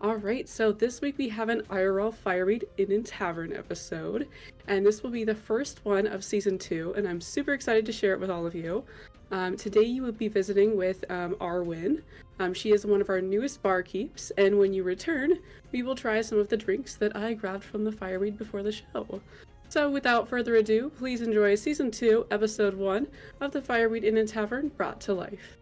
Alright, so this week we have an IRL Fireweed Inn and Tavern episode, and this will be the first one of Season 2, and I'm super excited to share it with all of you. Today you will be visiting with Arwen. She is one of our newest barkeeps, and when you return, we will try some of the drinks that I grabbed from the Fireweed before the show. So without further ado, please enjoy Season 2, Episode 1 of the Fireweed Inn and Tavern brought to life.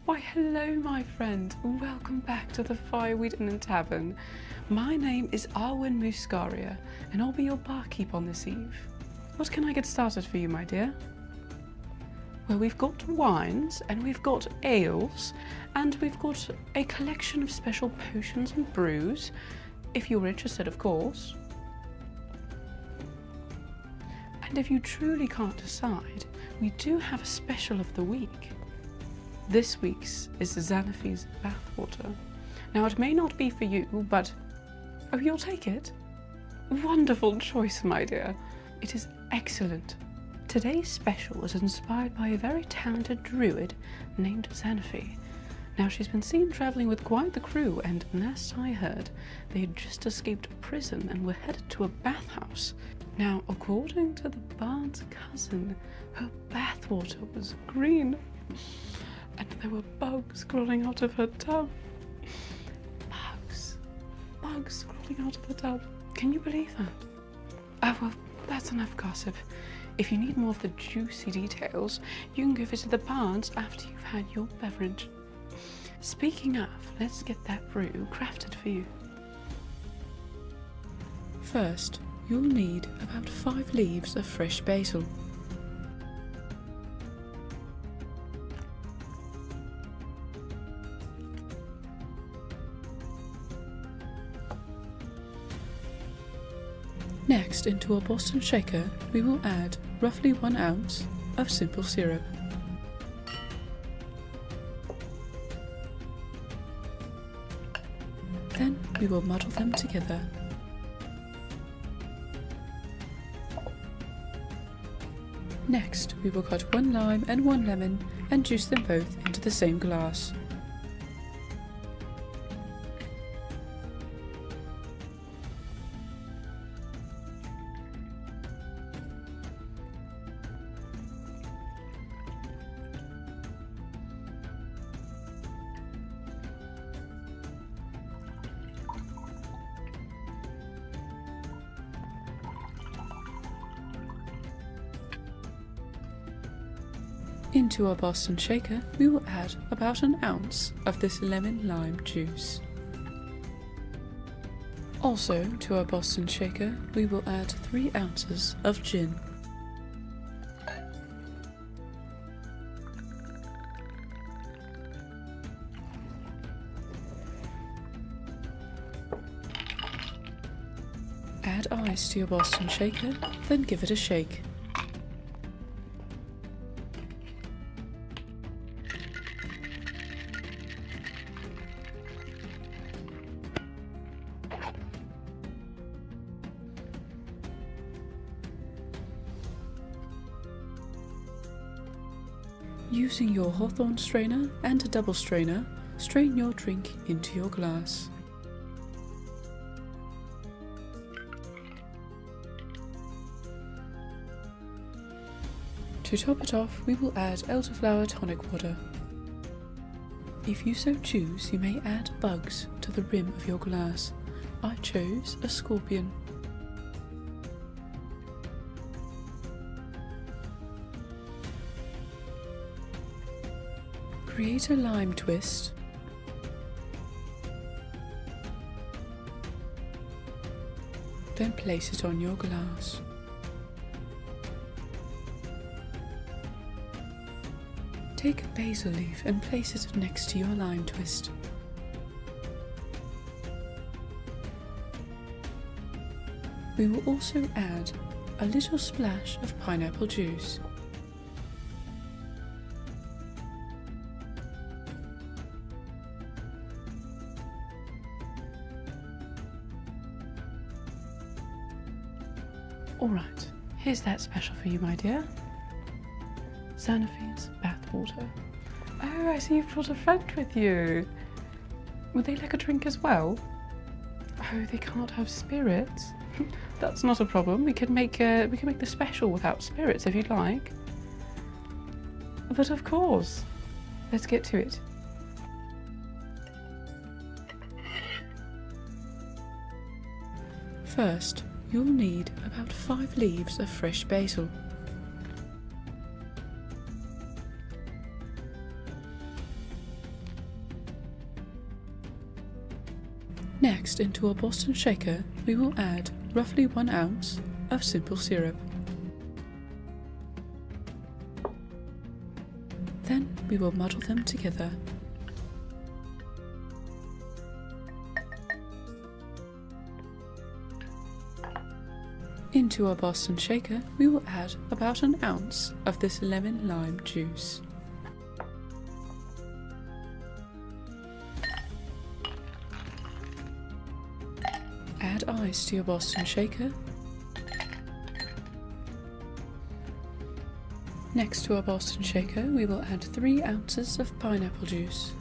Why, hello, my friend. Welcome back to the Fireweed Inn and Tavern. My name is Arwen Muscaria, and I'll be your barkeep on this eve. What can I get started for you, my dear? Well, we've got wines, and we've got ales, and we've got a collection of special potions and brews, if you're interested, of course. And if you truly can't decide, we do have a special of the week. This week's is Xanafy's bathwater. Now, it may not be for you, but... Oh, you'll take it? Wonderful choice, my dear. It is excellent. Today's special is inspired by a very talented druid named Xanafy. Now, she's been seen travelling with quite the crew, and last I heard, they had just escaped prison and were headed to a bathhouse. Now, according to the bard's cousin, her bathwater was green. And there were bugs crawling out of her tub. Bugs crawling out of the tub. Can you believe that? Oh, well, that's enough gossip. If you need more of the juicy details, you can go visit the barns after you've had your beverage. Speaking of, let's get that brew crafted for you. First, you'll need about 5 leaves of fresh basil. Next, into a Boston shaker, we will add roughly 1 ounce of simple syrup. Then we will muddle them together. Next, we will cut 1 lime and 1 lemon and juice them both into the same glass. Into our Boston shaker, we will add about an ounce of this lemon lime juice. Also, to our Boston shaker, we will add 3 ounces of gin. Add ice to your Boston shaker, then give it a shake. Using your Hawthorne strainer and a double strainer, strain your drink into your glass. To top it off, we will add elderflower tonic water. If you so choose, you may add bugs to the rim of your glass. I chose a scorpion. Create a lime twist. Then place it on your glass. Take a basil leaf and place it next to your lime twist. We will also add a little splash of pineapple juice. Alright, here's that special for you, my dear. Xanafie's bathwater. Oh, I see you've brought a friend with you. Would they like a drink as well? Oh, they can't have spirits. That's not a problem. We can make the special without spirits if you'd like. But of course. Let's get to it. First, you'll need about 5 leaves of fresh basil. Next, into a Boston shaker, we will add roughly 1 ounce of simple syrup. Then we will muddle them together. Into our Boston shaker, we will add about an ounce of this lemon lime juice. Add ice to your Boston shaker. Next to our Boston shaker, we will add 3 ounces of pineapple juice.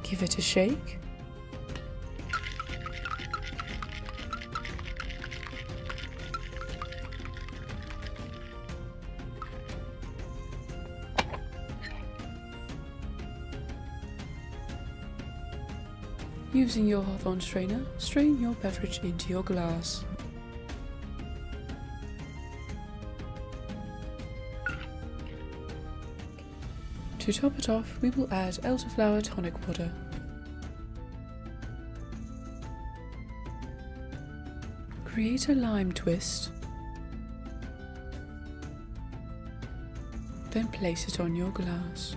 Give it a shake. Using your Hawthorne strainer, strain your beverage into your glass. To top it off, we will add elderflower tonic water. Create a lime twist. Then place it on your glass.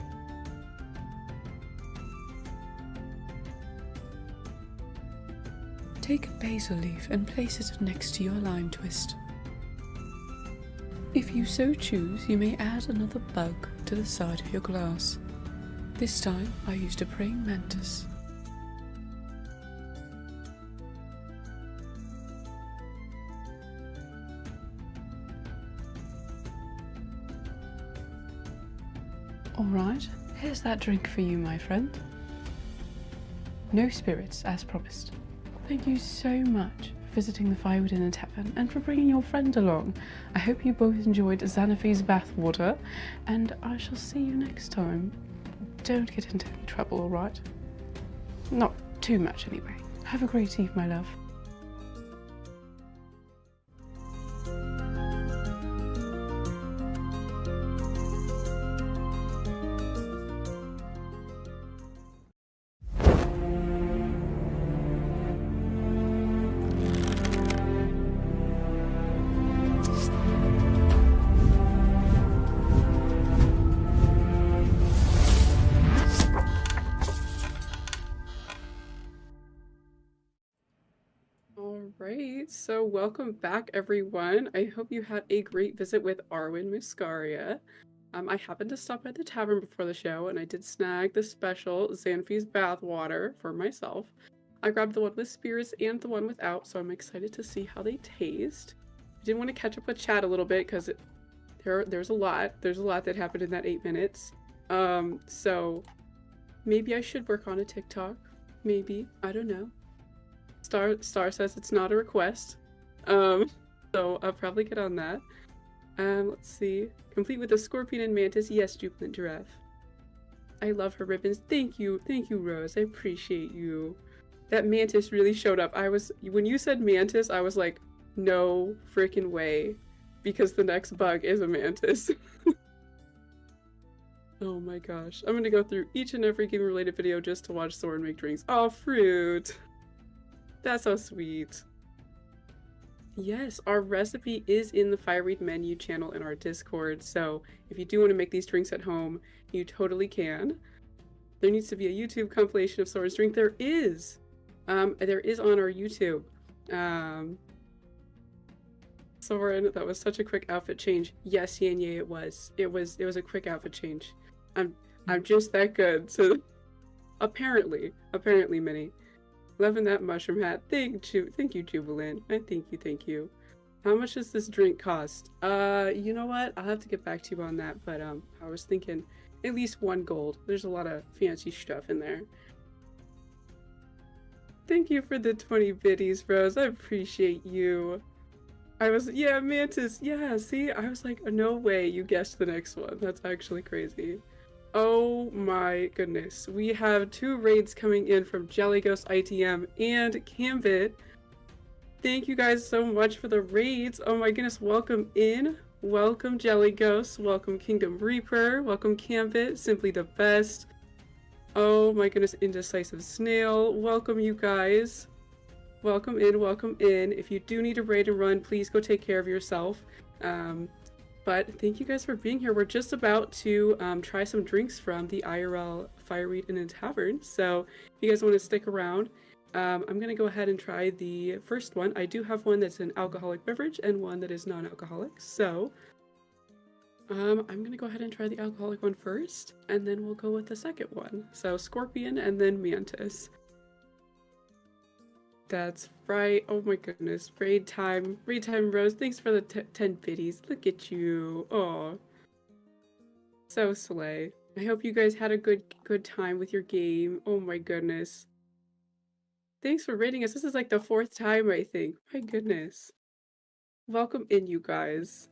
Take a basil leaf and place it next to your lime twist. If you so choose, you may add another bug to the side of your glass. This time I used a praying mantis. Alright, here's that drink for you, my friend. No spirits, as promised. Thank you so much for visiting the Firewood Inn and Tavern and for bringing your friend along. I hope you both enjoyed Xanafie's bathwater, and I shall see you next time. Don't get into any trouble, alright? Not too much, anyway. Have a great eve, my love. right, so welcome back, everyone. I hope you had a great visit with Arwen Muscaria. I happened to stop at the tavern before the show, and I did snag the special Xanfi's bathwater for myself. I grabbed the one with spirits and the one without, so I'm excited to see how they taste. I did want to catch up with chat a little bit because there's a lot. There's a lot that happened in that 8 minutes. So maybe I should work on a TikTok. Maybe, I don't know. Star says it's not a request. So I'll probably get on that. Let's see. Complete with a scorpion and mantis. Yes, jubilant giraffe. I love her ribbons. Thank you, Rose. I appreciate you. That mantis really showed up. When you said mantis, I was like, no freaking way, because the next bug is a mantis. Oh my gosh. I'm gonna go through each and every game related video just to watch Soren make drinks. Oh, fruit. That's so sweet. Yes, our recipe is in the Fireweed menu channel in our Discord, so if you do want to make these drinks at home, you totally can. There needs to be a YouTube compilation of Soren's drink. There is. There is on our YouTube. Soren, that was such a quick outfit change. Yes, Yanye, it was. It was a quick outfit change. I'm just that good. So apparently, Minnie. Loving that mushroom hat. Thank you, Jubilant. Thank you. How much does this drink cost? You know what? I'll have to get back to you on that, but I was thinking at least 1 gold. There's a lot of fancy stuff in there. Thank you for the 20 biddies, Rose. I appreciate you. Yeah, Mantis. Yeah, see? I was like, no way you guessed the next one. That's actually crazy. Oh my goodness. We have 2 raids coming in from Jelly Ghost ITM and Cambit. Thank you guys so much for the raids. Oh my goodness, welcome in. Welcome Jelly Ghost. Welcome Kingdom Reaper. Welcome Cambit. Simply the best. Oh my goodness, Indecisive Snail. Welcome you guys. Welcome in, welcome in. If you do need a raid and run, please go take care of yourself. But thank you guys for being here. We're just about to try some drinks from the IRL Fireweed Inn and Tavern. So if you guys want to stick around, I'm going to go ahead and try the first one. I do have one that's an alcoholic beverage and one that is non-alcoholic. So I'm going to go ahead and try the alcoholic one first, and then we'll go with the second one. So Scorpion and then Mantis. That's right. Oh my goodness. Raid time, Rose. Thanks for the 10 biddies. Look at you. Oh, so slay. I hope you guys had a good time with your game. Oh my goodness. Thanks for raiding us. This is like the 4th time, I think. My goodness. Welcome in, you guys.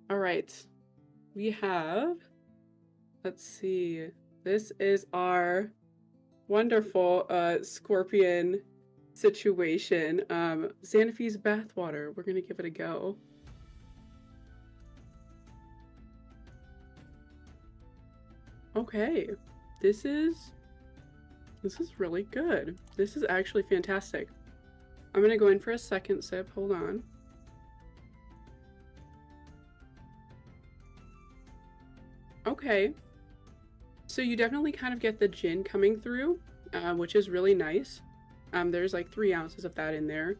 All right. We have, let's see. This is our wonderful scorpion situation. Xanafi's bathwater. We're gonna give it a go. Okay, this is really good. This is actually fantastic. I'm gonna go in for a second sip. Hold on. Okay. So you definitely kind of get the gin coming through, which is really nice. There's like 3 ounces of that in there.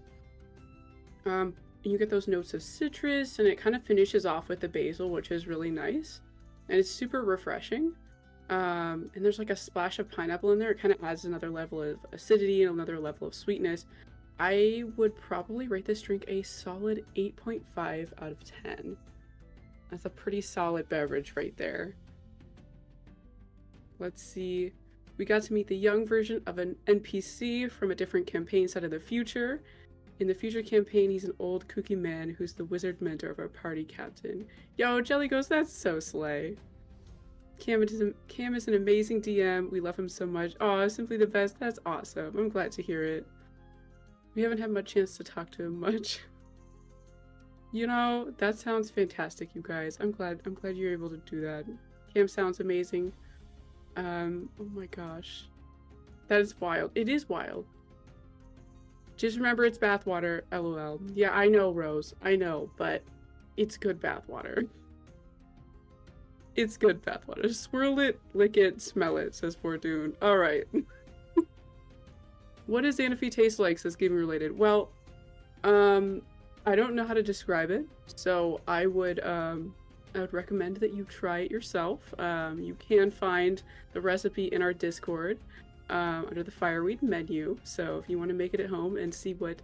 You get those notes of citrus, and it kind of finishes off with the basil, which is really nice. And it's super refreshing. And there's like a splash of pineapple in there. It kind of adds another level of acidity and another level of sweetness. I would probably rate this drink a solid 8.5 out of 10. That's a pretty solid beverage right there. Let's see. We got to meet the young version of an NPC from a different campaign set of the future. In the future campaign, he's an old kooky man who's the wizard mentor of our party captain. Yo, Jelly Ghost, that's so slay. Cam is an amazing DM. We love him so much. Oh, simply the best. That's awesome. I'm glad to hear it. We haven't had much chance to talk to him much. You know, that sounds fantastic, you guys. I'm glad you're able to do that. Cam sounds amazing. Oh my gosh. That is wild. It is wild. Just remember it's bathwater, LOL. Yeah, I know, Rose. I know, but it's good bathwater. It's good bathwater. Swirl it, lick it, smell it, says Fortune. Alright. What does Xanafi taste like, says gaming related? Well, I don't know how to describe it, so I would recommend that you try it yourself. You can find the recipe in our Discord under the Fireweed menu. So if you want to make it at home and see what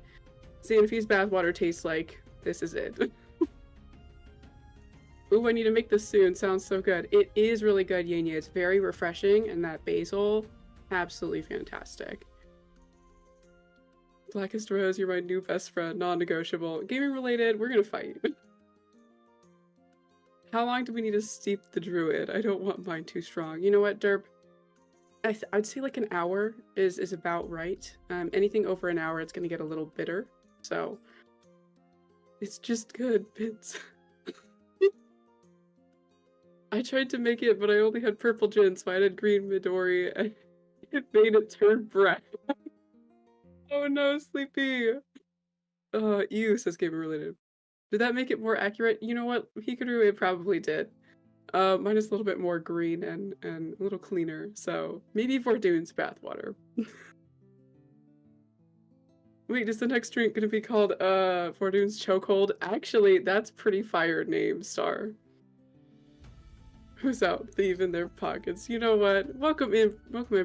Xanafie's bathwater tastes like, this is it. Ooh, I need to make this soon. Sounds so good. It is really good, Yenya. It's very refreshing, and that basil, absolutely fantastic. Blackest Rose, you're my new best friend. Non-negotiable. Gaming related, we're gonna fight. How long do we need to steep the druid? I don't want mine too strong. You know what, Derp? I'd say like an hour is about right. Anything over an hour, it's gonna get a little bitter. So it's just good bits. I tried to make it, but I only had purple gin, so I added green Midori, and it made it turn brown. Oh no, Sleepy! Ew, says Gamer Related. Did that make it more accurate? You know what? Hikaru, it probably did. Mine is a little bit more green and a little cleaner, so maybe Vordoon's bathwater. Wait, is the next drink gonna be called Vordoon's Chokehold? Actually, that's pretty fire name, Star. Who's out thieving their pockets? You know what? Welcome in,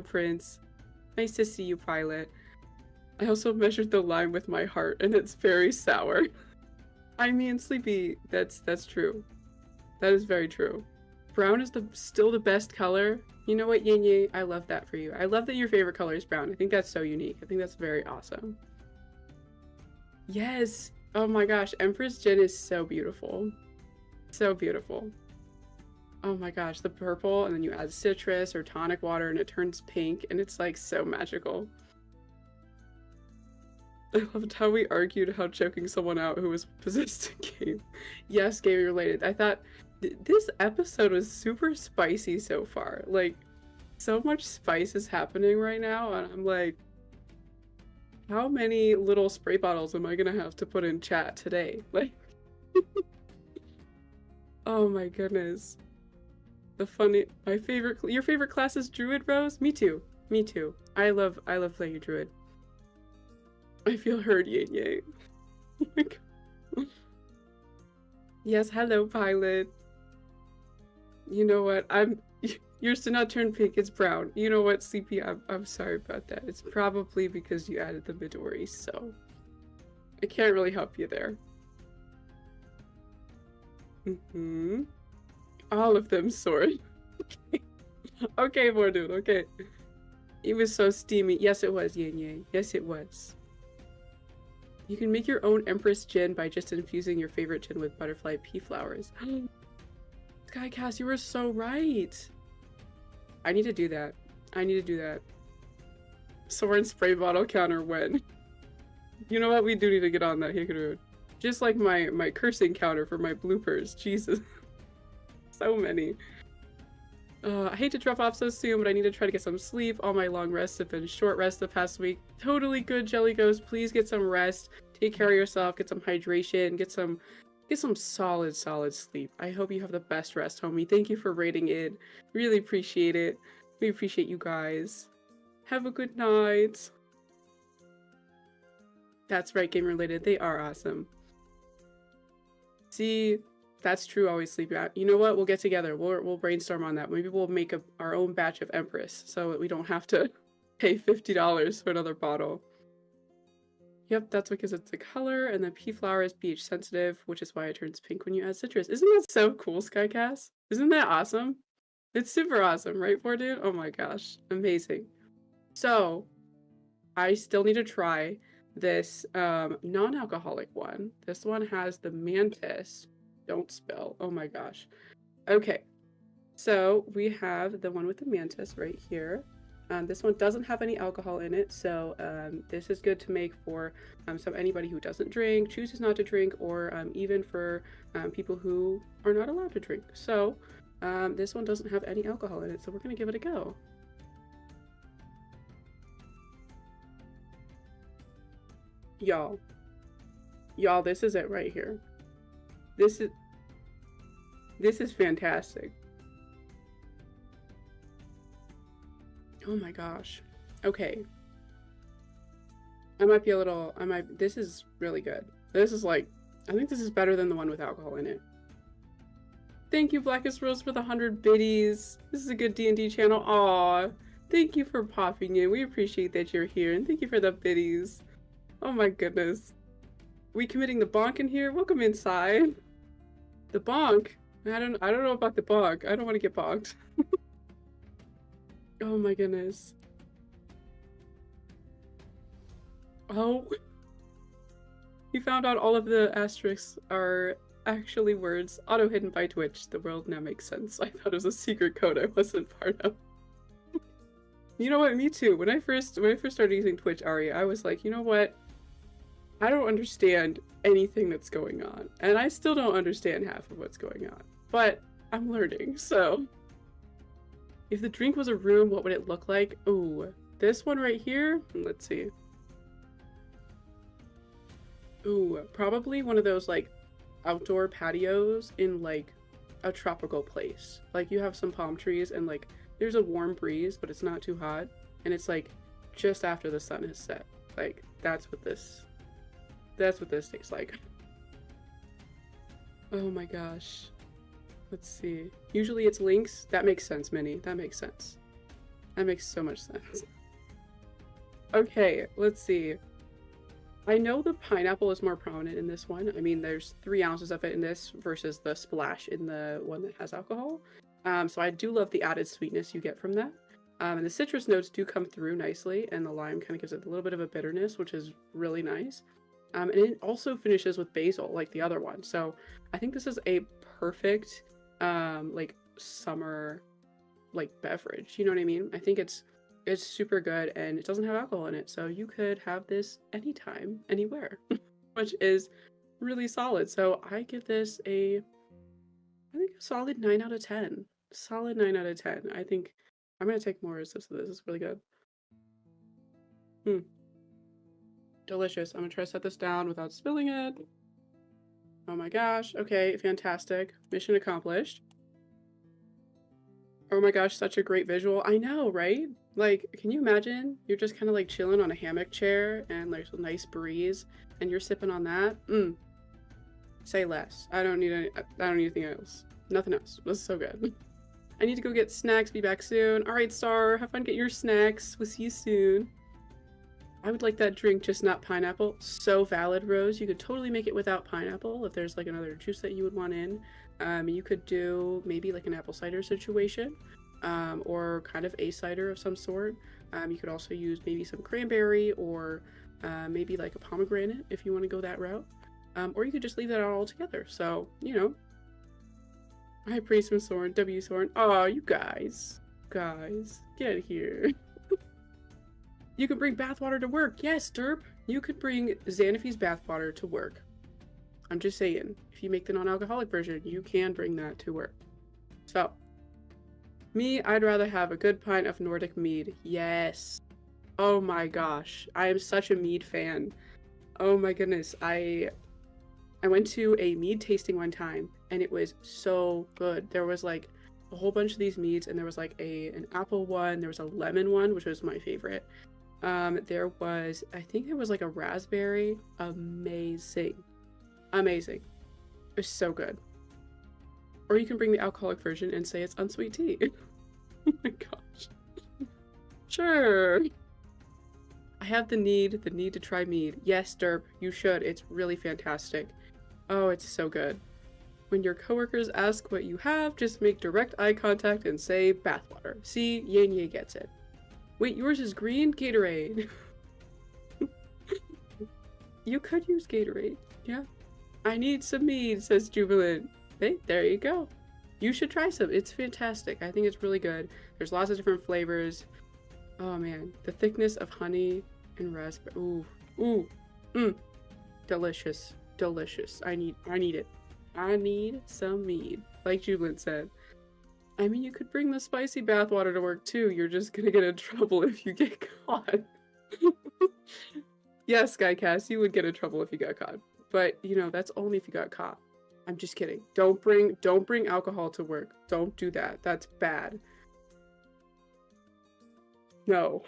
Prince. Nice to see you, Pilot. I also measured the lime with my heart, and it's very sour. I mean, Sleepy, that's true. That is very true. Brown is still the best color. You know what, Yin Yang? I love that for you. I love that your favorite color is brown. I think that's so unique. I think that's very awesome. Yes! Oh my gosh, Empress Gin is so beautiful. So beautiful. Oh my gosh, the purple, and then you add citrus or tonic water, and it turns pink, and it's like so magical. I loved how we argued how choking someone out who was possessed in game. Yes, game related. I thought this episode was super spicy so far. Like, so much spice is happening right now, and I'm like, how many little spray bottles am I gonna have to put in chat today? Like, oh my goodness. Your favorite class is Druid, Rose? Me too. Me too. I love playing a Druid. I feel heard, Yin Yang. Oh my god. Yes, hello, Pilot. You know what? Yours did not turn pink, it's brown. You know what, CP, I'm sorry about that. It's probably because you added the Midori, so I can't really help you there. All of them sword. Okay. Okay, Mordude, okay. It was so steamy. Yes, it was, Yin Yang. Yes, it was. You can make your own Empress Gin by just infusing your favorite gin with butterfly pea flowers. Skycast, you were so right. I need to do that. I need to do that. Soren spray bottle counter when. You know what? We do need to get on that, Hikaru. Just like my cursing counter for my bloopers. Jesus. So many. I hate to drop off so soon, but I need to try to get some sleep. All my long rests have been short rests the past week. Totally good, Jelly Ghost. Please get some rest. Take care of yourself. Get some hydration. Get some solid sleep. I hope you have the best rest, homie. Thank you for rating it. Really appreciate it. We appreciate you guys. Have a good night. That's right, game related. They are awesome. See, that's true. Always sleep out. You know what? We'll get together. We'll brainstorm on that. Maybe we'll make our own batch of Empress, so we don't have to pay $50 for another bottle. Yep, that's because it's the color, and the pea flower is pH sensitive, which is why it turns pink when you add citrus. Isn't that so cool, Skycast? Isn't that awesome? It's super awesome, right, Bordude? Oh my gosh, amazing. So, I still need to try this non-alcoholic one. This one has the mantis. Don't spill. Oh my gosh. Okay, so we have the one with the mantis right here. This one doesn't have any alcohol in it, so this is good to make for anybody who doesn't drink, chooses not to drink, or even for people who are not allowed to drink. So this one doesn't have any alcohol in it, so we're gonna give it a go. Y'all, this is it right here. This is fantastic. Oh my gosh. Okay. I might be a little. This is really good. This is like. I think this is better than the one with alcohol in it. Thank you, Blackest Rose, for the 100 biddies. This is a good D&D channel. Aw. Thank you for popping in. We appreciate that you're here, and thank you for the biddies. Oh my goodness. We committing the bonk in here? Welcome inside. The bonk? I don't know about the bonk. I don't want to get bonked. Oh my goodness. Oh. You found out all of the asterisks are actually words auto-hidden by Twitch. The world now makes sense. I thought it was a secret code I wasn't part of. You know what? Me too. When I first started using Twitch, Ari, I was like, you know what? I don't understand anything that's going on. And I still don't understand half of what's going on. But I'm learning, so. If the drink was a room, what would it look like? Ooh, this one right here? Let's see. Ooh, probably one of those, like, outdoor patios in, like, a tropical place. Like, you have some palm trees and, like, there's a warm breeze, but it's not too hot. And it's, like, just after the sun has set. Like, that's what this tastes like. Oh my gosh. Let's see. Usually it's Lynx. That makes sense, Minnie. That makes sense. That makes so much sense. Okay, let's see. I know the pineapple is more prominent in this one. I mean, there's 3 ounces of it in this versus the splash in the one that has alcohol. So I do love the added sweetness you get from that. And the citrus notes do come through nicely, and the lime kind of gives it a little bit of a bitterness, which is really nice. And it also finishes with basil, like the other one. So I think this is a perfect, like, summer, like, beverage. You know what I mean? I think it's super good, and it doesn't have alcohol in it, so you could have this anytime, anywhere, which is really solid. So I give this I think a solid 9 out of 10. Solid 9 out of 10. I think I'm gonna take more sips of this. It's really good. Delicious. I'm gonna try to set this down without spilling it. Oh my gosh. Okay, fantastic. Mission accomplished. Oh my gosh, such a great visual. I know, right? Like, can you imagine? You're just kind of like chilling on a hammock chair and there's a nice breeze and you're sipping on that. Say less. I don't need anything else. Nothing else. This is so good. I need to go get snacks. Be back soon. All right, Star. Have fun. Get your snacks. We'll see you soon. I would like that drink, just not pineapple. So valid, Rose. You could totally make it without pineapple if there's like another juice that you would want in. You could do maybe like an apple cider situation, or kind of a cider of some sort. You could also use maybe some cranberry or maybe like a pomegranate if you want to go that route. Or you could just leave that out altogether. So, you know. Hi, Priest from Soren, W. Soren. Oh, you guys. Guys, get out of here. You could bring bathwater to work. Yes, Derp. You could bring Xanafy's bathwater to work. I'm just saying, if you make the non-alcoholic version, you can bring that to work. So, me, I'd rather have a good pint of Nordic mead. Yes. Oh my gosh. I am such a mead fan. Oh my goodness. I went to a mead tasting one time, and it was so good. There was like a whole bunch of these meads, and there was like an apple one, there was a lemon one, which was my favorite. There was, I think there was like a raspberry. Amazing. Amazing. It was so good. Or you can bring the alcoholic version and say it's unsweet tea. Oh my gosh. Sure. I have the need to try mead. Yes, Derp, you should. It's really fantastic. Oh, it's so good. When your coworkers ask what you have, just make direct eye contact and say bathwater. See, Yanye gets it. Wait, yours is green? Gatorade. You could use Gatorade. Yeah. I need some mead, says Jubilant. Hey, there you go. You should try some. It's fantastic. I think it's really good. There's lots of different flavors. Oh man, the thickness of honey and raspberry. Ooh. Delicious. Delicious. I need it. I need some mead, like Jubilant said. I mean, you could bring the spicy bathwater to work too. You're just gonna get in trouble if you get caught. Yes, Skycast, you would get in trouble if you got caught. But, you know, that's only if you got caught. I'm just kidding. Don't bring alcohol to work. Don't do that. That's bad. No.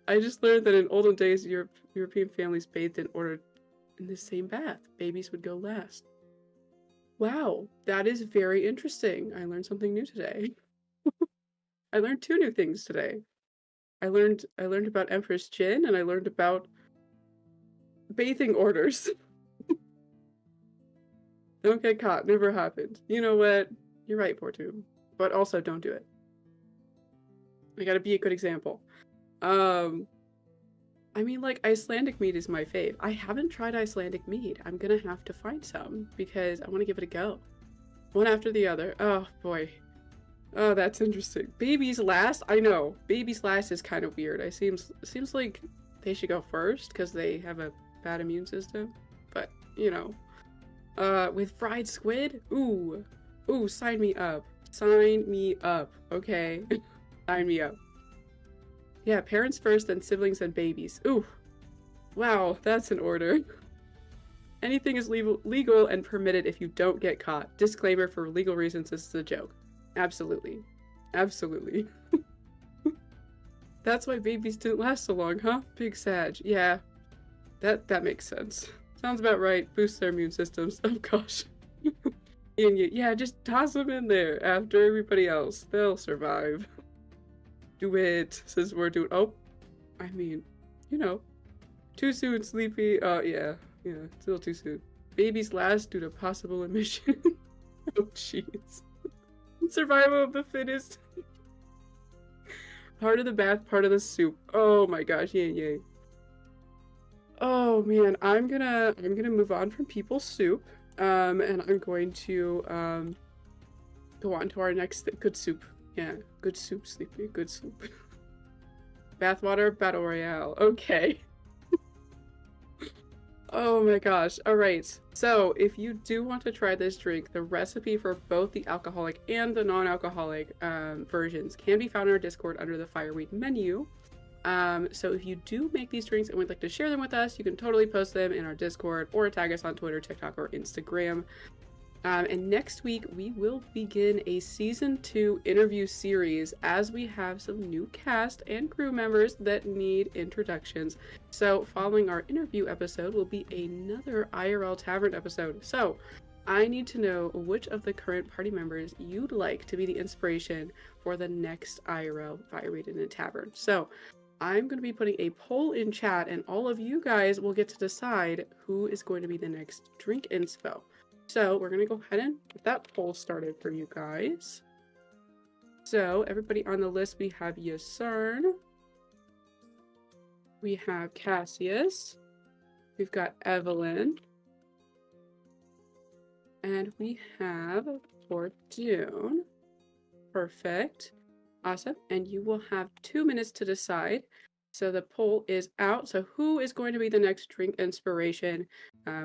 I just learned that in olden days, European families bathed in order in the same bath. Babies would go last. Wow, that is very interesting. I learned something new today. I learned 2 new things today. I learned about Empress Jin, and I learned about bathing orders. Don't get caught. Never happened. You know what? You're right, Fortune. But also, don't do it. I gotta be a good example. I mean, like, Icelandic mead is my fave. I haven't tried Icelandic mead. I'm gonna have to find some because I want to give it a go. One after the other. Oh, boy. Oh, that's interesting. Babies last? I know. Babies last is kind of weird. It seems like they should go first because they have a bad immune system. But, you know. With fried squid? Ooh. Ooh, sign me up. Sign me up. Okay. Sign me up. Yeah, parents first, then siblings, then babies. Ooh. Wow, that's an order. Anything is legal and permitted if you don't get caught. Disclaimer, for legal reasons, this is a joke. Absolutely. Absolutely. That's why babies didn't last so long, huh? Big Sag. Yeah. That makes sense. Sounds about right. Boosts their immune systems. Oh gosh. Yeah, just toss them in there after everybody else. They'll survive. Do it, says we're doing. Oh, I mean, you know, too soon, sleepy. Oh, yeah, still too soon. Babies last due to possible emission. Oh, jeez. Survival of the fittest. Part of the bath, part of the soup. Oh my gosh, yay. Oh man, I'm gonna move on from people's soup, and I'm going to go on to our next good soup. Yeah, good soup, Sleepy, good soup. Bathwater Battle Royale. Okay. Oh my gosh. Alright. So, if you do want to try this drink, the recipe for both the alcoholic and the non-alcoholic versions can be found in our Discord under the Fireweed menu. So if you do make these drinks and would like to share them with us, you can totally post them in our Discord or tag us on Twitter, TikTok, or Instagram. And next week, we will begin a Season 2 interview series as we have some new cast and crew members that need introductions. So following our interview episode will be another IRL Tavern episode. So I need to know which of the current party members you'd like to be the inspiration for the next IRL Fireweed in a Tavern. So I'm going to be putting a poll in chat, and all of you guys will get to decide who is going to be the next drink inspo. So we're going to go ahead and get that poll started for you guys. So everybody on the list, we have Yasern. We have Cassius. We've got Evelyn. And we have Fortune. Perfect. Awesome. And you will have 2 minutes to decide. So the poll is out. So who is going to be the next drink inspiration?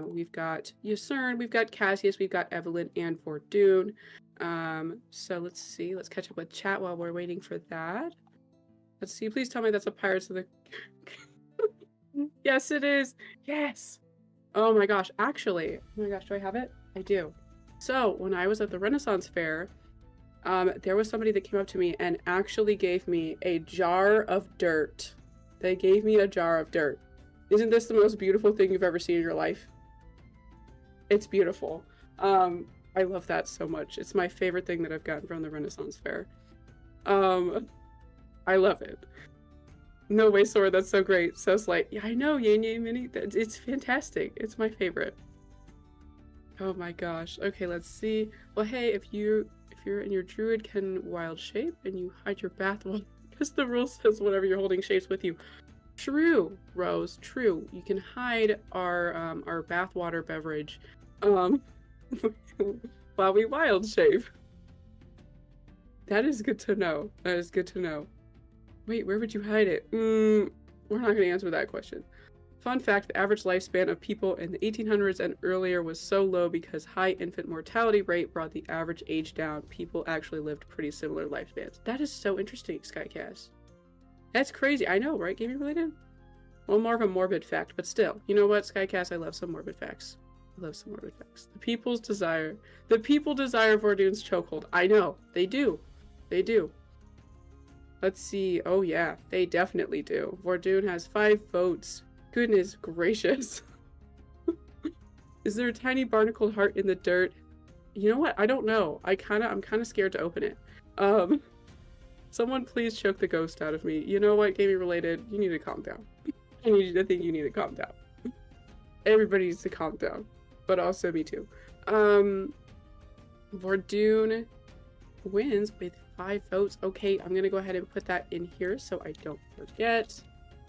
We've got Yasern, we've got Cassius, we've got Evelyn and Fortune. So let's see. Let's catch up with chat while we're waiting for that. Let's see. Please tell me that's a Pirates of the... Yes, it is. Yes. Oh my gosh. Actually, oh my gosh, do I have it? I do. So when I was at the Renaissance Fair, there was somebody that came up to me and actually gave me a jar of dirt. They gave me a jar of dirt. Isn't this the most beautiful thing you've ever seen in your life? It's beautiful. I love that so much. It's my favorite thing that I've gotten from the Renaissance Fair. I love it. No way, Sora, that's so great. So it's like, yeah, I know, Yay Mini. It's fantastic. It's my favorite. Oh my gosh. Okay, let's see. Well, hey, if you're in your druid can wild shape and you hide your bathwater, because the rule says whenever you're holding shapes with you. True, Rose, true. You can hide our bathwater beverage while we wild shape. That is good to know. That is good to know. Wait, where would you hide it? We're not going to answer that question. Fun fact, the average lifespan of people in the 1800s and earlier was so low because high infant mortality rate brought the average age down. People actually lived pretty similar lifespans. That is so interesting, Skycast. That's crazy. I know, right? Gaming related? Well, more of a morbid fact, but still. You know what, Skycast? I love some morbid facts. I love some morbid facts. The people desire Vordune's chokehold. I know. They do. They do. Let's see. Oh yeah, they definitely do. Vordoon has 5 votes. Goodness gracious. Is there a tiny barnacled heart in the dirt? You know what? I don't know. I'm kind of scared to open it. Someone please choke the ghost out of me. You know what, gaming related? You need to calm down. I think you need to calm down. Everybody needs to calm down. But also me too. Vordoon wins with 5 votes. Okay, I'm gonna go ahead and put that in here so I don't forget.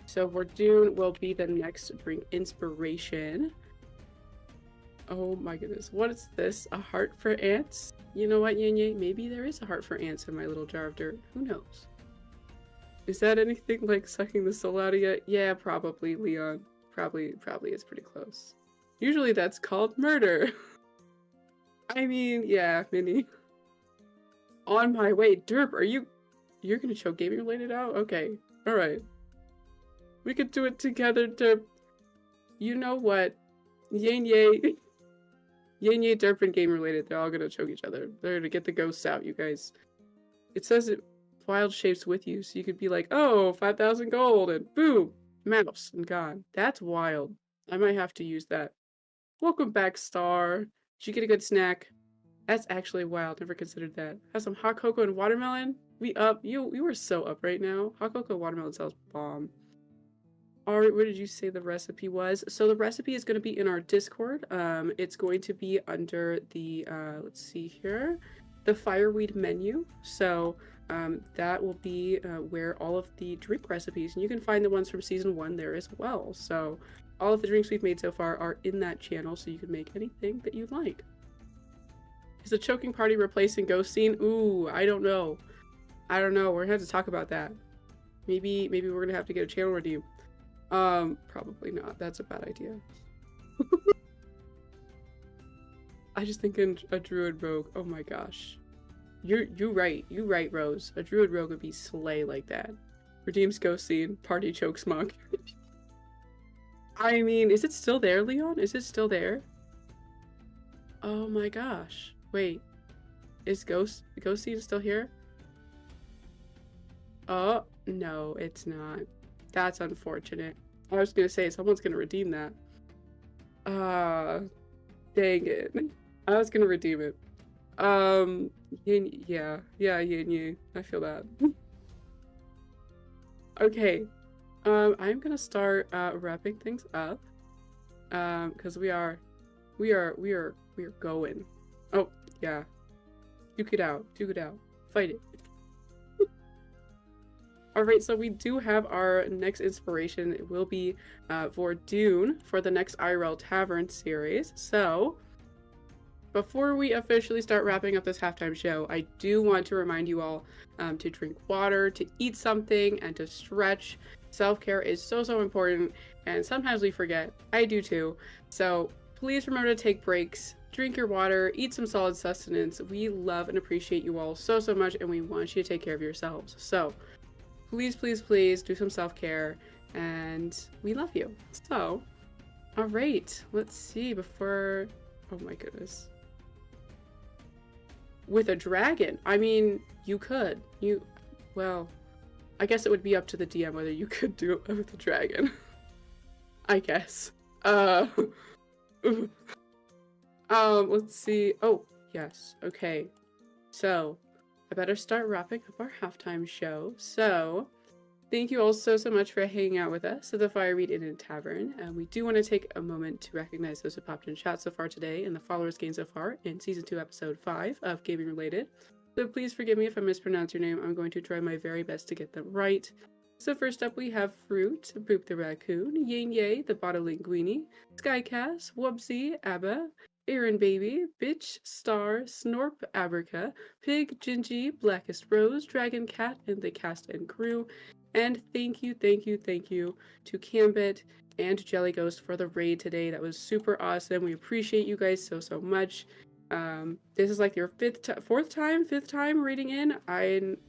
So Vordoon will be the next drink inspiration. Oh my goodness, what is this? A heart for ants? You know what, Yin? Maybe there is a heart for ants in my little jar of dirt. Who knows? Is that anything like sucking the soul out of you? Yeah, probably, Leon. Probably is pretty close. Usually that's called murder. I mean, yeah, Minnie. On my way. Derp, you're gonna choke gaming related out? Okay. Alright. We could do it together, Derp. You know what? Yin Ye, Derp, and game related. They're all gonna choke each other. They're gonna get the ghosts out, you guys. It says it wild shapes with you, so you could be like, oh, 5,000 gold, and boom, mouse, and gone. That's wild. I might have to use that. Welcome back, Star. Did you get a good snack? That's actually wild. Never considered that. Have some hot cocoa and watermelon. We up. You were so up right now. Hot cocoa watermelon sounds bomb. Alright, what did you say the recipe was? So the recipe is going to be in our Discord. It's going to be under the, let's see here, the Fireweed menu. So that will be where all of the drink recipes, and you can find the ones from Season 1 there as well. So all of the drinks we've made so far are in that channel, so you can make anything that you'd like. Is the choking party replacing Ghost Scene? Ooh, I don't know. We're gonna have to talk about that. Maybe we're gonna have to get a channel redeem. Probably not. That's a bad idea. I just think in a druid rogue. Oh my gosh. You right, Rose. A druid rogue would be slay like that. Redeems Ghost Scene, party chokes monk. I mean, is it still there, Leon? Is it still there? Oh my gosh. Wait. Is Ghost Scene still here? Oh, no, it's not. That's unfortunate. I was gonna say someone's gonna redeem that. Dang it. I was gonna redeem it. Yeah, Yin. I feel that. Okay. I'm gonna start wrapping things up. Because we are going. Oh, yeah. Duke it out. Fight it. Alright, so we do have our next inspiration. It will be Vordoon for the next IRL Tavern series. So, before we officially start wrapping up this halftime show, I do want to remind you all to drink water, to eat something, and to stretch. Self-care is so important, and sometimes we forget. I do too. So, please remember to take breaks, drink your water, eat some solid sustenance. We love and appreciate you all so much, and we want you to take care of yourselves. So, please do some self-care, and we love you. So, all right, let's see before, oh my goodness. With a dragon, I mean, you could, well, I guess it would be up to the DM whether you could do it with a dragon. I guess. Let's see. Oh, yes, okay. So, I better start wrapping up our halftime show. So, thank you all so much for hanging out with us at the Fireweed Inn and Tavern. We do want to take a moment to recognize those who popped in chat so far today and the followers gained so far in Season 2, Episode 5 of Gaming Related. So please forgive me if I mispronounce your name. I'm going to try my very best to get them right. So first up we have Fruit, Boop the Raccoon, Yin Ye, the Bottlinguini, Skycast, Wubsy, Abba, Aaron Baby, Bitch, Star, Snorp, Abrica, Pig, Gingy, Blackest Rose, Dragon Cat, and the cast and crew. And thank you to Cambit and Jelly Ghost for the raid today. That was super awesome. We appreciate you guys so much. This is like your fifth time raiding in.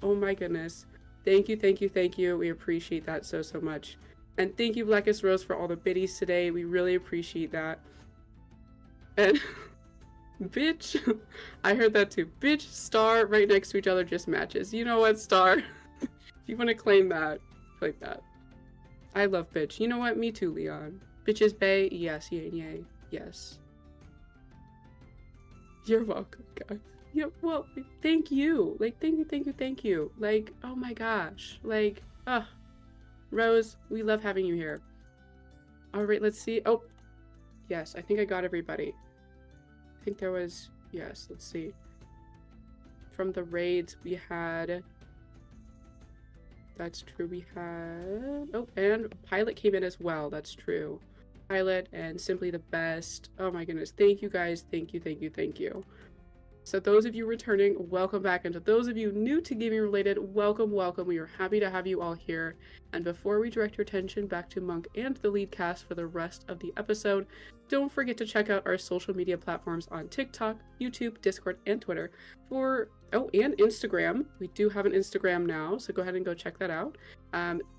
Oh my goodness. Thank you. We appreciate that so much. And thank you, Blackest Rose, for all the biddies today. We really appreciate that. And bitch, I heard that too. Bitch, Star, right next to each other just matches. You know what, Star? If you want to claim that, claim that. I love bitch. You know what? Me too, Leon. Bitches bay, yes, yay, yay, yes. You're welcome, guys. Yeah, well, thank you. Like, thank you. Like, oh my gosh. Like, Rose, we love having you here. All right, let's see. Oh, yes, I think I got everybody. I think there was, yes, let's see. From the raids, we had, that's true, we had, oh, and Pilot came in as well, that's true. Pilot and Simply the Best. Oh my goodness, thank you guys, thank you. So those of you returning, welcome back, and to those of you new to gaming related, welcome. We are happy to have you all here. And before we direct your attention back to Monk and the lead cast for the rest of the episode, don't forget to check out our social media platforms on TikTok, YouTube, Discord, and Twitter and Instagram. We do have an Instagram now, so go ahead and go check that out.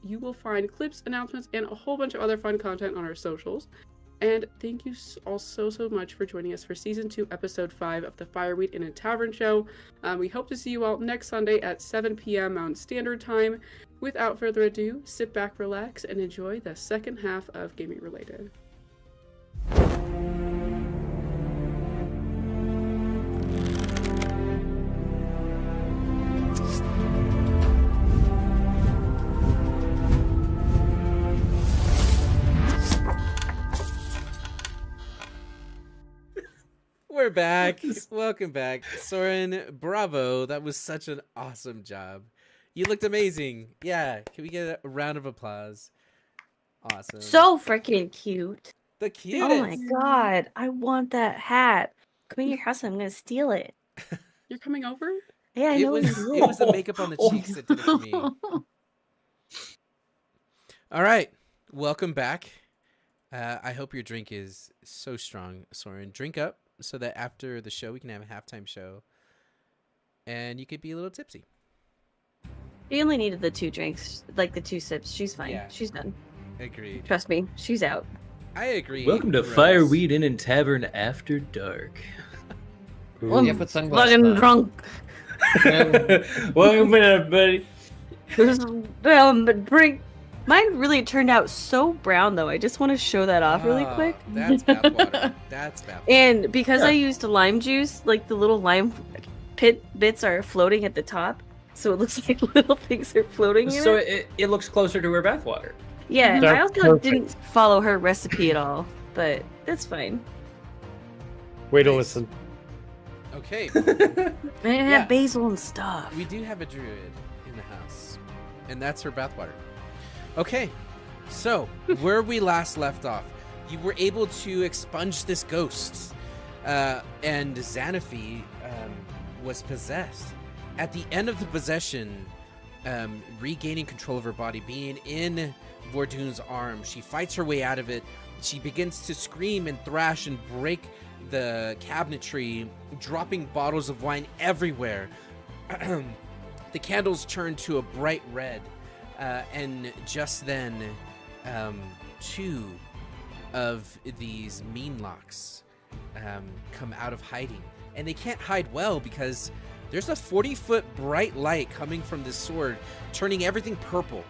You will find clips, announcements, and a whole bunch of other fun content on our socials. And thank you all so much for joining us for Season 2, Episode 5 of the Fireweed Inn and Tavern Show. We hope to see you all next Sunday at 7 p.m. Mountain Standard Time. Without further ado, sit back, relax, and enjoy the second half of Gaming Related. We're back. Welcome back. Soren, bravo. That was such an awesome job. You looked amazing. Yeah. Can we get a round of applause? Awesome. So freaking cute. The cutest. Oh my god. I want that hat. Come in your house and I'm going to steal it. You're coming over? Yeah, I It know was, what you it was the makeup on the cheeks that did it for me. All right. Welcome back. I hope your drink is so strong, Soren. Drink up so that after the show we can have a halftime show and you could be a little tipsy. She only needed the 2 drinks, like the 2 sips. She's fine. Yeah. She's done. Agreed. Trust me, she's out. I agree. Welcome to Rose. Fireweed Inn and Tavern After Dark. Well, Yeah, put sunglasses fucking on. drunk. Welcome, everybody. There's drink. Mine really turned out so brown though. I just want to show that off really Ah, quick. That's bathwater. That's bathwater. And because Yeah. I used lime juice, like the little lime bits are floating at the top, so it looks like little things are floating in So it. it looks closer to her bathwater. Yeah, That's I also perfect. didn't follow her recipe at all, but that's fine. Way to Nice. listen. Okay. I didn't Yeah. have basil and stuff. We do have a druid in the house, and that's her bathwater. Okay, so where we last left off, you were able to expunge this ghost, and Xanaphi was possessed. At the end of the possession, regaining control of her body, being in Vordoon's arms, she fights her way out of it. She begins to scream and thrash and break the cabinetry, dropping bottles of wine everywhere. The candles turn to a bright red. And just then, 2 of these mean locks come out of hiding. And they can't hide well because there's a 40-foot bright light coming from this sword, turning everything purple.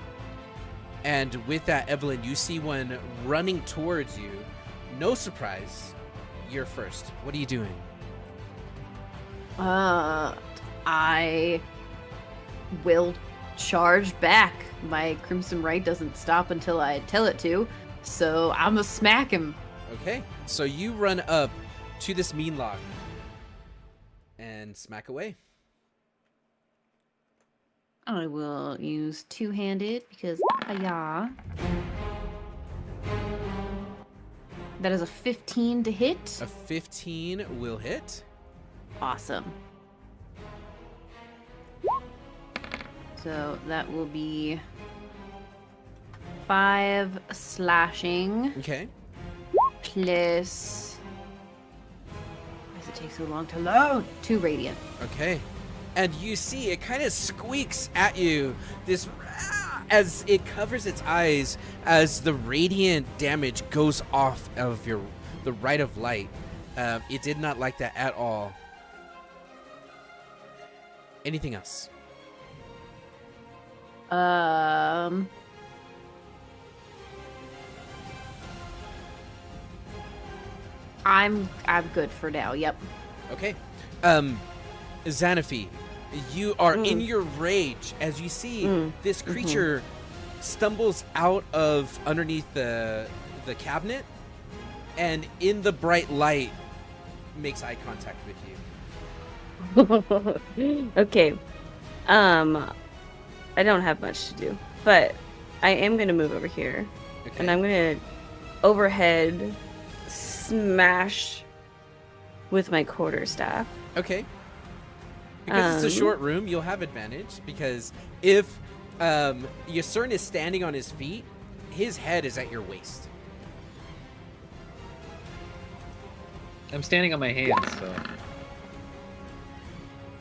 And with that, Evelyn, you see one running towards you. No surprise, you're first. What are you doing? I will charge back. My Crimson Right doesn't stop until I tell it to, so I'm gonna smack him. Okay, so you run up to this mean lock and smack away. I will use two-handed because yeah. That is a 15 to hit. A 15 will hit. Awesome. So that will be 5 slashing Okay. plus. Why does it take so long to load? 2 radiant. Okay. And you see it kind of squeaks at you, this as it covers its eyes as the radiant damage goes off of the right of light. It did not like that at all. Anything else? I'm good for now. Yep. Okay. Xanaphi, you are in your rage as you see this creature stumbles out of underneath the cabinet, and in the bright light makes eye contact with you. Okay. I don't have much to do, but I am gonna move over here, Okay. and I'm gonna overhead smash with my quarterstaff. Okay. Because it's a short room, you'll have advantage, because if Ysern is standing on his feet, his head is at your waist. I'm standing on my hands, so.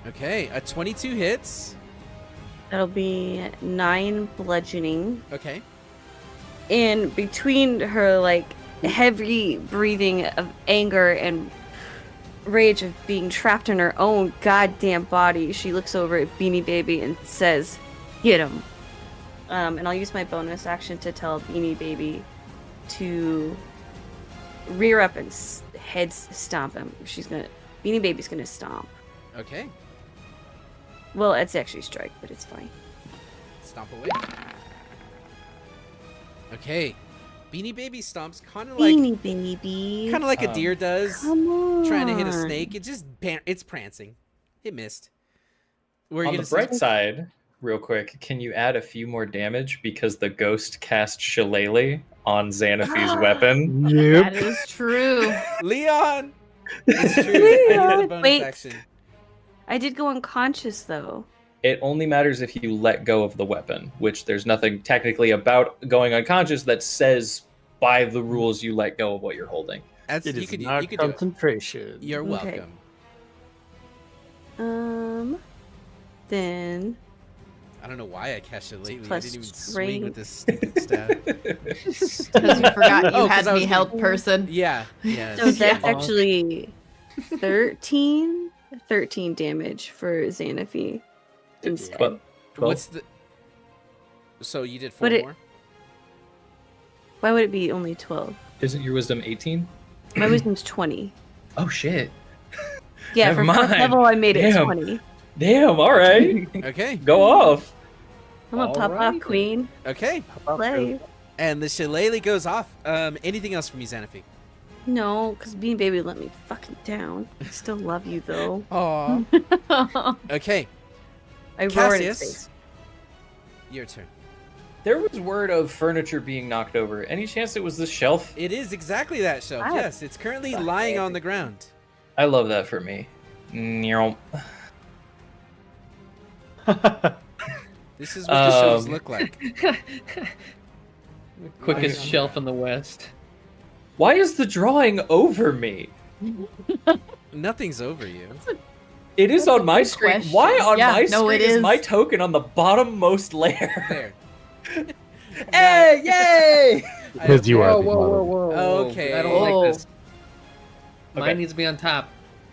Okay, a 22 hits. That'll be 9 bludgeoning. Okay. And between her like heavy breathing of anger and rage of being trapped in her own goddamn body, she looks over at Beanie Baby and says, "Get him." And I'll use my bonus action to tell Beanie Baby to rear up and head stomp him. Beanie Baby's gonna stomp. Okay. Well, it's actually strike, but it's fine. Stomp away. Okay. Beanie Baby stomps kind of like Beanie Baby. kind of like a deer does, Come on. trying to hit a snake. It's prancing. It missed. Were you On gonna the say- bright side, real quick, can you add a few more damage because the ghost cast Shillelagh on Xanaphi's weapon? Yep. That is true. Leon. It's true. I did the bonus Wait. action. I did go unconscious though. It only matters if you let go of the weapon, which there's nothing technically about going unconscious that says by the rules you let go of what you're holding. That's It you is could not you could do it. concentration. You're Okay. welcome. Then I don't know why I cast it lately. I Plus didn't even swing strength. with this stupid staff. Because you forgot you Oh, 'cause had I was me help person. Yeah. Yeah. so that's actually 13 damage for Xanaphi instead. But What's the? So you did 4 But it- more. Why would it be only 12? Isn't your wisdom 18? My wisdom's 20. Oh shit. Yeah, Never for fourth mind. level I made it Damn. 20. Damn, alright. Okay. Go off. I'm gonna pop off, queen. Okay. Play. And the shillelagh goes off. Anything else from you, Xanaphi? No, because Bean Baby let me fucking down. I still love you though. Aw. Okay. I roar in Cassius. his face. Your turn. There was word of furniture being knocked over. Any chance it was the shelf? It is exactly that shelf. Ah. Yes, it's currently lying on the ground. I love that for me. Nyom. This is what the shelves Um, look like. Quickest Lying on shelf in the West. Why is the drawing over me? Nothing's over you. It is That's a on my good screen. question. Why on Yeah, my no, screen it is my is. token on the bottommost layer? There. Hey, yay! Because you are the whoa, model. whoa. Okay. I don't Oh. like this. Mine Okay. needs to be on top.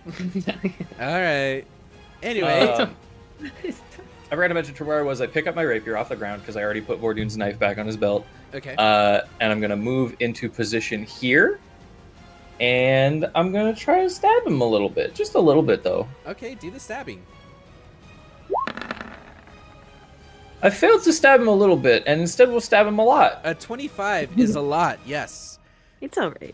All right. Anyway, I forgot to mention from where I was. I pick up my rapier off the ground because I already put Vordoon's knife back on his belt. okay. And I'm gonna move into position here, and I'm gonna try to stab him a little bit, just a little bit though. Okay, do the stabbing. I failed to stab him a little bit, and instead we'll stab him a lot. A 25 is a lot. Yes. It's alright.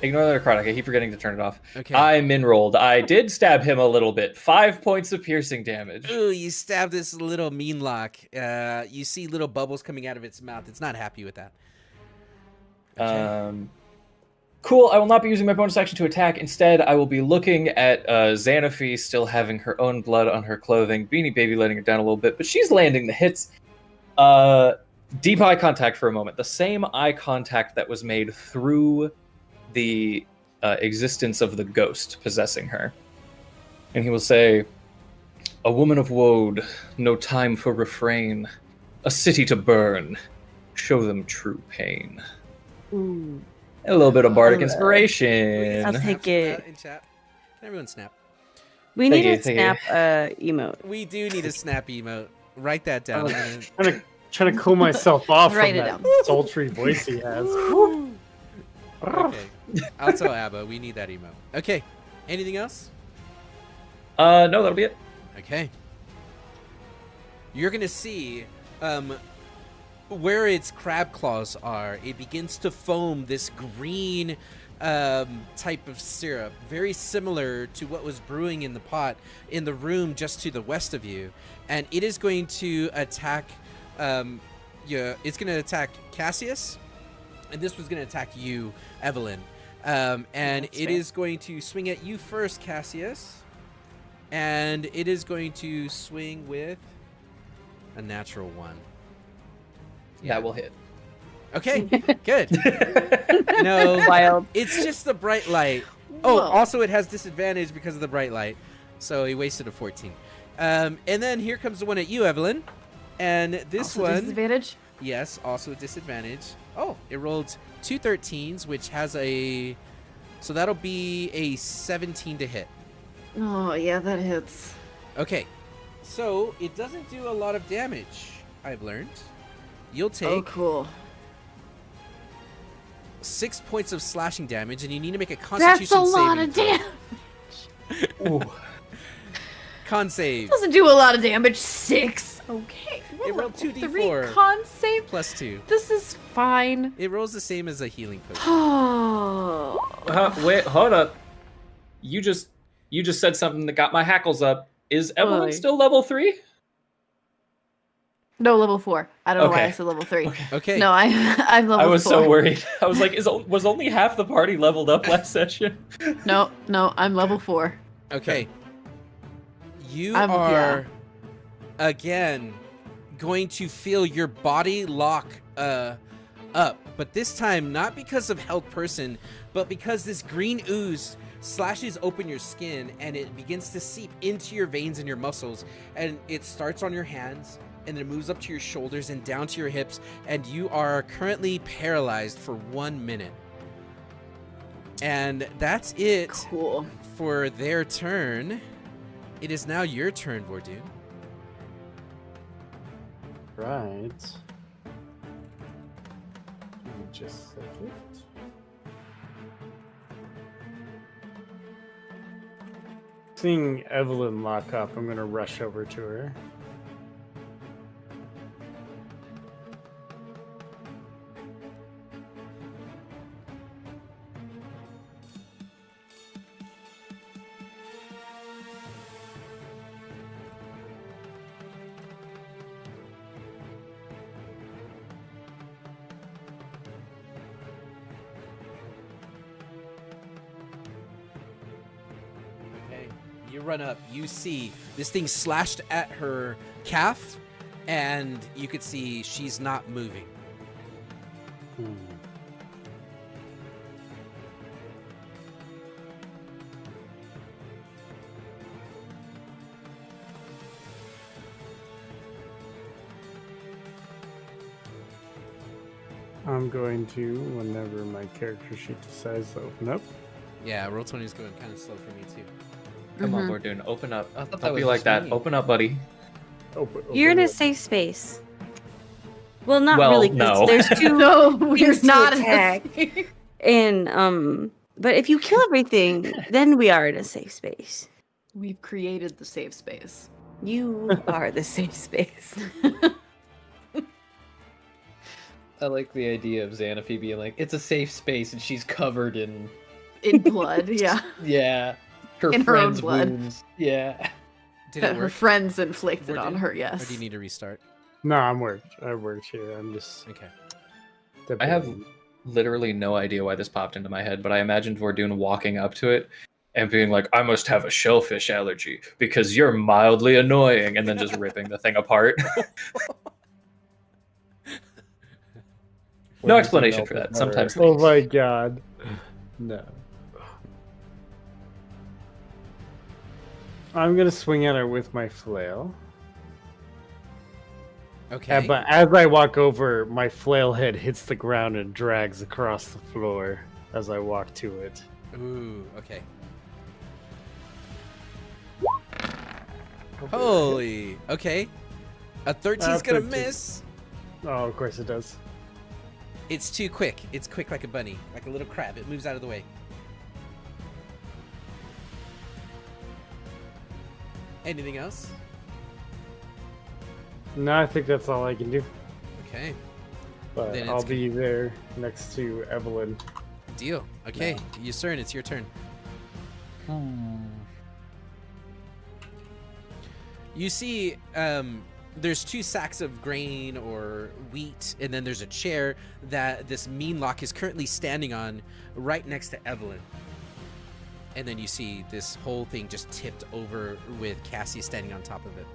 Ignore the necrotic. I keep forgetting to turn it off. Okay. I min-rolled. I did stab him a little bit. 5 points of piercing damage. Ooh, you stabbed this little mean lock. You see little bubbles coming out of its mouth. It's not happy with that. Okay. Cool. I will not be using my bonus action to attack. Instead, I will be looking at Xanaphi still having her own blood on her clothing. Beanie Baby letting her down a little bit, but she's landing the hits. Deep eye contact for a moment. The same eye contact that was made through the existence of the ghost possessing her. And he will say, "A woman of woad, no time for refrain. A city to burn. Show them true pain." Ooh. A little bit of bardic Alright. inspiration. I'll take it. In chat. Can everyone snap? We Thank need you, a thank you. snap emote. We do need a snap emote. Write that down. Trying to cool myself off Write from it that down. sultry voice he has. Okay. I'll tell Abba we need that emote. Okay. Anything else? No, that'll be it. Okay. You're gonna see where its crab claws are. It begins to foam this green type of syrup, very similar to what was brewing in the pot in the room just to the west of you, and it is going to attack. It's going to attack Cassius, and this was going to attack you, Evelyn. And That's it fair. is going to swing at you first, Cassius, and it is going to swing with a natural 1. That will hit. Okay, good. No, Wild. it's just the bright light. Oh, Whoa. also it has disadvantage because of the bright light, so he wasted a 14. And then here comes the one at you, Evelyn, and this Also one, disadvantage. yes, also a disadvantage. Oh, it rolled 2 13s, which has a, so that'll be a 17 to hit. Oh yeah, that hits. Okay, so it doesn't do a lot of damage. I've learned. You'll take Oh cool. 6 points of slashing damage, and you need to make a That's Constitution a lot saving of throw. damage. Ooh. Con save Doesn't do a lot of damage. 6. Okay. It rolled Three 2d4 con save. plus 2. This is fine. It rolls the same as a healing potion. Oh. Wait, hold up. You just said something that got my hackles up. Is Evelyn Why? still level 3? No, level 4. I don't know why I Okay. said level 3. Okay. No, I'm level 4. I was so worried. I was like, was only half the party leveled up last session? No, I'm level 4. Okay. You I'm- are again going to feel your body lock up, but this time not because of held person, but because this green ooze slashes open your skin and it begins to seep into your veins and your muscles, and it starts on your hands and then moves up to your shoulders and down to your hips, and you are currently paralyzed for 1 minute. And that's it Cool. for their turn. It is now your turn, Vordoon. Right. Give me just a second. Seeing Evelyn lock up, I'm gonna rush over to her. Okay. You run up, you see this thing slashed at her calf, and you could see she's not moving. Hmm. I'm going to, whenever my character sheet decides to open up. Yeah, roll 20 is going kind of slow for me too. Come on, Vordoon, open up. I thought that Don't be was like just that. me. Open up, buddy. You're in open a up. safe space. Well, not Well, really. 'cause no. There's two No, we're things to not in attack. this. and but if you kill everything, then we are in a safe space. We've created the safe space. You are the safe space. I like the idea of Xanaphi being like, it's a safe space, and she's covered in, In blood, yeah. yeah, her In her own friend's blood. wounds. Yeah. Did That it her work? friends inflicted on Vordoon? her, Or yes. do you need to restart? No, I'm worked. I worked here. I'm just. Okay. I have literally no idea why this popped into my head, but I imagined Vordoon walking up to it and being like, I must have a shellfish allergy because you're mildly annoying, and then just ripping the thing apart. No explanation for that. Sometimes Oh my god. No. I'm gonna swing at her with my flail. Okay. But as I walk over, my flail head hits the ground and drags across the floor as I walk to it. Ooh, okay. Holy. Okay. A 13's gonna 13. miss. Oh, of course it does. It's too quick. It's quick like a bunny, like a little crab. It moves out of the way. Anything else? No, I think that's all I can do. Okay. But Then I'll it's be there next to Evelyn. Deal. Okay. Yusern, it's your turn. You see, there's 2 sacks of grain or wheat, and then there's a chair that this meanlock is currently standing on right next to Evelyn. And then you see this whole thing just tipped over with Cassie standing on top of it.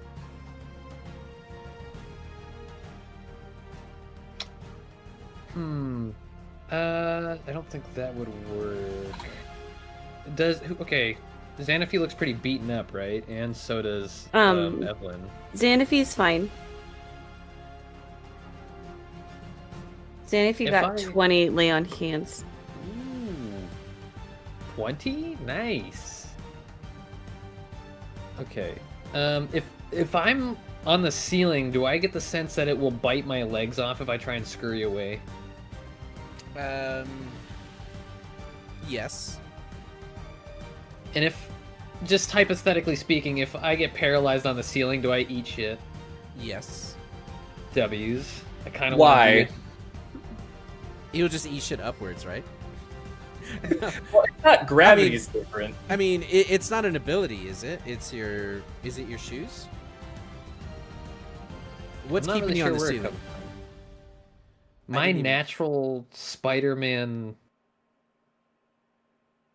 I don't think that would work. Okay. Xanafy looks pretty beaten up, right? And so does Evelyn. Xanafy's fine. Xanafy If got I- 20 lay on hands. Ooh. 20? Nice. Okay. If I'm on the ceiling, do I get the sense that it will bite my legs off if I try and scurry away? Yes. And if, just hypothetically speaking, if I get paralyzed on the ceiling, do I eat shit? Yes. W's. I kind of Why? You'll just eat shit upwards, right? Well, it's not gravity's different. I mean, it's not an ability, is it? Is it your shoes? What's keeping you on the ceiling? My didn't even- natural Spider-Man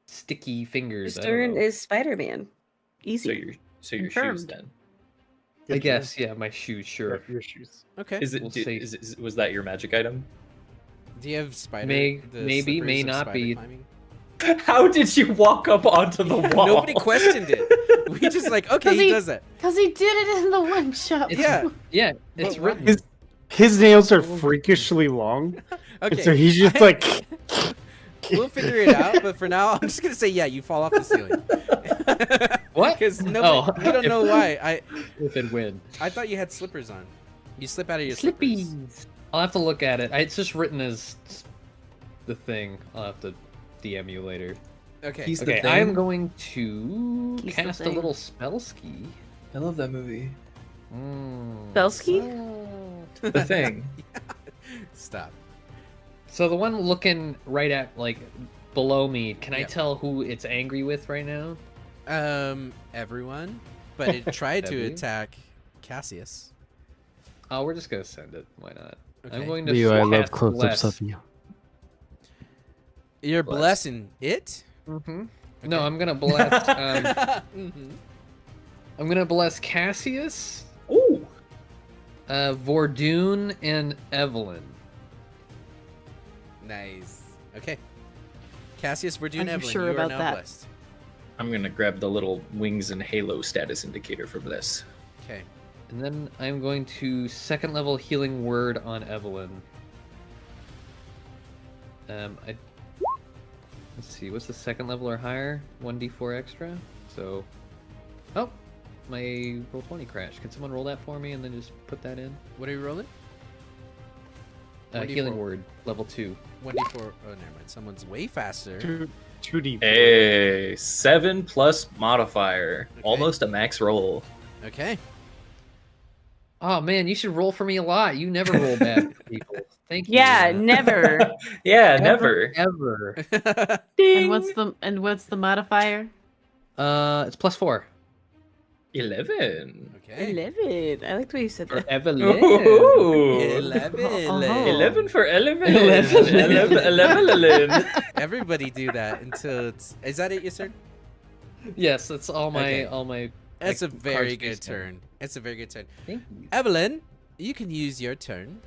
sticky fingers. I don't Stern know. is Spider-Man. So Easy. your shoes Confirmed. then. I guess, yeah, my shoes, sure. Your shoes. Okay. Is it? We'll see. Was that your magic item? Do you have spider? May- the maybe, slippers may of not spider be. climbing? How did you walk up onto the wall? Nobody questioned it. We just like, okay, 'Cause he he- does that. Because he did it in the one shot. Yeah. Yeah, it's But why? written. His nails are freakishly long. And so Okay. he's just like. We'll figure it out, but for now, I'm just gonna say, yeah, you fall off the ceiling. What? Because Oh. we don't know why. If it win. I thought you had slippers on. You slip out of your slippers. Slippies. I'll have to look at it. It's just written as the thing. I'll have to DM you later. Okay. He's the Okay, thing. I'm going to He's the cast a thing. little spell ski. I love that movie. Belsky? The Thing. Stop. So the one looking right at, like, below me, can I Yeah. tell who it's angry with right now? Everyone, but it tried to Debbie? attack Cassius. Oh, we're just gonna send it. Why not? Okay. I'm going to Leo, I love cast close-ups Bless. of you. You're Bless. blessing it. Mm-hmm. No, I'm gonna bless. Mhm. I'm gonna bless Cassius, Ooh. Vordoon, and Evelyn. Nice. Okay. Cassius, we're doing Are you Evelyn. sure You are about now that? blessed. I'm gonna grab the little wings and halo status indicator for Bliss. Okay. And then I'm going to second level healing word on Evelyn. Let's see, what's the second level or higher? 1d4 extra. So, oh, my roll 20 crashed. Can someone roll that for me and then just put that in? What are you rolling? 1d4. Healing word, level 2. 1d4. Oh, never mind. Someone's way faster. 2D. Hey, 7 plus modifier. Okay. Almost a max roll. Okay. Oh man, you should roll for me a lot. You never roll bad for people. Thank you. Yeah, never. Yeah, never. Ever. And what's the modifier? It's +4. 11. Okay. 11. I liked the way you said For that. Evelyn. Ooh. 11. Oh. 11 for 11. 11. Everybody do that until it's. Is that it, your turn? Yes, that's all my Okay. all my. That's a like, very cards good based on. turn. It's a very good turn. Thank you. Evelyn, you can use your turn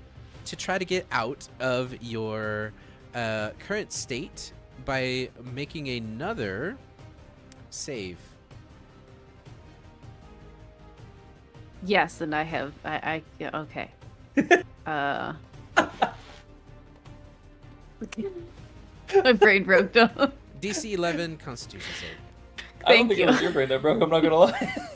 to try to get out of your current state by making another save. Yes, and I have. Yeah, okay. My brain broke down. DC 11 Constitution save. I don't Thank think you. it was your brain that broke, I'm not gonna lie.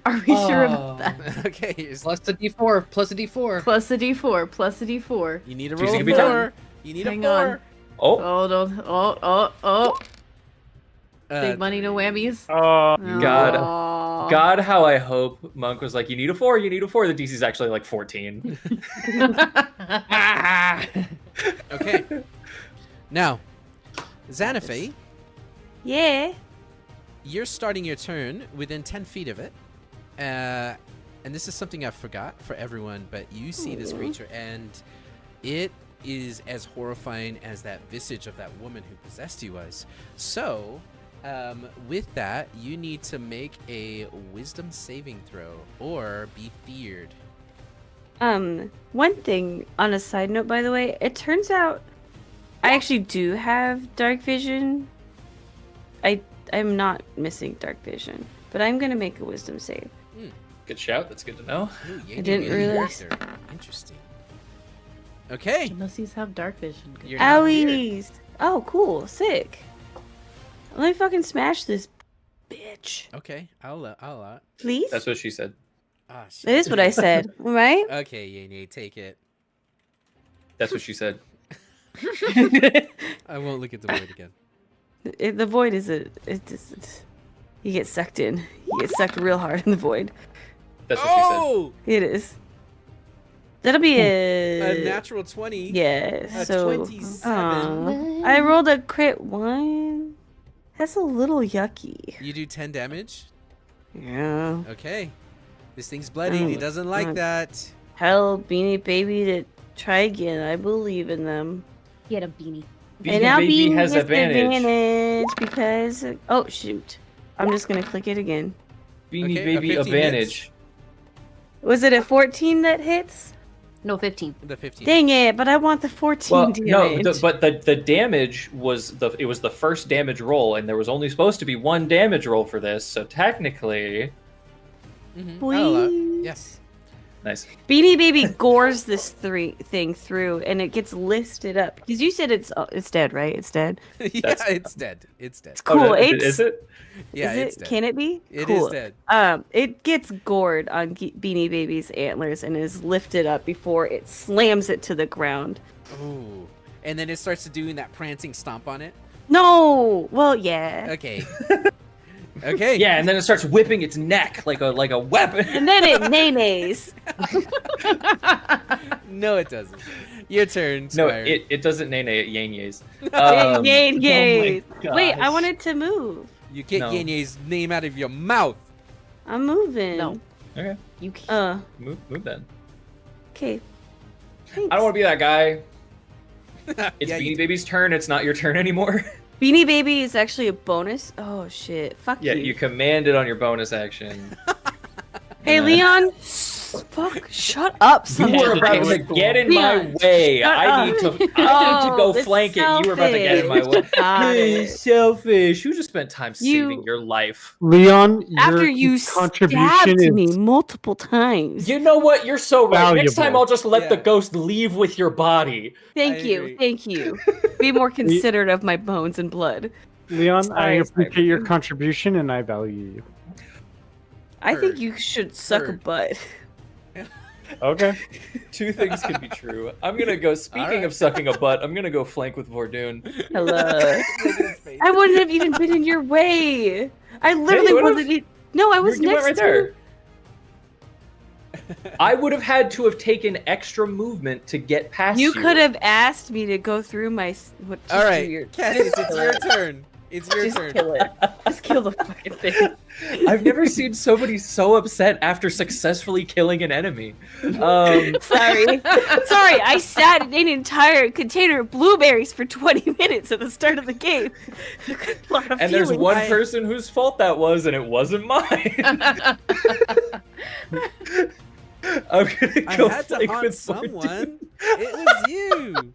Are we sure about that? Okay. Plus a D4. Plus a D4. Plus a D4. Plus a D4. You need a Choosing roll to of be 4. done. You need Hang a 4. on. Oh, Hold on. Oh. Big money, no 3. whammies. God. Aw. God, how I hope Monk was like, you need a 4, you need a 4. The DC's actually like 14. Okay. Now, Xanafy, Yeah. you're starting your turn within 10 feet of it. And this is something I forgot for everyone, but you see this creature, and it is as horrifying as that visage of that woman who possessed you was. So, with that, you need to make a wisdom saving throw or be feared. One thing on a side note, by the way, it turns out I actually do have dark vision. I'm not missing dark vision, but I'm gonna make a wisdom save. Good shout. That's good to know. Ooh, I didn't realize. Interesting. Okay. Mussies have dark vision. Good. You're not weird. Owies! Oh, cool, sick. Let me fucking smash this bitch, Okay, I'll allow it. please. That's what she said. Ah, shit. That is what I said, right? Okay, Yane, take it. That's what she said. I won't look at the word again. The void is you get sucked in. You get sucked real hard in the void. That's what she said. Oh! It is. That'll be A natural 20. Yeah, A so 27. I rolled a crit 1. That's a little yucky. You do 10 damage. Yeah. Okay. This thing's bloody. He doesn't like that. Hell, Beanie Baby to try again. I believe in them. He had a beanie. And now Baby Beanie has gets advantage. advantage because oh shoot. I'm just gonna click it again. Beanie Okay, a Baby 15 advantage. Was it a 14 that hits? No, 15. The 15. Dang it, but I want the 14 Well, damage. no, but the damage was it was the first damage roll, and there was only supposed to be one damage roll for this. So technically, Mhm, I'll allow it. Please. Yes. nice. Beanie Baby gores this thing through, and it gets lifted up. Because you said it's dead, right? It's dead. Yeah, That's- it's dead. It's dead. It's cool. Oh, it's, is it? Yeah, is it's it? dead. Can it be? It cool. is dead. It gets gored on Beanie Baby's antlers and is lifted up before it slams it to the ground. Ooh. And then it starts to doing that prancing stomp on it. No. Well, yeah. Okay. Okay. Yeah, and then it starts whipping its neck like a weapon. And then it nays. No, it doesn't. Your turn, No, Squire. it doesn't nay nay at Yanye's. Yay, yay. oh my Wait, I gosh. wanted to move. You get No. Yenye's name out of your mouth. I'm moving. No. Okay, You can't. move then. Okay. I don't want to be that guy. It's Yeah, Beanie you- Baby's turn. It's not your turn anymore. Beanie Baby is actually a bonus. Oh shit! Fuck Yeah, you. you commanded on your bonus action. Hey, Leon. Fuck. Shut up. You were about to sometimes. get in my Leon, way. shut I need to Oh, go it's flank it. You were about to get in my way. selfish. Got Hey, it. selfish. You just spent time You- saving your life. Leon, After your you contribution stabbed is me multiple times. You know what? You're so right. Next time Valuable. I'll just let the Yeah. ghost leave with your body. Thank I you. agree. Thank you. Be more considerate of my bones and blood. Leon. Sorry, I appreciate sorry. your contribution and I value you. I think Heard. you should suck a Heard. butt. Okay. Two things can be true. I'm gonna go. Speaking Alright. of sucking a butt, I'm gonna go flank with Vordoon. Hello. Look at his face. I wouldn't have even been in your way. I literally would've. wasn't. No, I was You went next right to. there. I would have had to have taken extra movement to get past you. You could have asked me to go through my. What, just All do right, your- Cassius, just it's kill your it. turn. It's your Just turn. kill it. Just kill the fucking thing. I've never seen somebody so upset after successfully killing an enemy. Sorry. Sorry, I sat in an entire container of blueberries for 20 minutes at the start of the game. A lot of And there's feelings. one person whose fault that was, and it wasn't mine. I'm gonna I go had to flank haunt with someone. It was you.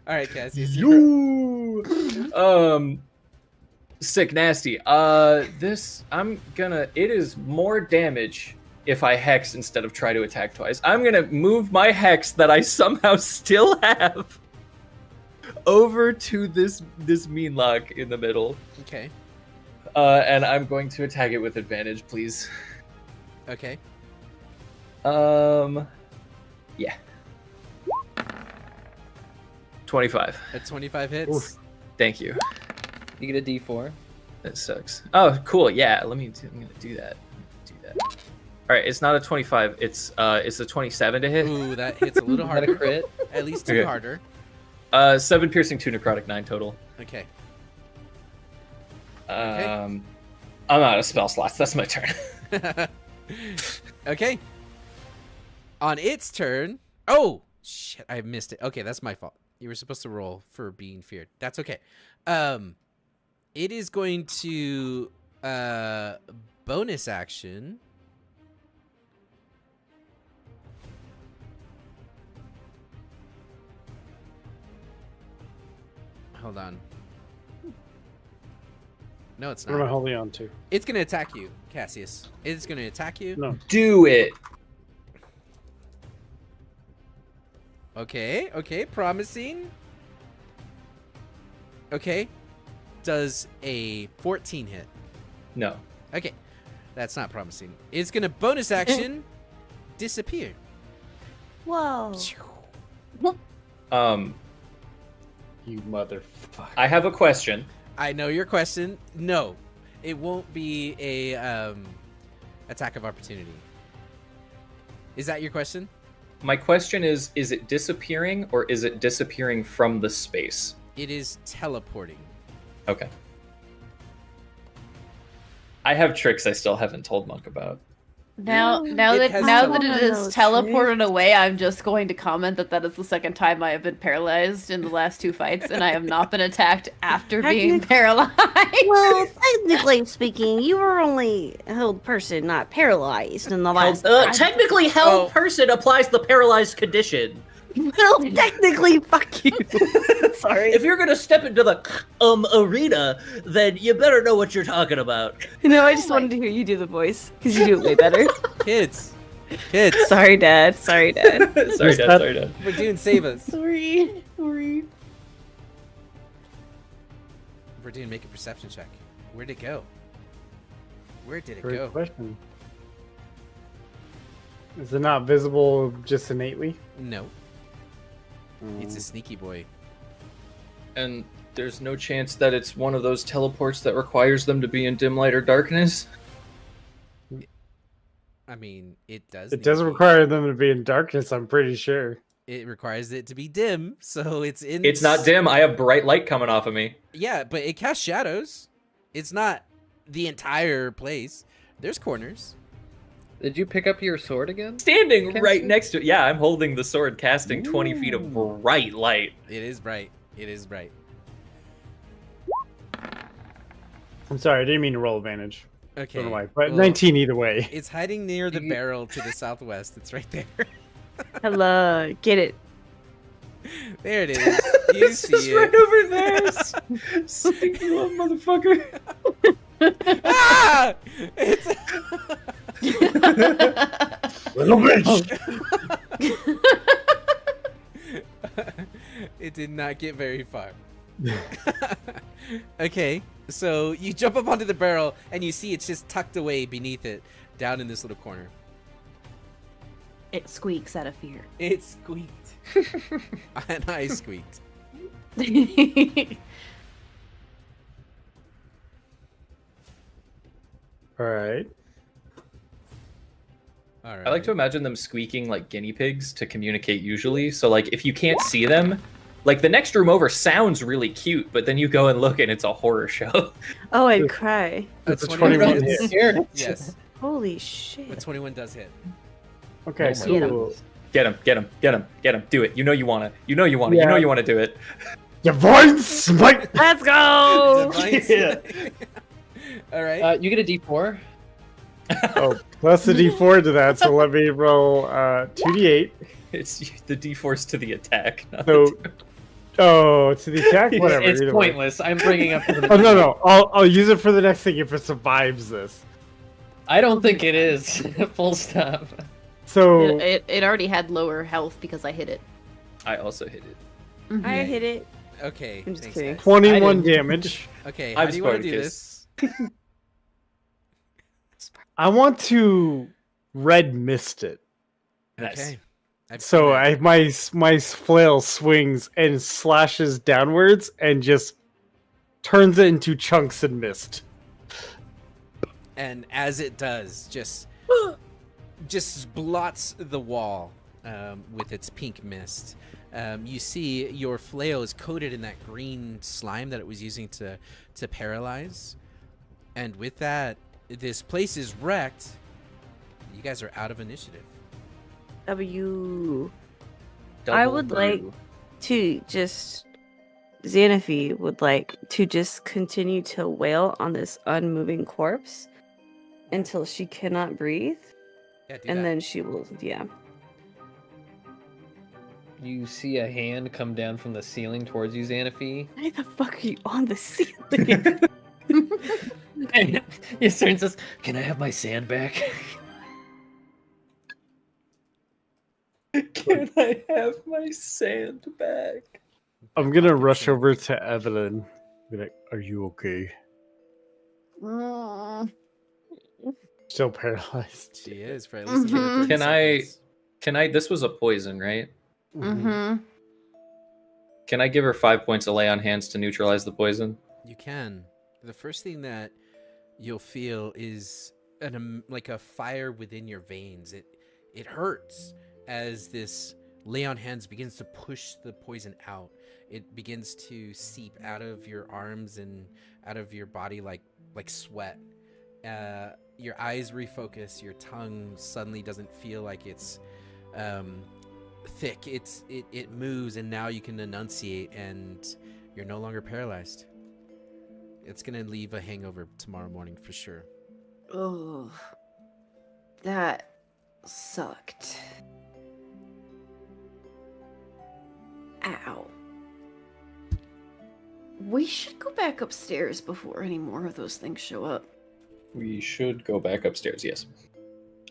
All right, Cassius. you're up. You. Sick nasty. It is more damage if I hex instead of try to attack twice. I'm gonna move my hex that I somehow still have over to this mean lock in the middle. Okay. And I'm going to attack it with advantage, please. Okay. Yeah. 25. A 25 hits. Oof. Thank you. You get a D4. That sucks. Oh, cool. Yeah, I'm gonna do that. All right, it's not a 25. It's a 27 to hit. Ooh, that hits a little Is that a harder. crit? At least 2 Okay. harder. 7 piercing, 2 necrotic, 9 total. Okay. I'm out of spell slots. That's my turn. Okay. On its turn. Oh shit! I missed it. Okay, that's my fault. You were supposed to roll for being feared. That's okay. It is going to bonus action. Hold on. No, it's What am I not. holding on to? It's gonna attack you, Cassius. It's gonna attack you. No. Do it. Okay, okay, promising. Okay. Does a 14 hit? No. Okay. That's not promising. It's gonna bonus action disappear. Whoa. You motherfucker. I have a question. I know your question. No. It won't be a attack of opportunity. Is that your question? My question is it disappearing or is it disappearing from the space? It is teleporting. Okay. I have tricks I still haven't told Monk about. Now It that has it is teleported. teleported away, I'm just going to comment that is the second time I have been paralyzed in the last 2 fights, and I have not been attacked after being paralyzed. Well, technically speaking, you were only a held person, not paralyzed in the last. Technically, held person applies the paralyzed condition. Well, technically, fuck you. Sorry. If you're gonna step into the arena, then you better know what you're talking about. No, I just wanted to hear you do the voice because you do it way better. Kids. Kids. Sorry, Dad. Sorry, Dad. Sorry, Dad. Sorry, Dad. Verdun, save us. Sorry. Sorry. Verdun, make a perception check. Where'd it go? Where did it Great go? question. Is it not visible just innately? No. It's a sneaky boy. And there's no chance that it's one of those teleports that requires them to be in dim light or darkness? I mean, it does. It need doesn't to be- require them to be in darkness, I'm pretty sure. It requires it to be dim, so it's in. It's not dim. I have bright light coming off of me. Yeah, but it casts shadows. It's not the entire place. There's corners. Did you pick up your sword again? Standing Okay. right next to it. Yeah, I'm holding the sword, casting 20 feet of bright light. It is bright. It is bright. I'm sorry, I didn't mean to roll advantage. Okay. Don't know why, but well, 19 either way. It's hiding near the barrel to the southwest. It's right there. Hello. Get it. There it is. You It's see just it. right over there. Stinky little motherfucker. Ah! It's... Little bitch! It did not get very far. Okay, so you jump up onto the barrel and you see it's just tucked away beneath it, down in this little corner. It squeaks out of fear. It squeaked. And I squeaked. Alright. All right. I like to imagine them squeaking like guinea pigs to communicate usually. So like if you can't see them, like the next room over sounds really cute, but then you go and look and it's a horror show. Oh, I'd cry. It's a 21 21 hits. Yes, Holy shit. but 21 does hit. Okay, Oh my so goodness. Get him, get him, get him, get him. Do it. You know you wanna. You know you wanna. You know Yeah. you wanna do it. Divine Smite! Let's go. Divine Yeah. Smite. All right. You get a D4. Oh, plus the d4 to that, so let me roll 2d8. It's the D-force to the attack. not So, the- oh, to the attack? Whatever. It's either way. pointless. I'm bringing up. The Oh, no. I'll use it for the next thing if it survives this. I don't think it is. Full stop. So, It already had lower health because I hit it. I also hit it. I hit it. Okay. I'm just thanks, kidding. guys. 21 didn't. damage. Okay. I'm How do you want to do Spartacus. this? I want to red mist it. Okay. I've seen So that. my flail swings and slashes downwards and just turns it into chunks and mist. And as it does, just blots the wall with its pink mist. You see your flail is coated in that green slime that it was using to paralyze. And with that, this place is wrecked. You guys are out of initiative. W. Double I would like brew. to just. Xanaphi would like to just continue to wail on this unmoving corpse until she cannot breathe. Yeah, do And that. then she will, yeah. You see a hand come down from the ceiling towards you, Xanaphi. Why the fuck are you on the ceiling? And Ysern says, "Can I have my sand back?" Can I have my sand back? I'm gonna rush over to Evelyn. Be like, "Are you okay?" Still paralyzed. She is for at least another 30 Can I- seconds. Can I? This was a poison, right? Mm-hmm. Can I give her 5 points of lay on hands to neutralize the poison? You can. The first thing that you'll feel is like a fire within your veins. It hurts as this lay on hands begins to push the poison out. It begins to seep out of your arms and out of your body like sweat. Your eyes refocus. Your tongue suddenly doesn't feel like it's thick. It moves, and now you can enunciate, and you're no longer paralyzed. It's gonna leave a hangover tomorrow morning for sure. Oh, that sucked. Ow. We should go back upstairs before any more of those things show up. We should go back upstairs. Yes.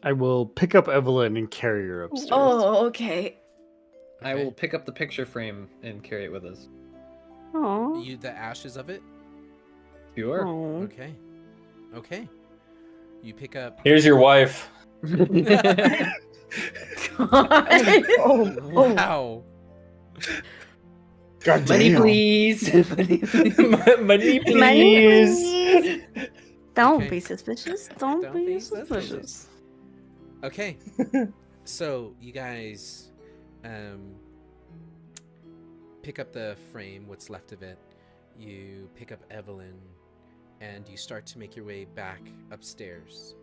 I will pick up Evelyn and carry her upstairs. Oh, okay. I will pick up the picture frame and carry it with us. Aww. The ashes of it. Sure. Aww. Okay. You pick up. Here's your wife. Wow. God Money, damn. please. Money, please. Money, please. Don't Okay. be suspicious. Don't be suspicious. suspicious. Okay. So you guys pick up the frame, what's left of it. You pick up Evelyn, and you start to make your way back upstairs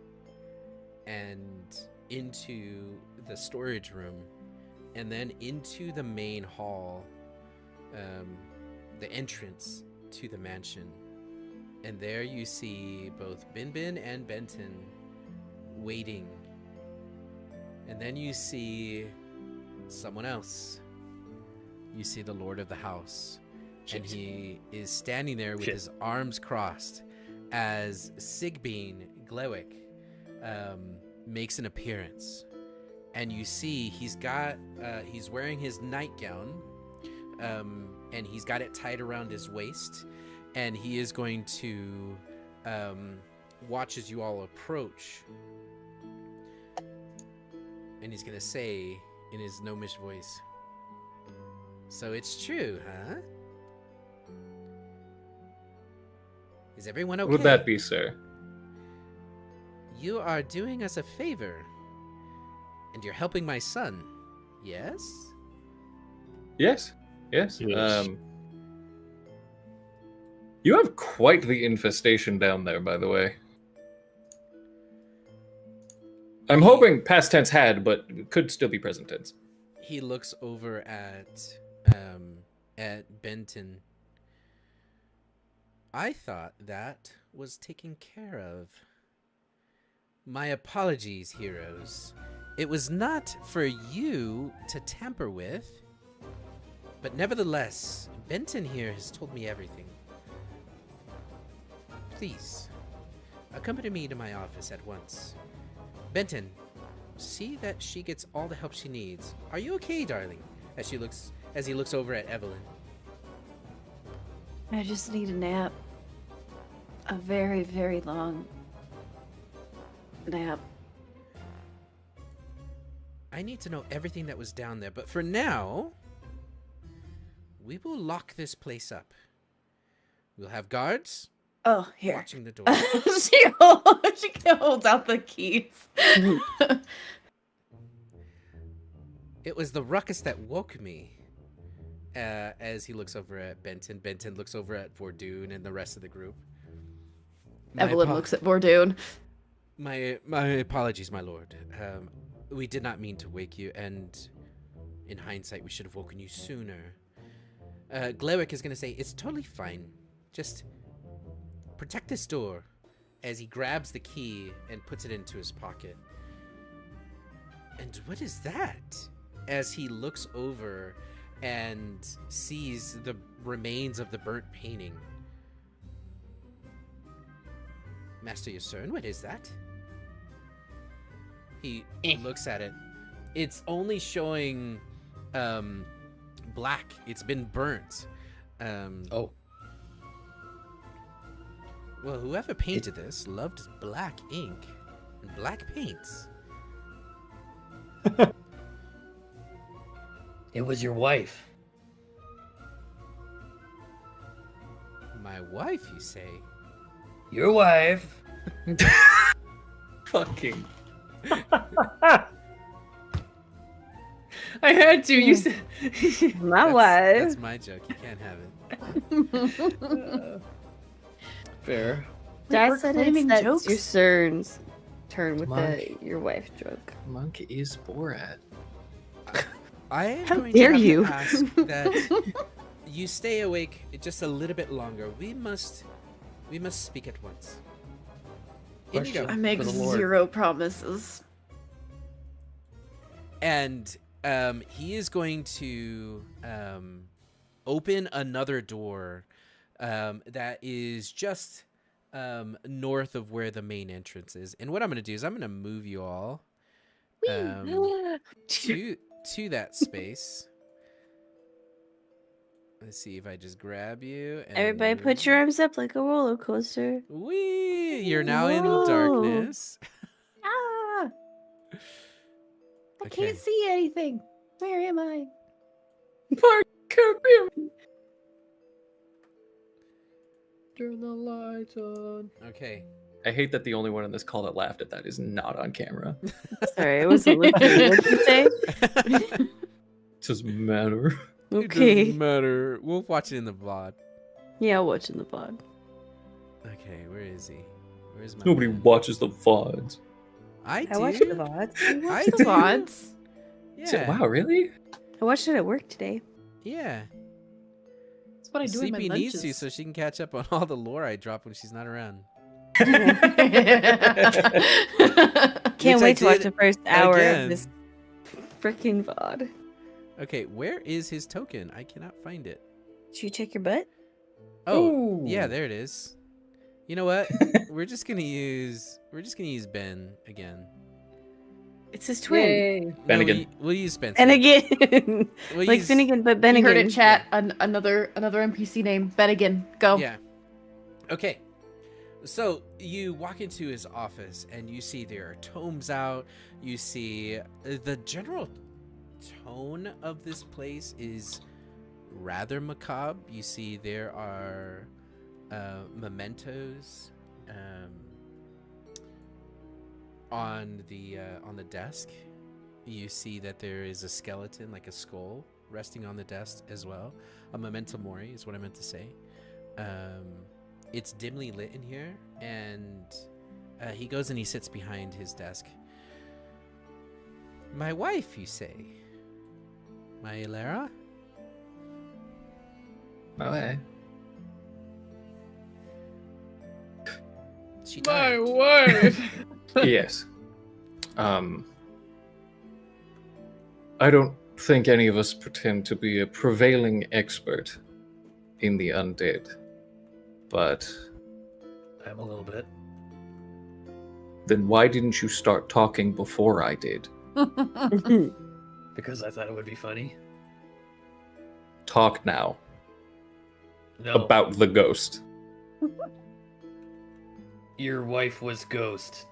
and into the storage room, and then into the main hall, the entrance to the mansion. And there you see both Bin and Benton waiting. And then you see someone else. You see the Lord of the House. And he is standing there with his arms crossed as Sigbeen Glewick makes an appearance. And you see he's wearing his nightgown, and he's got it tied around his waist, and he is going to watch as you all approach. And he's going to say in his gnomish voice, "So it's true, huh? Is everyone okay? What would that be, sir? You are doing us a favor, and you're helping my son, yes?" Yes. Yes. Yes. You have quite the infestation down there, by the way. I'm hoping past tense had, but it could still be present tense. He looks over at Benton. "I thought that was taken care of. My apologies, heroes. It was not for you to tamper with. But nevertheless, Benton here has told me everything. Please, accompany me to my office at once. Benton, see that she gets all the help she needs. Are you okay, darling?" As he looks over at Evelyn. I just need a nap. A very, very long nap. I need to know everything that was down there, but for now, we will lock this place up. We'll have guards Oh, here. watching the door. she holds out the keys. It was the ruckus that woke me. As he looks over at Benton. Benton looks over at Vordoon and the rest of the group. Evelyn looks at Vordoon. My apologies, my lord. We did not mean to wake you, and in hindsight, we should have woken you sooner. Glerick is going to say, it's totally fine. Just protect this door, as he grabs the key and puts it into his pocket. And what is that? As he looks over and sees the remains of the burnt painting. Master Yasern, what is that? He looks at it. It's only showing black. It's been burnt. Oh. Well, whoever painted this loved black ink and black paints. It was your wife. My wife, you say? Your wife. Fucking. I had to. You said. My That's wife. my joke. You can't have it. Fair. Dad We're said claiming it's jokes. your Cern's turn with Monk. your wife joke. Monk is Borat. I am How going dare to have you. to ask that you stay awake just a little bit longer. We must speak at once. Question. I make For the Lord. 0 promises. And he is going to open another door that is just north of where the main entrance is. And what I'm going to do is I'm going to move you all to that space. Let's see if I just grab you. And Everybody put your arms up like a roller coaster. Whee! You're now in Whoa. darkness. Ah! I Okay. can't see anything. Where am I? Turn the lights on. Okay. I hate that the only one in this call that laughed at that is not on camera. Sorry, it wasn't listening. What did you say? It doesn't matter. It Okay. doesn't matter. We'll watch it in the VOD. Yeah, I'll watch in the pod. Okay, where is he? Where's my Nobody man? watches the VODs. I do. I watched the VODs. I The do. VODs. Yeah. Wow, really? I watched it at work today. Yeah. That's what I do in my Sleepy needs to lunches. so she can catch up on all the lore I drop when she's not around. Can't Which I wait to watch did the first hour again. of this freaking VOD. Okay, where is his token? I cannot find it. Should you check your butt? Oh, yeah, Ooh. there it is. You know what? we're just gonna use Ben again. It's his twin. Bennigan. We'll use Spencer. And again. We'll Like use- Finnegan, but You Bennigan. heard it, chat. Another NPC name. Bennigan. Go. Yeah. Okay. So you walk into his office and you see there are tomes out. You see the general tone of this place is rather macabre. You see there are mementos on the desk. You see that there is a skeleton, like a skull, resting on the desk as well. A memento mori is what I meant to say. It's dimly lit in here, and he goes and he sits behind his desk. My wife, you say? My Elara? Okay. She My died. wife. Yes. I don't think any of us pretend to be a prevailing expert in the undead, but I'm a little bit. then why didn't you start talking before I did? Because I thought it would be funny. Talk now No. about the ghost. Your wife was ghost.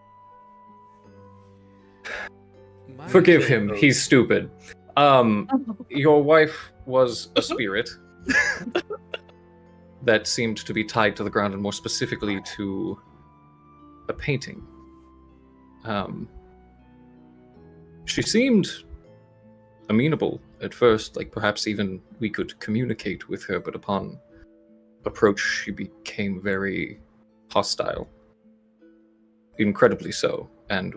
Forgive him. He's stupid. Your wife was a spirit that seemed to be tied to the ground, and more specifically to a painting. She seemed amenable at first, like perhaps even we could communicate with her, but upon approach, she became very hostile. Incredibly so, and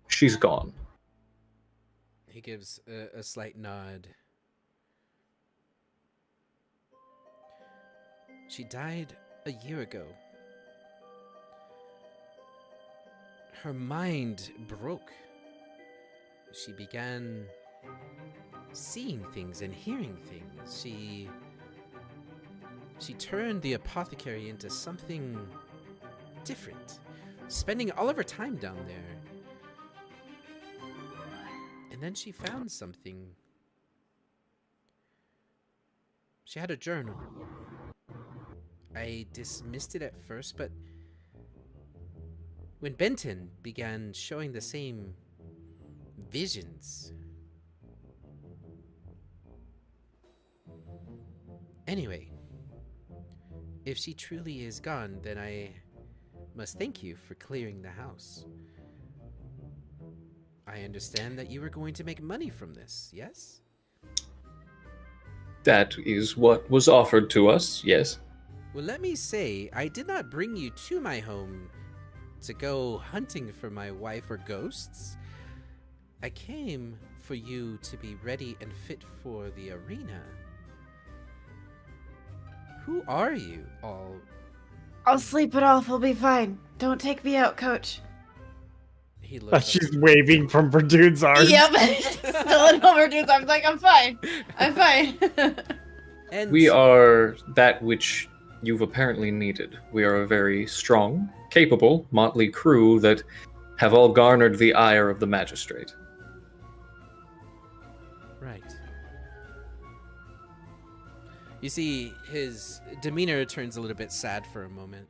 she's gone. He gives a slight nod. She died a year ago. Her mind broke. She began seeing things and hearing things. She turned the apothecary into something different, spending all of her time down there. And then she found something. She had a journal. I dismissed it at first, but when Benton began showing the same visions. Anyway, if she truly is gone, then I must thank you for clearing the house. I understand that you were going to make money from this, yes? That is what was offered to us, yes. Well, let me say, I did not bring you to my home to go hunting for my wife or ghosts. I came for you to be ready and fit for the arena. Who are you all? I'll sleep it off. We'll be fine. Don't take me out, coach. He looks She's waving from Verdun's arms. Yep. Still in Overdude's arms. Like, I'm fine. I'm fine. And We are that which you've apparently needed. We are a very strong, capable, motley crew that have all garnered the ire of the magistrate. Right. You see, his demeanor turns a little bit sad for a moment.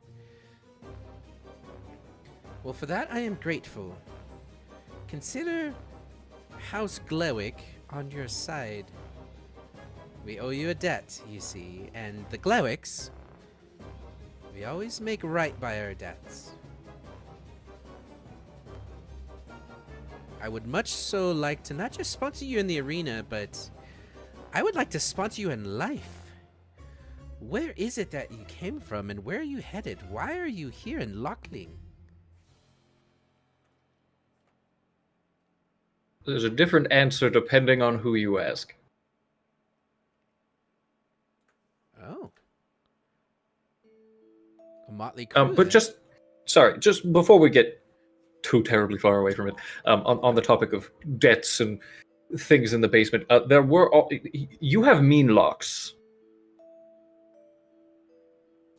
Well, for that I am grateful. Consider House Glewick on your side. We owe you a debt, you see, and the Glewicks, we always make right by our debts. I would much so like to not just sponsor you in the arena, but I would like to sponsor you in life. Where is it that you came from, and where are you headed? Why are you here in Lockling? There's a different answer depending on who you ask. Oh. A motley crew, But then. just before we get too terribly far away from it, on the topic of debts and things in the basement, you have mean locks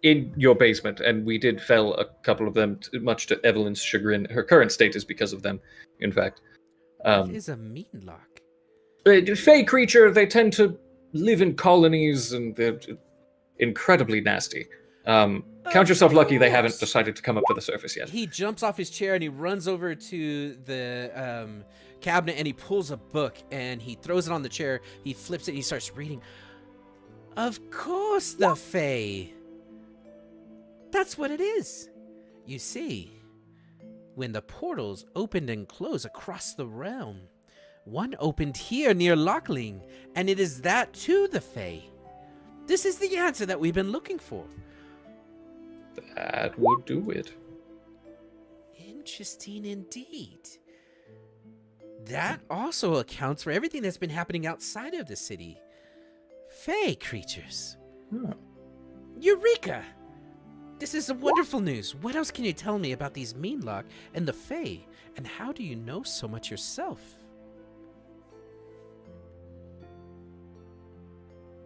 in your basement, and we did fell a couple of them, much to Evelyn's chagrin. Her current state is because of them, in fact. What is a mean lock? Fey creature, they tend to live in colonies, and they're incredibly nasty. Count yourself lucky they haven't decided to come up to the surface yet. He jumps off his chair and he runs over to the cabinet and he pulls a book and he throws it on the chair. He flips it and he starts reading. Of course, the Fae. That's what it is. You see, when the portals opened and closed across the realm, one opened here near Lockling, and it is that to the Fae. This is the answer that we've been looking for. That would do it. Interesting indeed. That also accounts for everything that's been happening outside of the city. Fae creatures. Huh. Eureka! This is some wonderful news. What else can you tell me about these Meanlock and the Fae? And how do you know so much yourself?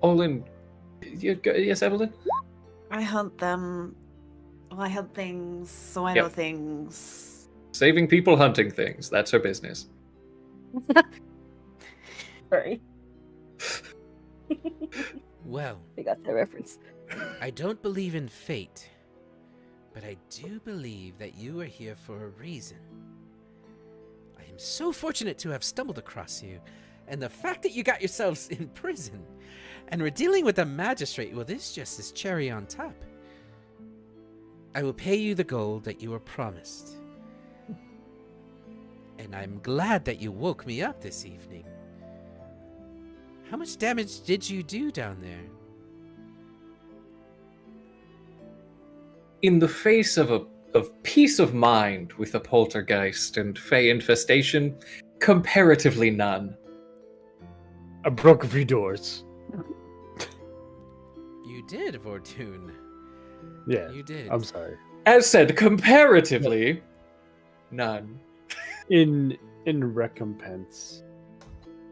Olin, yes, Evelyn? I hunt them. Well, I hunt things, so I Yep. know things. Saving people, hunting things. That's her business. Sorry. Well, I got that reference. I don't believe in fate, but I do believe that you are here for a reason. I'm so fortunate to have stumbled across you. And the fact that you got yourselves in prison and we're dealing with a magistrate, well, this just is cherry on top. I will pay you the gold that you were promised. And I'm glad that you woke me up this evening. How much damage did you do down there? In the face of peace of mind with a poltergeist and fey infestation, comparatively none. I broke a few doors. You did, Vortune. Yeah, You did. I'm sorry. As said, comparatively, none. In recompense,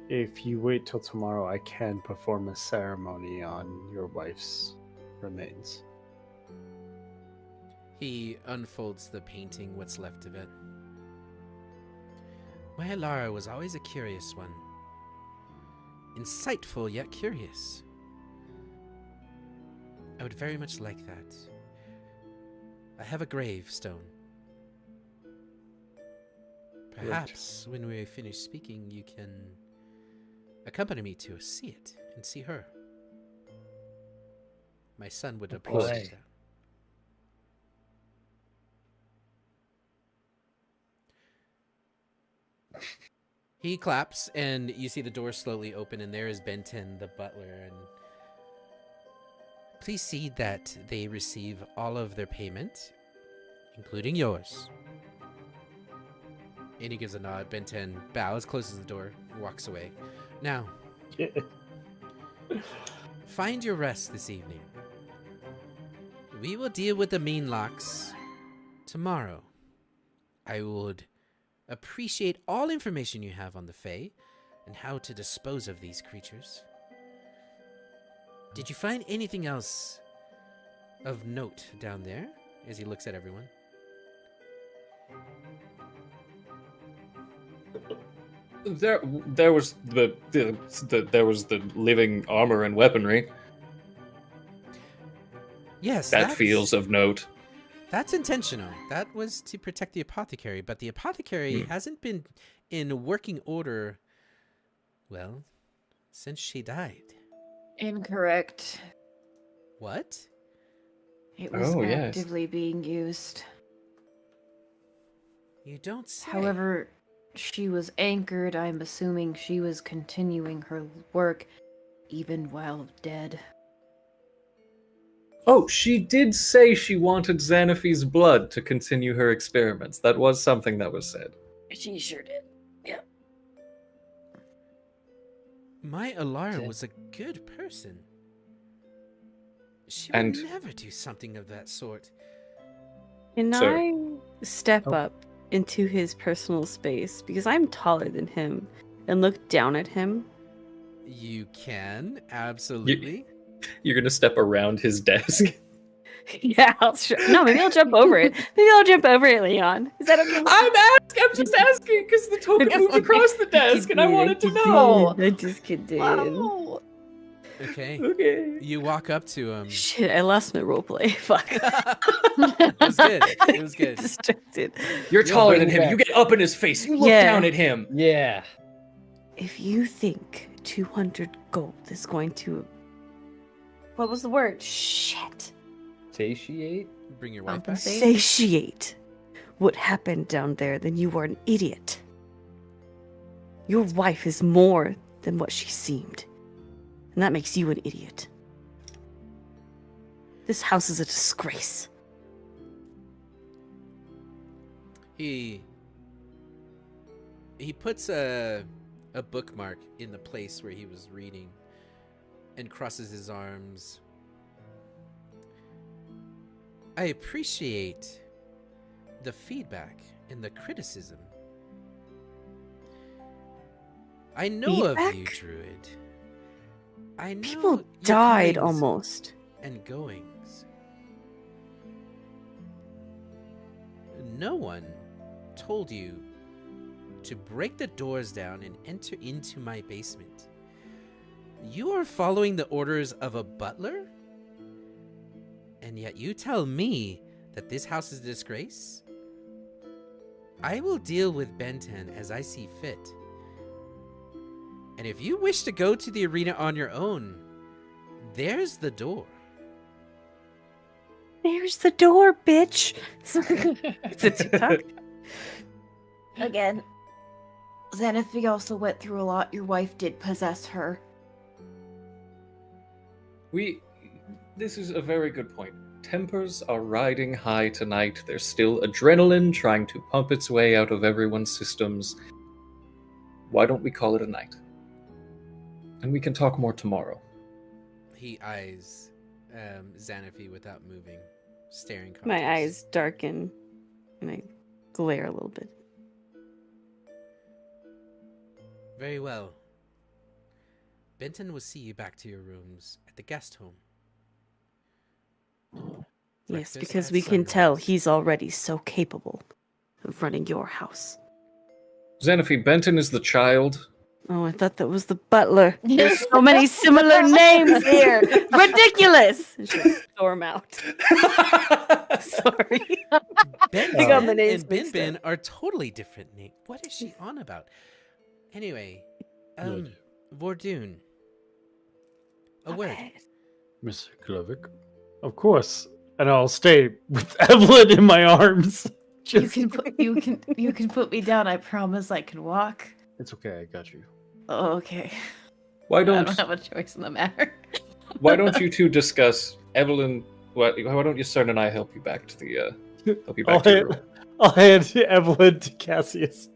if you wait till tomorrow, I can perform a ceremony on your wife's remains. He unfolds the painting, what's left of it. My Alara was always a curious one. Insightful yet curious. I would very much like that. I have a gravestone. Perhaps when we finish speaking, you can accompany me to see it and see her. My son would appreciate that. He claps, and you see the door slowly open, and there is Benton, the butler, and please see that they receive all of their payment, including yours. And he gives a nod. Benton bows, closes the door, walks away. Now, find your rest this evening. We will deal with the mean locks tomorrow. I would appreciate all information you have on the Fae and how to dispose of these creatures. Did you find anything else of note down there? As he looks at everyone. There was the living armor and weaponry. Yes, that feels of note. That's intentional. That was to protect the apothecary, but the apothecary hasn't been in working order, well, since she died. Incorrect. What? It was actively being used. You don't say. However, she was anchored. I'm assuming she was continuing her work even while dead. Oh, she did say she wanted Xanafy's blood to continue her experiments. That was something that was said. She sure did. Yep. My Alara was a good person. She would never do something of that sort. Can I step up into his personal space because I'm taller than him and look down at him? You can, absolutely. You're gonna step around his desk. Yeah, no, maybe I'll jump over it. Maybe I'll jump over it, Leon. Is that okay? I'm just asking because the token moved across the desk and I wanted to know. I just kidding. Wow. Okay. Okay. You walk up to him. Shit, I lost my roleplay. Fuck. It was good. It was good. Distracted. You're taller than him. You get up in his face. You look down at him. Yeah. If you think 200 gold is going to... What was the word? Shit. Satiate? Bring your wife back. Satiate what happened down there, then you are an idiot. Your wife is more than what she seemed. And that makes you an idiot. This house is a disgrace. He puts a bookmark in the place where he was reading and crosses his arms. I appreciate the feedback and the criticism. I know of you, Druid. I know people your died comings almost. and goings. No one told you to break the doors down and enter into my basement. You are following the orders of a butler? And yet you tell me that this house is a disgrace? I will deal with Benton as I see fit. And if you wish to go to the arena on your own, there's the door. There's the door, bitch. It's a TikTok. Again, Xanathi also went through a lot. Your wife did possess her. This is a very good point. Tempers are riding high tonight. There's still adrenaline trying to pump its way out of everyone's systems. Why don't we call it a night? And we can talk more tomorrow. He eyes Xanafi without moving, staring. My eyes darken, and I glare a little bit. Very well. Benton will see you back to your rooms at the guest home. Yes, Breakfast because at we can tell sunrise. he's already so capable of running your house. Xanafi, Benton is the child. Oh, I thought that was the butler. There's so many similar names here. Ridiculous! And she'll storm out. Sorry. Ben I got my names and Bin mixed Bin up. are totally different names. What is she on about? Anyway, Good. Vordoon. A word. Mr. Glovik. Of course. And I'll stay with Evelyn in my arms. You can put me down. I promise I can walk. It's okay, I got you. Oh, okay. Why I don't don't have a choice in the matter. Why don't you two discuss Evelyn? Why don't your son and I help you back to the your room? I'll hand Evelyn to Cassius.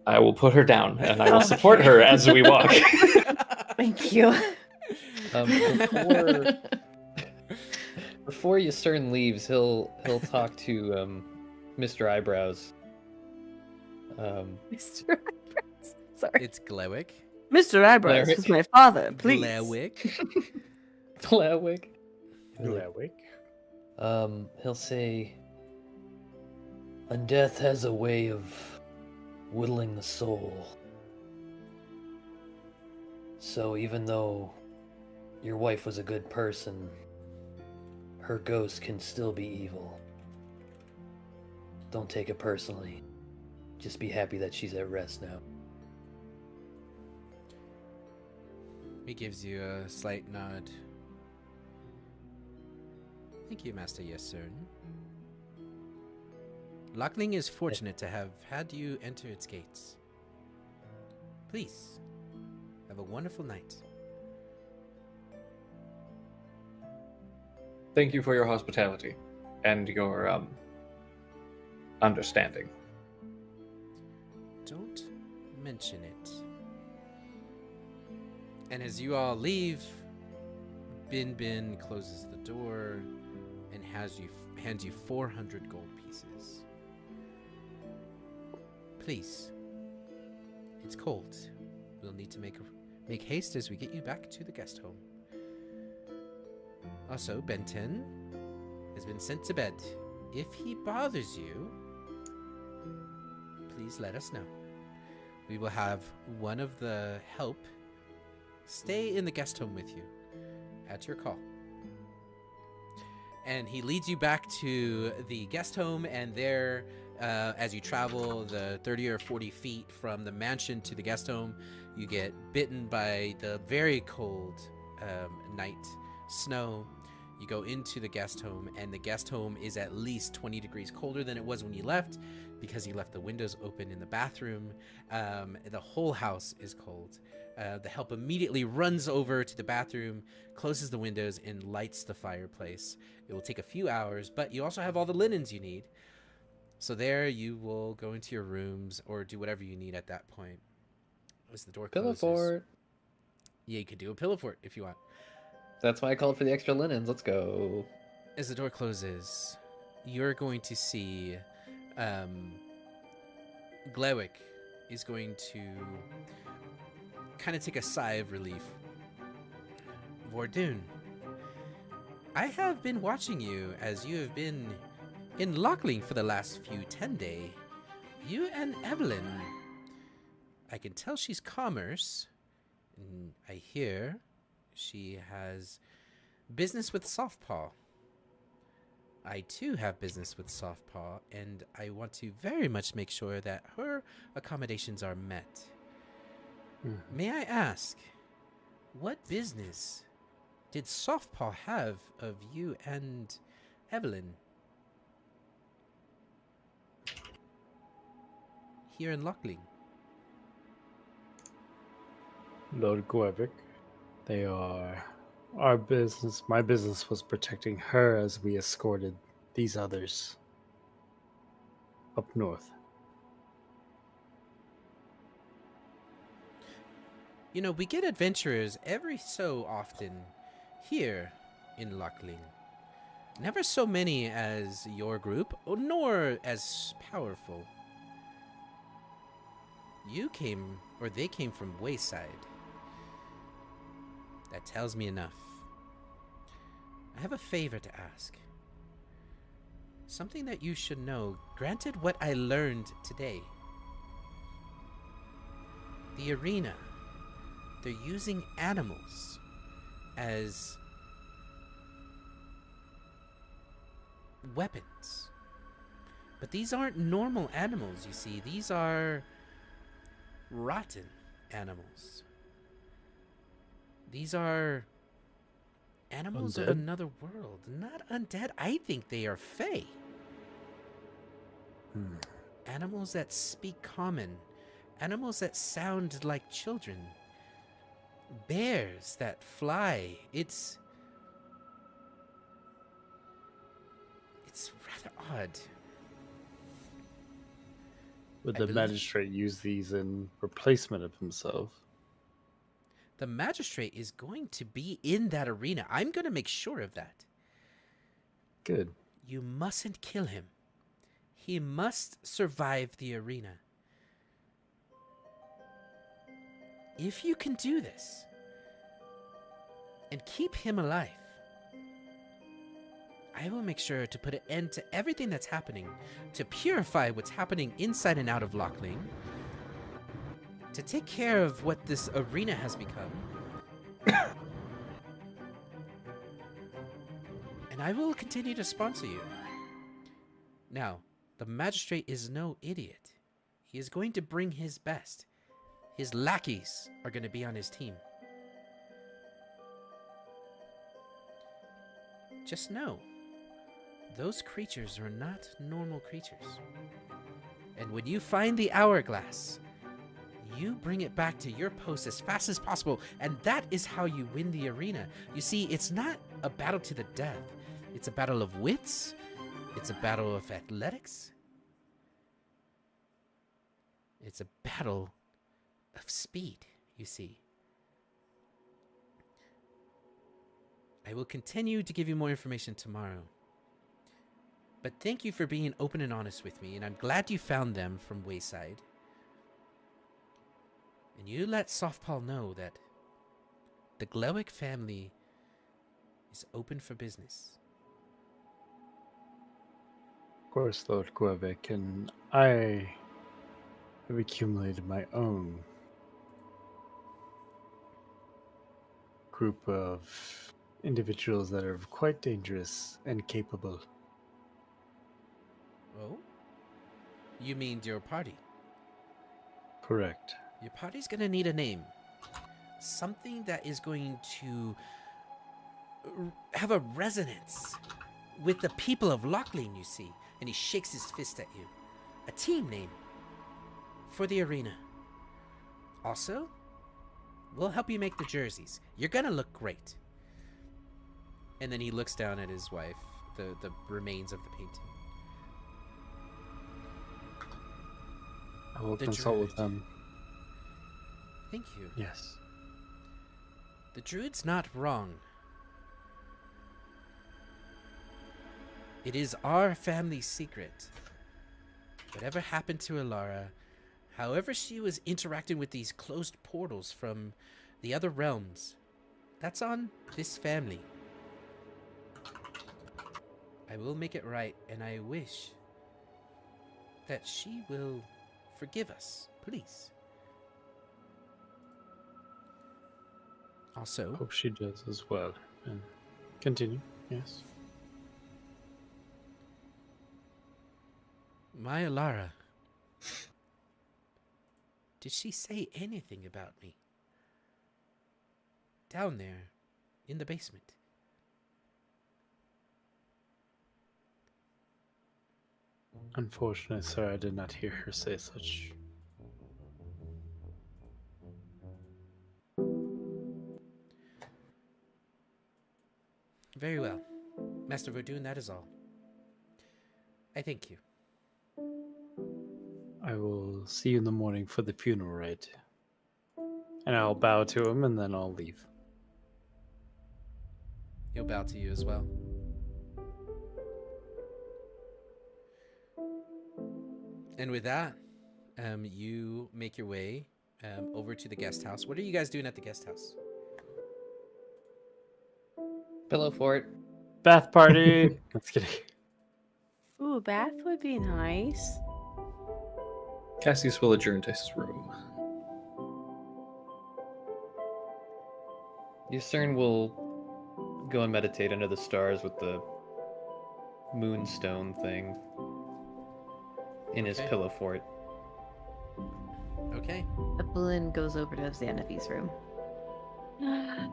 I will put her down and I will support her as we walk. Thank you. Before Ysern leaves, he'll talk to Mr. Eyebrows. Mr. Eyebrows. Sorry. It's Glewick. Mr. Eyebrows Larry. was my father, please. Glewick. Glawick. Glewick. He'll say, "Undeath has a way of whittling the soul. So even though your wife was a good person, her ghost can still be evil. Don't take it personally. Just be happy that she's at rest now." He gives you a slight nod. Thank you, Master Ysern. Lockling is fortunate to have had you enter its gates. Please, have a wonderful night. Thank you for your hospitality and your understanding. Don't mention it. And as you all leave, Bin Bin closes the door and hands you 400 gold pieces. Please. It's cold. We'll need to make haste as we get you back to the guest home. Also, Benton has been sent to bed. If he bothers you, please let us know. We will have one of the help stay in the guest home with you at your call. And he leads you back to the guest home, and there, as you travel the 30 or 40 feet from the mansion to the guest home, you get bitten by the very cold night snow. You go into the guest home, and the guest home is at least 20 degrees colder than it was when you left, because you left the windows open in the bathroom. The whole house is cold. The help immediately runs over to the bathroom, closes the windows, and lights the fireplace. It will take a few hours, but you also have all the linens you need. So there you will go into your rooms or do whatever you need at that point. As the door Pillow closes. fort. Yeah, you could do a pillow fort if you want. That's why I called for the extra linens. Let's go. As the door closes, you're going to see Glewick is going to kind of take a sigh of relief. Vordoon, I have been watching you as you have been in Lockling for the last few 10 days. You and Evelyn, I can tell she's commerce. And I hear she has business with Softpaw. I too have business with Softpaw, and I want to very much make sure that her accommodations are met. May I ask, what business did Softpaw have of you and Evelyn here in Lockling? Lord Guevic, they are our business. My business was protecting her as we escorted these others up north. You know, we get adventurers every so often here in Lockling. Never so many as your group, nor as powerful. You came, or they came from Wayside. That tells me enough. I have a favor to ask. Something that you should know, granted what I learned today. The arena, they're using animals as weapons. But these aren't normal animals, you see. These are rotten animals. These are animals of Undead? another world. Not undead. I think they are fae. Animals that speak common. Animals that sound like children. Bears that fly. It's rather odd. Would I the believe- magistrate use these in replacement of himself? The magistrate is going to be in that arena. I'm going to make sure of that. Good. You mustn't kill him. He must survive the arena. If you can do this and keep him alive, I will make sure to put an end to everything that's happening, to purify what's happening inside and out of Lockling, to take care of what this arena has become. And I will continue to sponsor you. Now, the magistrate is no idiot. He is going to bring his best. His lackeys are going to be on his team. Just know, those creatures are not normal creatures. And when you find the hourglass, you bring it back to your post as fast as possible, and that is how you win the arena. You see, it's not a battle to the death. It's a battle of wits. It's a battle of athletics. It's a battle of speed, you see. I will continue to give you more information tomorrow. But thank you for being open and honest with me, and I'm glad you found them from Wayside. And you let Softpaw know that the Glowick family is open for business. Of course, Lord Guevic, and I have accumulated my own group of individuals that are quite dangerous and capable. Oh? You mean your party? Correct. Your party's gonna need a name. Something that is going to have a resonance with the people of Lockling, you see. And he shakes his fist at you. A team name for the arena. Also, we'll help you make the jerseys. You're gonna look great. And then he looks down at his wife, the remains of the painting. I will The consult with druid. them. Thank you. Yes. The druid's not wrong. It is our family secret. Whatever happened to Alara, however she was interacting with these closed portals from the other realms, that's on this family. I will make it right, and I wish that she will forgive us, please. Also, Hope she does as well. And continue. Yes. My Alara. Did she say anything about me? Down there, in the basement. Unfortunately, sir, I did not hear her say such. Very well. Master Verdun, that is all. I thank you. I will see you in the morning for the funeral rite. And I'll bow to him and then I'll leave. He'll bow to you as well. And with that, you make your way over to the guest house. What are you guys doing at the guest house? Pillow fort. Bath party! Let's kidding. Ooh, bath would be nice. Cassius will adjourn to his room. Yusern will go and meditate under the stars with the moonstone thing in his Okay. pillow fort. Okay. Evelyn goes over to Xanafy's room.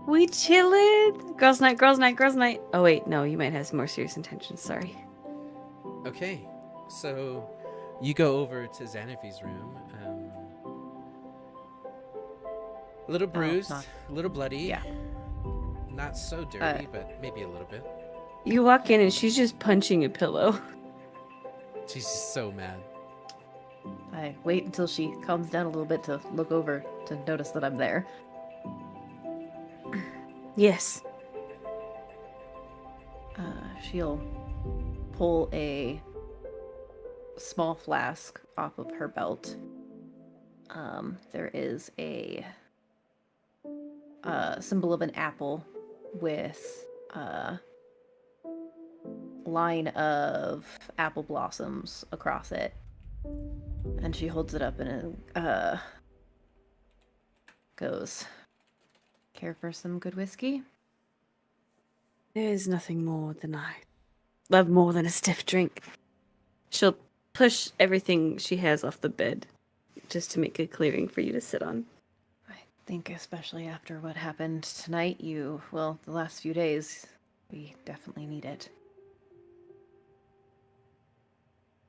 We chillin'. Girls' night, girls' night, girls' night. Oh wait, no, you might have some more serious intentions. Sorry. Okay. So you go over to Xanafy's room. A little bruised, a little bloody. Yeah. Not so dirty, but maybe a little bit. You walk in and she's just punching a pillow. She's just so mad. I wait until she calms down a little bit to look over to notice that I'm there. Yes. She'll pull a small flask off of her belt. There is a symbol of an apple with a line of apple blossoms across it. And she holds it up and it goes, "Care for some good whiskey?" There's nothing more than I love more than a stiff drink. She'll push everything she has off the bed just to make a clearing for you to sit on. I think especially after what happened tonight, the last few days, we definitely need it.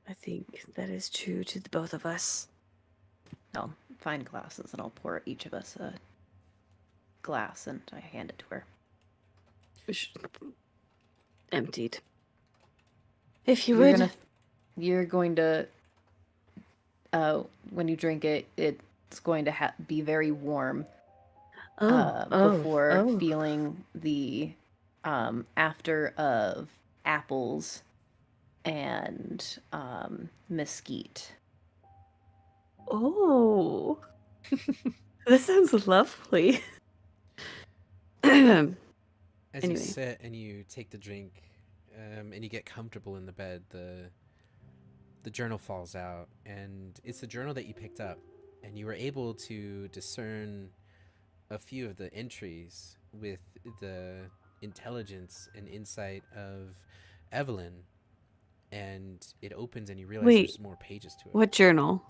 I think that is true to the both of us. I'll find glasses and I'll pour each of us a glass and I hand it to her. Emptied. If you would. You're going to, when you drink it, it's going to be very warm. Before feeling the after of apples and mesquite. Oh. That sounds lovely. As you sit and you take the drink, and you get comfortable in the bed, the journal falls out, and it's the journal that you picked up, and you were able to discern a few of the entries with the intelligence and insight of Evelyn, and it opens and you realize there's more pages to it. What journal?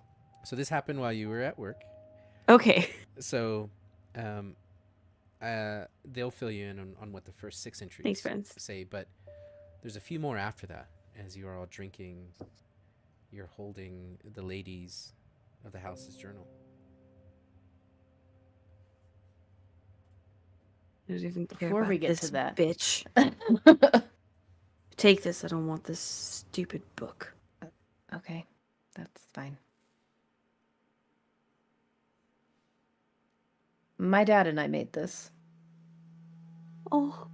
So this happened while you were at work. Okay. So they'll fill you in on what the first 6 entries say, but there's a few more after that. As you are all drinking, you're holding the ladies of the house's journal. I don't even care Before about we get this to that, bitch. Take this. I don't want this stupid book. Okay, that's fine. My dad and I made this. Oh.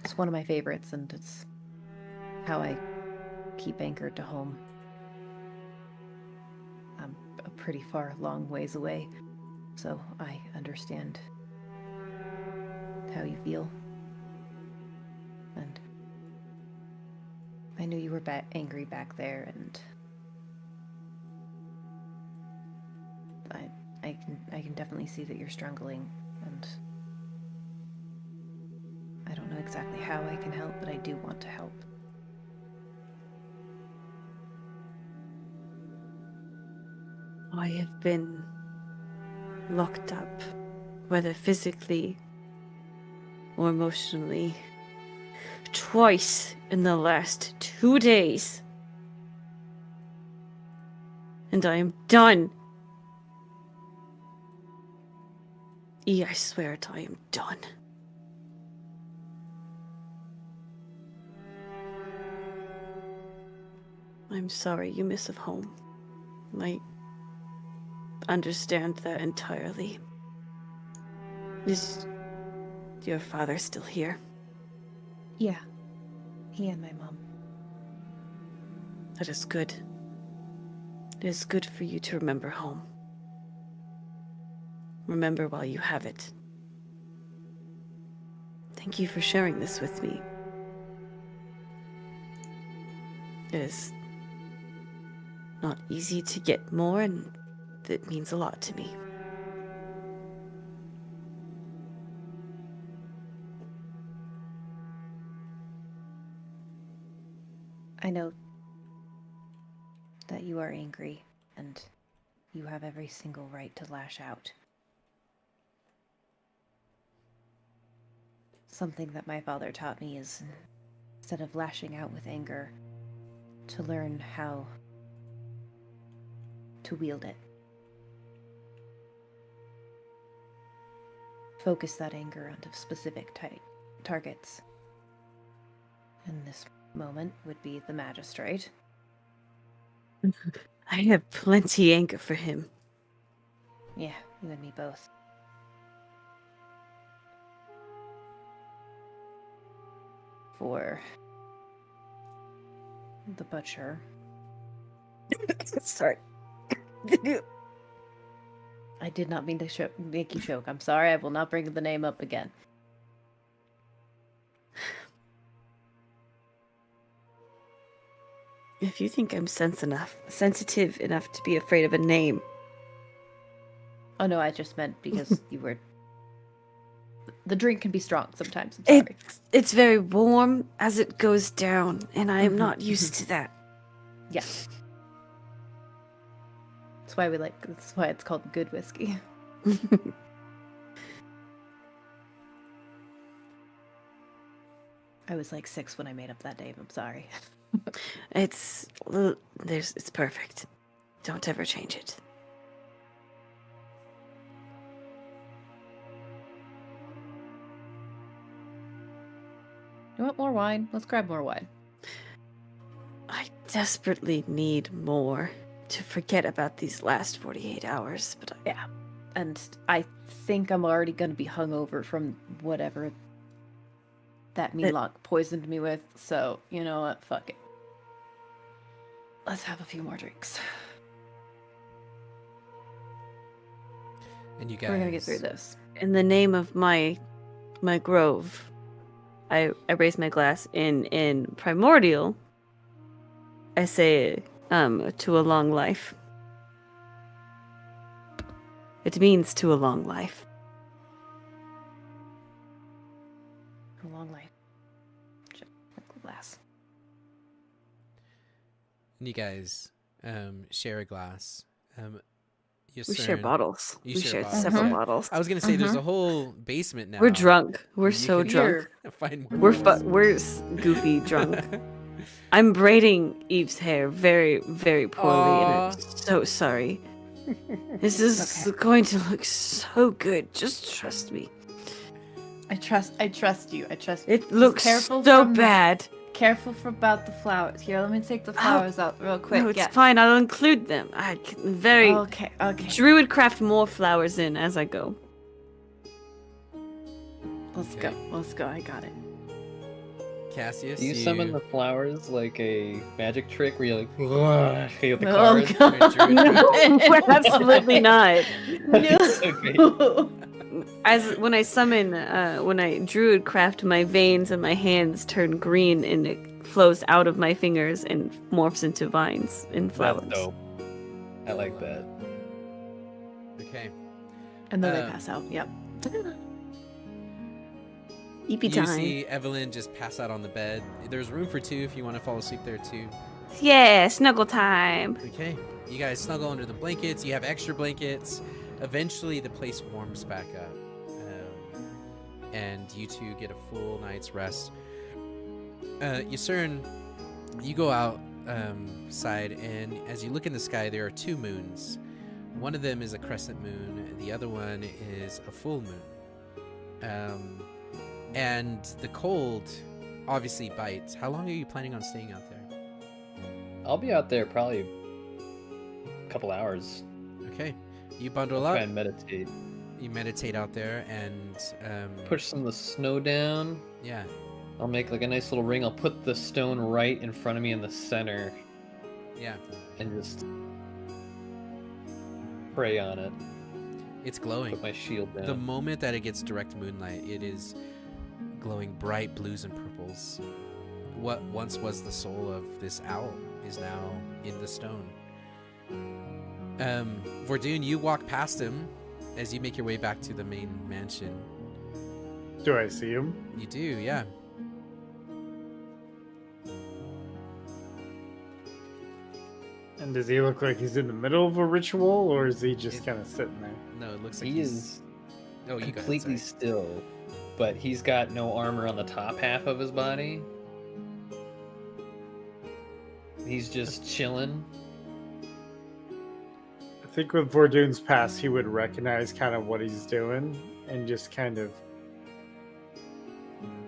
It's one of my favorites, and it's how I keep anchored to home. I'm a pretty long ways away, so I understand how you feel. And I knew you were angry back there, and I can definitely see that you're struggling, and I don't know exactly how I can help, but I do want to help. I have been locked up, whether physically or emotionally, twice in the last 2 days. And I am done. I swear it, I am done. I'm sorry you miss of home. I understand that entirely. Is your father still here? Yeah. He and my mom. That is good. It is good for you to remember home. Remember while you have it. Thank you for sharing this with me. It is not easy to get more, and it means a lot to me. I know that you are angry, and you have every single right to lash out. Something that my father taught me is, instead of lashing out with anger, to learn how to wield it. Focus that anger onto specific targets. And this moment would be the magistrate. I have plenty anger for him. Yeah, you and me both. For the butcher. Sorry. I did not mean to make you choke. I'm sorry. I will not bring the name up again. If you think I'm sensitive enough to be afraid of a name. Oh no, I just meant because you were... The drink can be strong sometimes. I'm sorry. It's very warm as it goes down, and I am not used to that. Yeah. That's why it's called good whiskey. I was like 6 when I made up that name. I'm sorry. It's perfect. Don't ever change it. You want more wine? Let's grab more wine. I desperately need more to forget about these last 48 hours, but yeah. And I think I'm already going to be hungover from whatever that Melock poisoned me with, so you know what? Fuck it. Let's have a few more drinks. And you guys... We're gonna get through this. In the name of my grove, I raise my glass in primordial. I say, to a long life. It means to a long life. A long life. Glass. And you guys share a glass. We share bottles. We share bottles. several bottles. I was gonna say there's a whole basement now. We're drunk. We're where you so can drunk. Find more We're bottles. goofy drunk. I'm braiding Eve's hair very, very poorly, and I'm so sorry. This is going to look so good. Just trust me. I trust you. I trust you. It looks so bad. Careful about the flowers. Here, let me take the flowers out real quick. No, it's fine. I'll include them. I can very... Okay. Druid craft more flowers in as I go. Let's go. I got it. Cassius, Do you summon the flowers like a magic trick where you're like, with the Oh, cards? God. No, absolutely not. No. As when I summon, when I druid craft, my veins and my hands turn green and it flows out of my fingers and morphs into vines and flowers. That's dope. I like that. Okay. And then they pass out. Yep. EP You time. see Evelyn just pass out on the bed. There's room for 2 if you want to fall asleep there too. Yeah, snuggle time. Okay, you guys snuggle under the blankets. You have extra blankets. Eventually, the place warms back up, and you two get a full night's rest. Yusern, you go outside, and as you look in the sky, there are two moons. One of them is a crescent moon. The other one is a full moon. And the cold obviously bites. How long are you planning on staying out there? I'll be out there probably a couple hours. Okay, you bundle Try up. and meditate. You meditate out there, and Push some of the snow down. yeah. I'll make like a nice little ring. I'll put the stone right in front of me in the center Yeah, and just pray on it. it's glowing. Put my shield down. The moment that it gets direct moonlight, it is glowing bright blues and purples. What once was the soul of this owl is now in the stone. Vordoon, you walk past him as you make your way back to the main mansion. Do I see him? You do, yeah. And does he look like he's in the middle of a ritual, or is he just kind of sitting there? No, it looks like He is Oh, you go ahead, completely sorry. still, but he's got no armor on the top half of his body. He's just chilling. I think with Vordoon's past, he would recognize kind of what he's doing and just kind of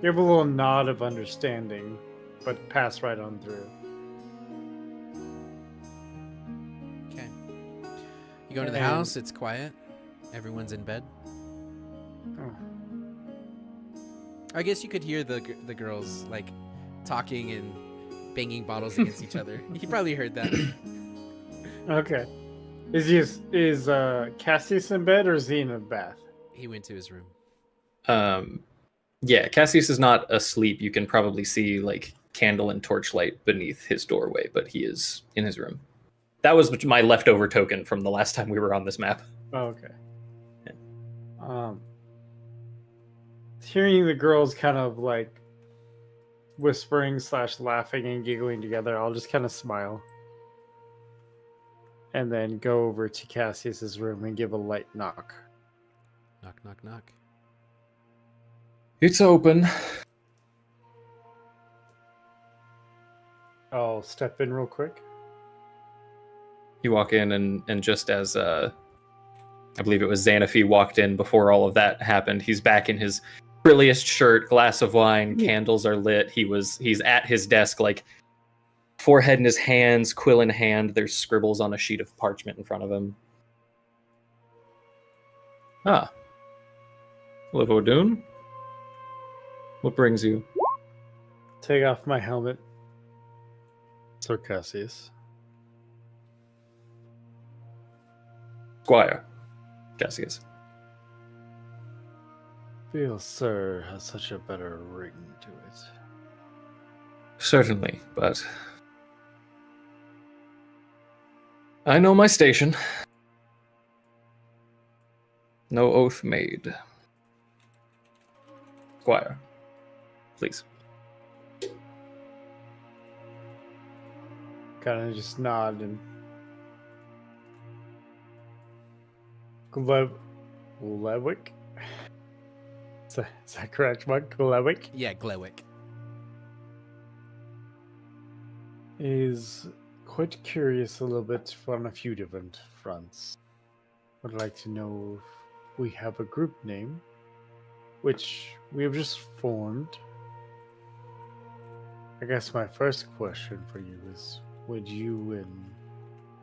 give a little nod of understanding, but pass right on through. Okay. You go into the And- house, it's quiet. Everyone's in bed. Oh. I guess you could hear the girls like talking and banging bottles against each other. You probably heard that. Okay. Is Cassius in bed, or is he in a bath? He went to his room. Yeah, Cassius is not asleep. You can probably see like candle and torchlight beneath his doorway, but he is in his room. That was my leftover token from the last time we were on this map. Oh, okay. Hearing the girls kind of like whispering / laughing and giggling together, I'll just kind of smile. And then go over to Cassius's room and give a light knock. Knock, knock, knock. It's open. I'll step in real quick. You walk in, and just as I believe it was Xanaphi walked in before all of that happened, he's back in his frilliest shirt, glass of wine, candles are lit. He's at his desk, like forehead in his hands, quill in hand. There's scribbles on a sheet of parchment in front of him. Ah. Hello, Vordoon. What brings you? Take off my helmet. Sir Cassius. Squire. Cassius. Feel Sir has such a better ring to it. Certainly, but I know my station. No oath made. Squire, please. Kind of just nod and Glewick? Is that correct, Mike? Glewick Yeah, Glewick. is quite curious a little bit on a few different fronts. Would like to know if we have a group name, which we have just formed. I guess my first question for you is, would you and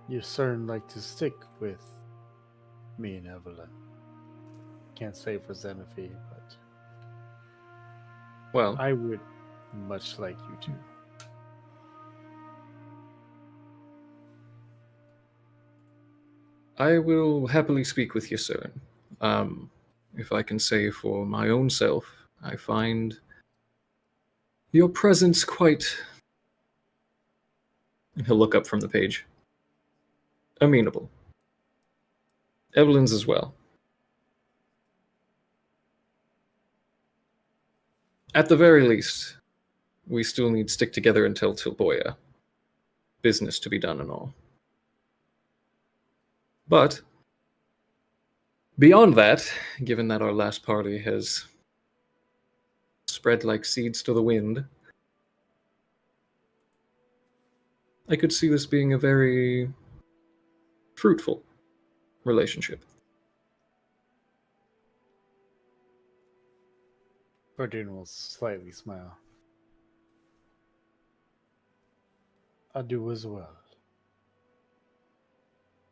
your son like to stick with me and Evelyn? Can't say for Xenophi, but Well, I would much like you to. I will happily speak with you, sir. If I can say for my own self, I find your presence quite... He'll look up from the page. Amenable. Evelyn's as well. At the very least, we still need to stick together until Tilboya. business to be done and all. But beyond that, given that our last party has spread like seeds to the wind, I could see this being a very fruitful relationship. Verdun will slightly smile. I do as well.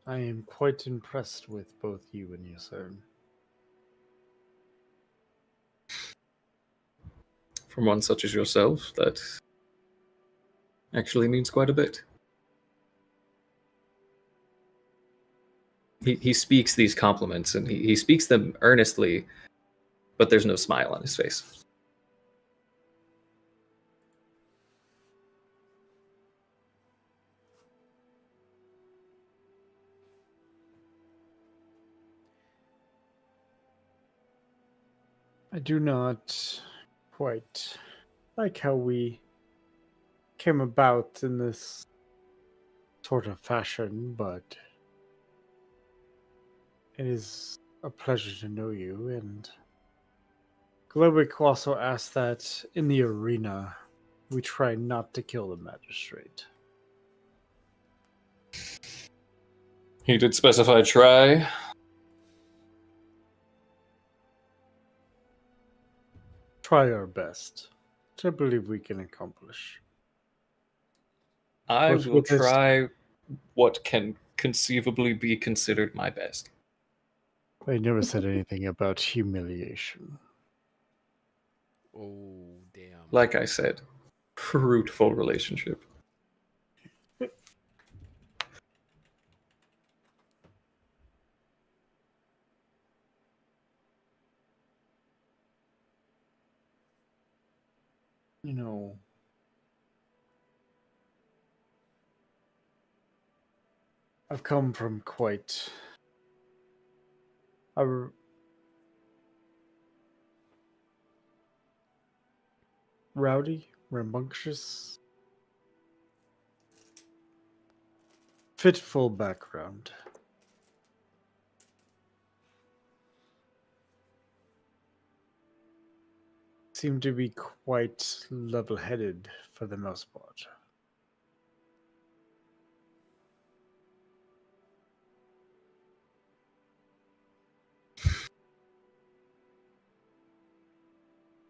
I am quite impressed with both you and Yusern. From one such as yourself, that actually means quite a bit. He speaks these compliments, and he speaks them earnestly, but there's no smile on his face. I do not quite like how we came about in this sort of fashion, but it is a pleasure to know you, and Glowick also asked that in the arena we try not to kill the magistrate. He did specify try. Try our best, which I believe we can accomplish. I Both will with this- try what can conceivably be considered my best. I never said anything about humiliation. Oh, damn. Like I said, fruitful relationship. You know, I've come from quite a rowdy, rambunctious, fitful background. Seem to be quite level-headed for the most part.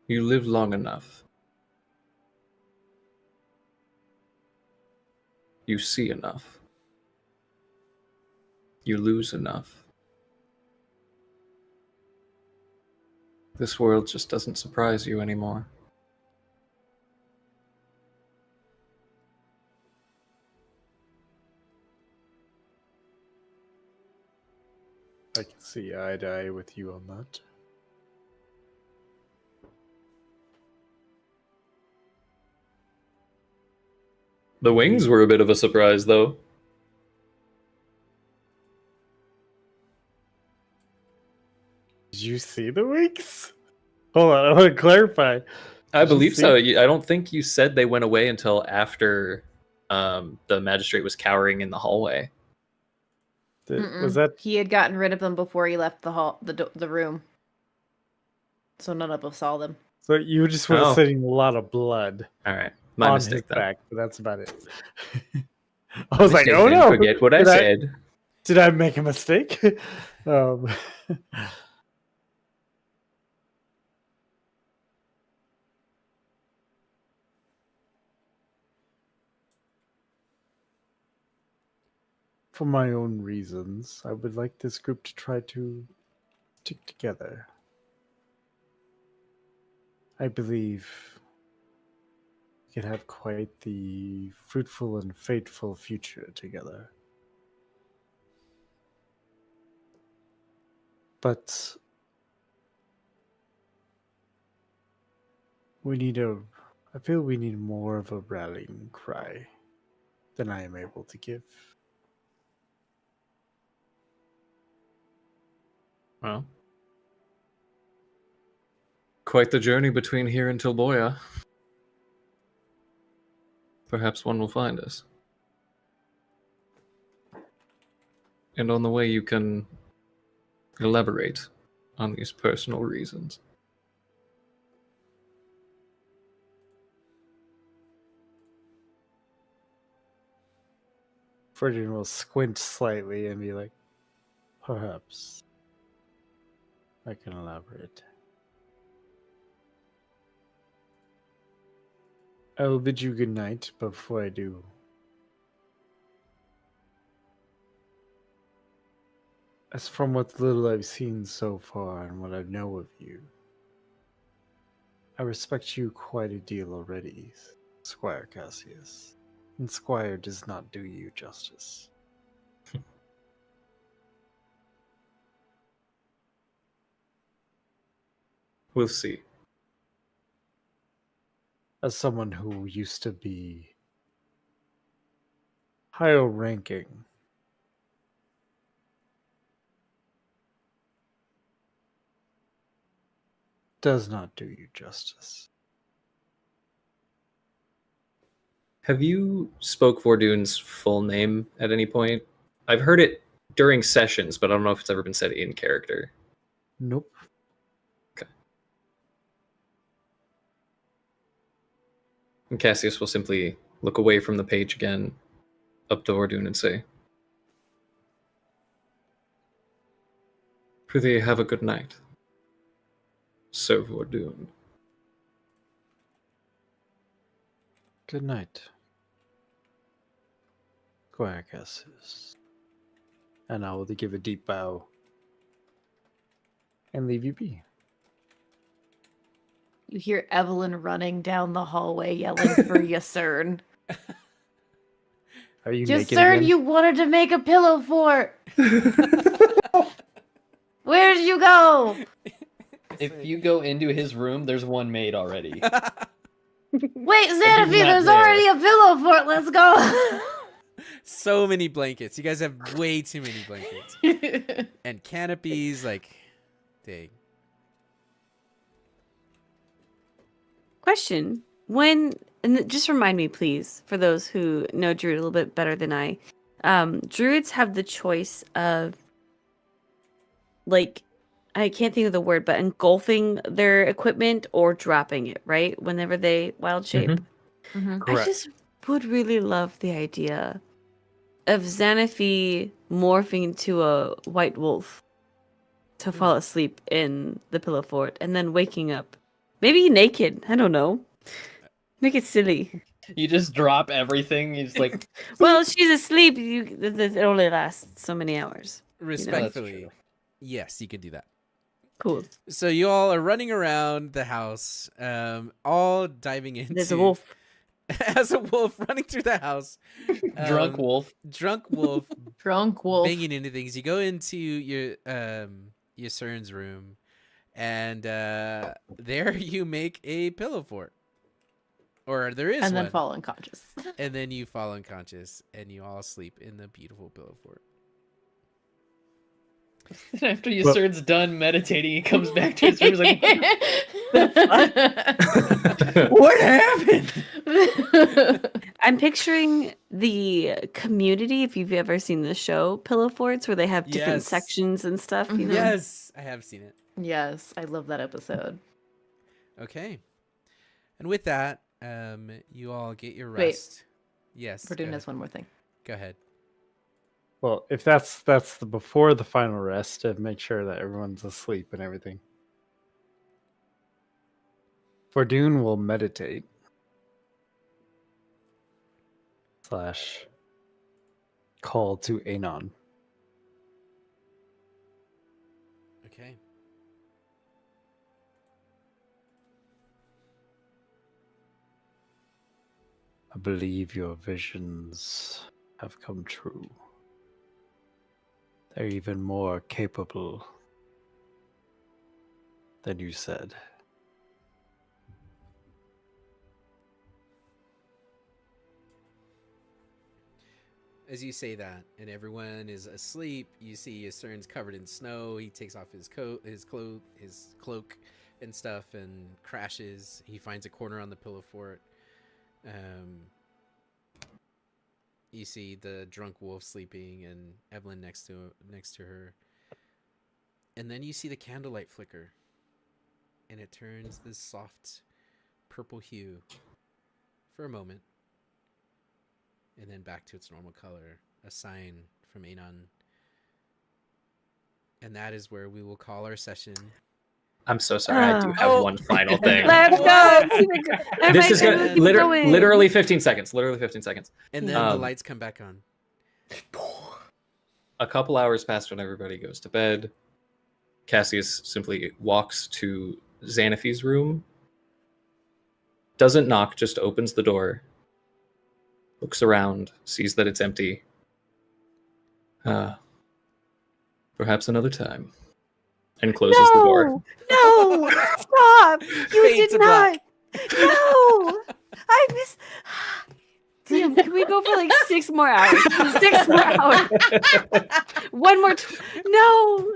You live long enough. You see enough. You lose enough. This world just doesn't surprise you anymore. I can see eye to eye with you on that. The wings were a bit of a surprise, though. Did you see the wings? Hold on, I want to clarify. I Did you believe see- so. I don't think you said they went away until after the magistrate was cowering in the hallway. Was that He had gotten rid of them before he left the hall, the room, so none of us saw them. so? You just were Oh. sitting a lot of blood All right, my on mistake his then. back, but that's about it. I was like, Mistake "Oh then. no! Forget what I Did said." Did I make a mistake?" um, For my own reasons, I would like this group to try to stick together. I believe we can have quite the fruitful and fateful future together. But I feel we need more of a rallying cry than I am able to give. Well, quite the journey between here and Tilboya. Perhaps one will find us. and on the way you can elaborate on these personal reasons. Ferdinand will squint slightly and be like, perhaps I can elaborate. I will bid you good night, but before I do, as from what little I've seen so far and what I know of you, I respect you quite a deal already, Squire Cassius. And Squire does not do you justice. We'll see. As someone who used to be higher ranking, does not do you justice. Have you spoke Vordoon's full name at any point? I've heard it during sessions, but I don't know if it's ever been said in character. Nope. Okay. And Cassius will simply look away from the page again, up to Vordoon, and say, "Prithee, have a good night, Sir Vordoon." Good night, Squire Cassius. And I will give a deep bow and leave you be. You hear Evelyn running down the hallway yelling for Yasern. Are you naked Yasern, again? you wanted to make a pillow fort! Where did you go? If you go into his room, there's one made already. Wait, he's Xanafi, not there's there. already a pillow fort. Let's go. So many blankets. You guys have way too many blankets. And canopies, like, dang. Question: just remind me, please, for those who know Druid a little bit better than I. Druids have the choice of, like, I can't think of the word, but engulfing their equipment or dropping it, right? Whenever they wild shape. Mhm. I just would really love the idea of Xanafi morphing into a white wolf to fall asleep in the pillow fort and then waking up. Maybe naked. I don't know. Make it silly. You just drop everything. You just like, Well, she's asleep. It only lasts so many hours. Respectfully, true. yes, you can do that. Cool. So you all are running around the house, all diving into. There's a wolf. As a wolf running through the house. drunk wolf. Drunk wolf. Drunk wolf. Banging into things. You go into your Cern's room, and there you make a pillow fort. Or there is and one. then fall unconscious. And then you fall unconscious, and you all sleep in the beautiful pillow fort. After Yasern's done meditating, he comes back to his room. He's like, What happened? I'm picturing the Community, if you've ever seen the show Pillow Forts, where they have different Yes. sections and stuff. You know? Yes, I have seen it. Yes, I love that episode. Okay. And with that, you all get your Wait. rest. Yes. We're doing go this one more thing. Go ahead. Well, if that's the before the final rest, to make sure that everyone's asleep and everything. Fordoon will meditate. / call to Anon. Okay. I believe your visions have come true. They're even more capable than you said. As you say that, and everyone is asleep, you see Cern's covered in snow. He takes off his coat, his cloak, and stuff, and crashes. He finds a corner on the pillow fort. You see the drunk wolf sleeping and Evelyn next to her. And then you see the candlelight flicker. And it turns this soft purple hue for a moment. And then back to its normal color. A sign from Anon. And that is where we will call our session. I'm so sorry. I do have one final thing. Let's go. This is Everybody gonna literally 15 seconds. Literally 15 seconds. And then the lights come back on. A couple hours pass when everybody goes to bed. Cassius simply walks to Xanafy's room. Doesn't knock, just opens the door. Looks around, sees that it's empty. Perhaps another time. And closes the door. No! Stop! You Fade to did not! No! I miss. Damn, can we go for like 6 more hours? 6 more hours. One more. No!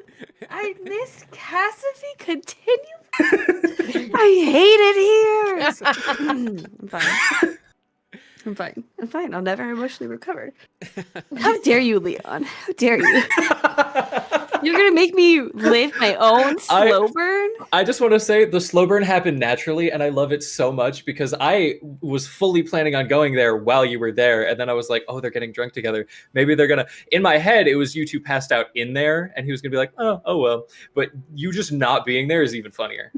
I miss Cassidy. Continue. I hate it here. I'm fine. I'm fine. I'm fine. I'll never emotionally recover. How dare you, Leon? How dare you? You're gonna make me live my own slow burn? I just want to say the slow burn happened naturally, and I love it so much because I was fully planning on going there while you were there, and then I was like, oh, they're getting drunk together. Maybe they're gonna. In my head, it was you two passed out in there, and he was gonna be like, oh well. But you just not being there is even funnier.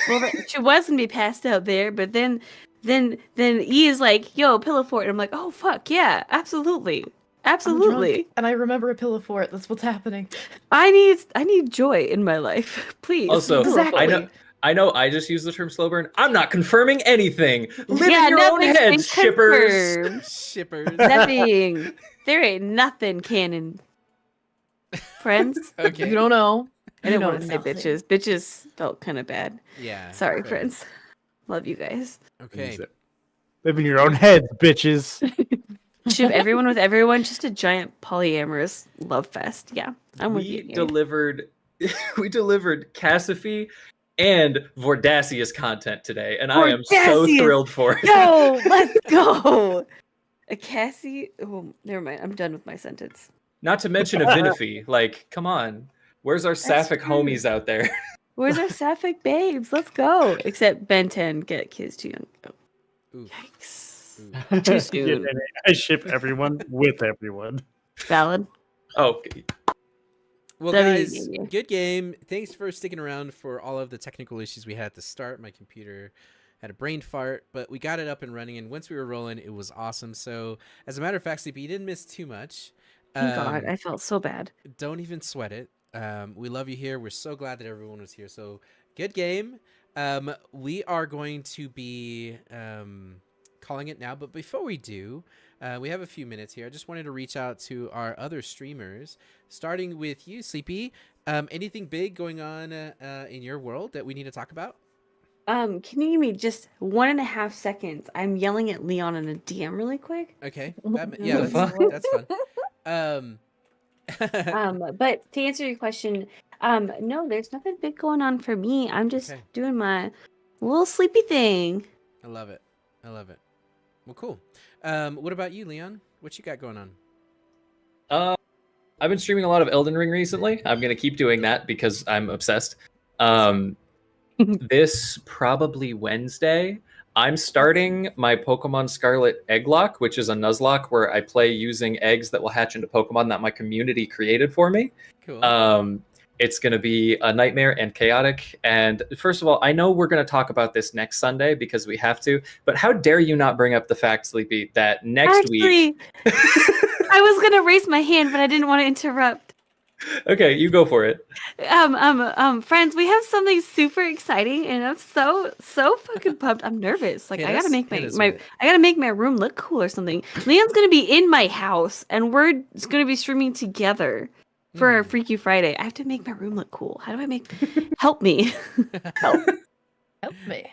Well, she was gonna be passed out there, but then E is like, yo, pillow fort. And I'm like, oh fuck yeah, absolutely. Absolutely. And I remember a pillow fort. That's what's happening. I need joy in my life. Please. Also, Exactly. I know I just used the term slow burn. I'm not confirming anything. Live Yeah, in your own nothing's been heads, shippers. confirmed. Shippers. Nothing. There ain't nothing canon. Friends? Okay. You don't know. I didn't You know want to say nothing. bitches. Bitches felt kind of bad. Yeah. Sorry, fair. friends. Love you guys. Okay. Live in your own heads, bitches. Ship everyone with everyone. Just a giant polyamorous love fest. Yeah, I'm with you. We here. delivered Cassify and Vordacious content today, and I am so Vordacious! thrilled for it. Yo, let's go. A Cassie. Oh, never mind. I'm done with my sentence. Not to mention a Vinify. Like, come on. Where's our sapphic true. homies out there? Where's our sapphic babes? Let's go. Except Ben 10, get kids too young. Oh, Ooh. yikes. Ooh. Too soon. Yeah, I ship everyone with everyone. Valid. Oh, Well, W- guys, good game. Thanks for sticking around for all of the technical issues we had at the start. My computer had a brain fart, but we got it up and running. And once we were rolling, it was awesome. So, as a matter of fact, Sleepy, you didn't miss too much. Thank God, I felt so bad. Don't even sweat it. We love you here. We're so glad that everyone was here. So, good game. We are going to be calling it now. But before we do, we have a few minutes here. I just wanted to reach out to our other streamers, starting with you, Sleepy. Anything big going on in your world that we need to talk about? Can you give me just 1.5 seconds? I'm yelling at Leon in a DM really quick. Okay. Yeah, that's fun. But to answer your question, no, there's nothing big going on for me. I'm just Okay. doing my little sleepy thing. I love it. Well, cool. What about you, Leon? What you got going on? I've been streaming a lot of Elden Ring recently. I'm going to keep doing that because I'm obsessed. This probably Wednesday, I'm starting my Pokemon Scarlet Egglock, which is a Nuzlocke where I play using eggs that will hatch into Pokemon that my community created for me. Cool. It's going to be a nightmare and chaotic. And first of all, I know we're going to talk about this next Sunday because we have to, but how dare you not bring up the fact, Sleepy, that next week... I was going to raise my hand, but I didn't want to interrupt. Okay, you go for it. Friends, we have something super exciting, and I'm so fucking pumped. I'm nervous. Like, I gotta make my room look cool or something. Leon's gonna be in my house, and we're gonna be streaming together for our Freaky Friday. I have to make my room look cool. How do I make? Help me. Help me.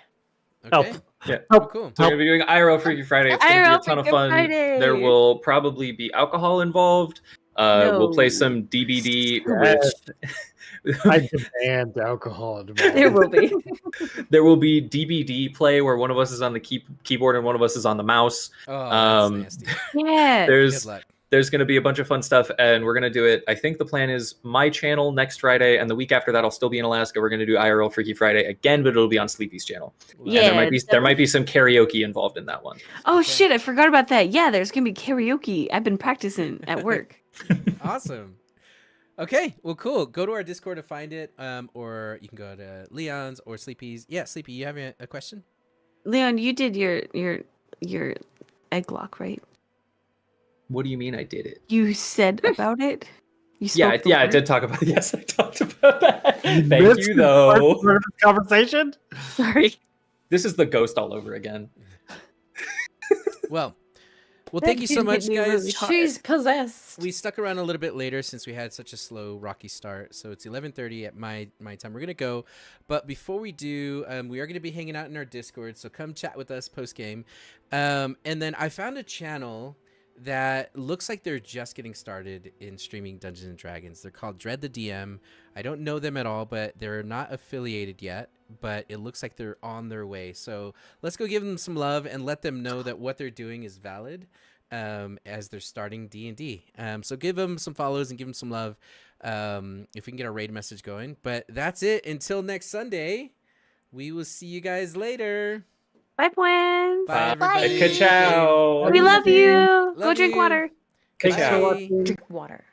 Okay. Yeah. Oh, cool. So we're going to be doing IRL Freaky Friday. It's going to be a ton of fun. Friday. There will probably be alcohol involved. We'll play No. some DBD, Yes. which I demand alcohol tomorrow. There will be. there will be DBD play where one of us is on the keyboard and one of us is on the mouse. Oh, that's nasty. Yeah. Good luck. There's going to be a bunch of fun stuff, and we're going to do it. I think the plan is my channel next Friday, and the week after that, I'll still be in Alaska. We're going to do IRL Freaky Friday again, but it'll be on Sleepy's channel. Yeah, And there might be some karaoke involved in that one. Oh shit, I forgot about that. Yeah, there's gonna be karaoke. I've been practicing at work. Awesome. Okay, well, cool. Go to our Discord to find it, or you can go to Leon's or Sleepy's. Yeah, Sleepy, you have a question? Leon, you did your egg lock, right? What do you mean I did it? You said about it. You Yeah, spoke the I word? did talk about it. Yes, I talked about that. Thank missed you, the though. first part of this conversation. Sorry. This is the ghost all over again. Well, That thank you so did hit much, me guys. really hard. She's possessed. We stuck around a little bit later since we had such a slow, rocky start. So it's 11:30 at my time. We're gonna go, but before we do, we are gonna be hanging out in our Discord. So come chat with us post game. And then I found a channel that looks like they're just getting started in streaming Dungeons and Dragons. They're called Dread the DM. I don't know them at all, but they're not affiliated yet. But it looks like they're on their way. So let's go give them some love and let them know that what they're doing is valid. As they're starting D&D. So give them some follows and give them some love if we can get our raid message going. But that's it. Until next Sunday, we will see you guys later. Bye, Pwins. Bye, everybody. Ka-chow. We love you. Go Love drink you. water. Thanks for Bye. watching. Drink water.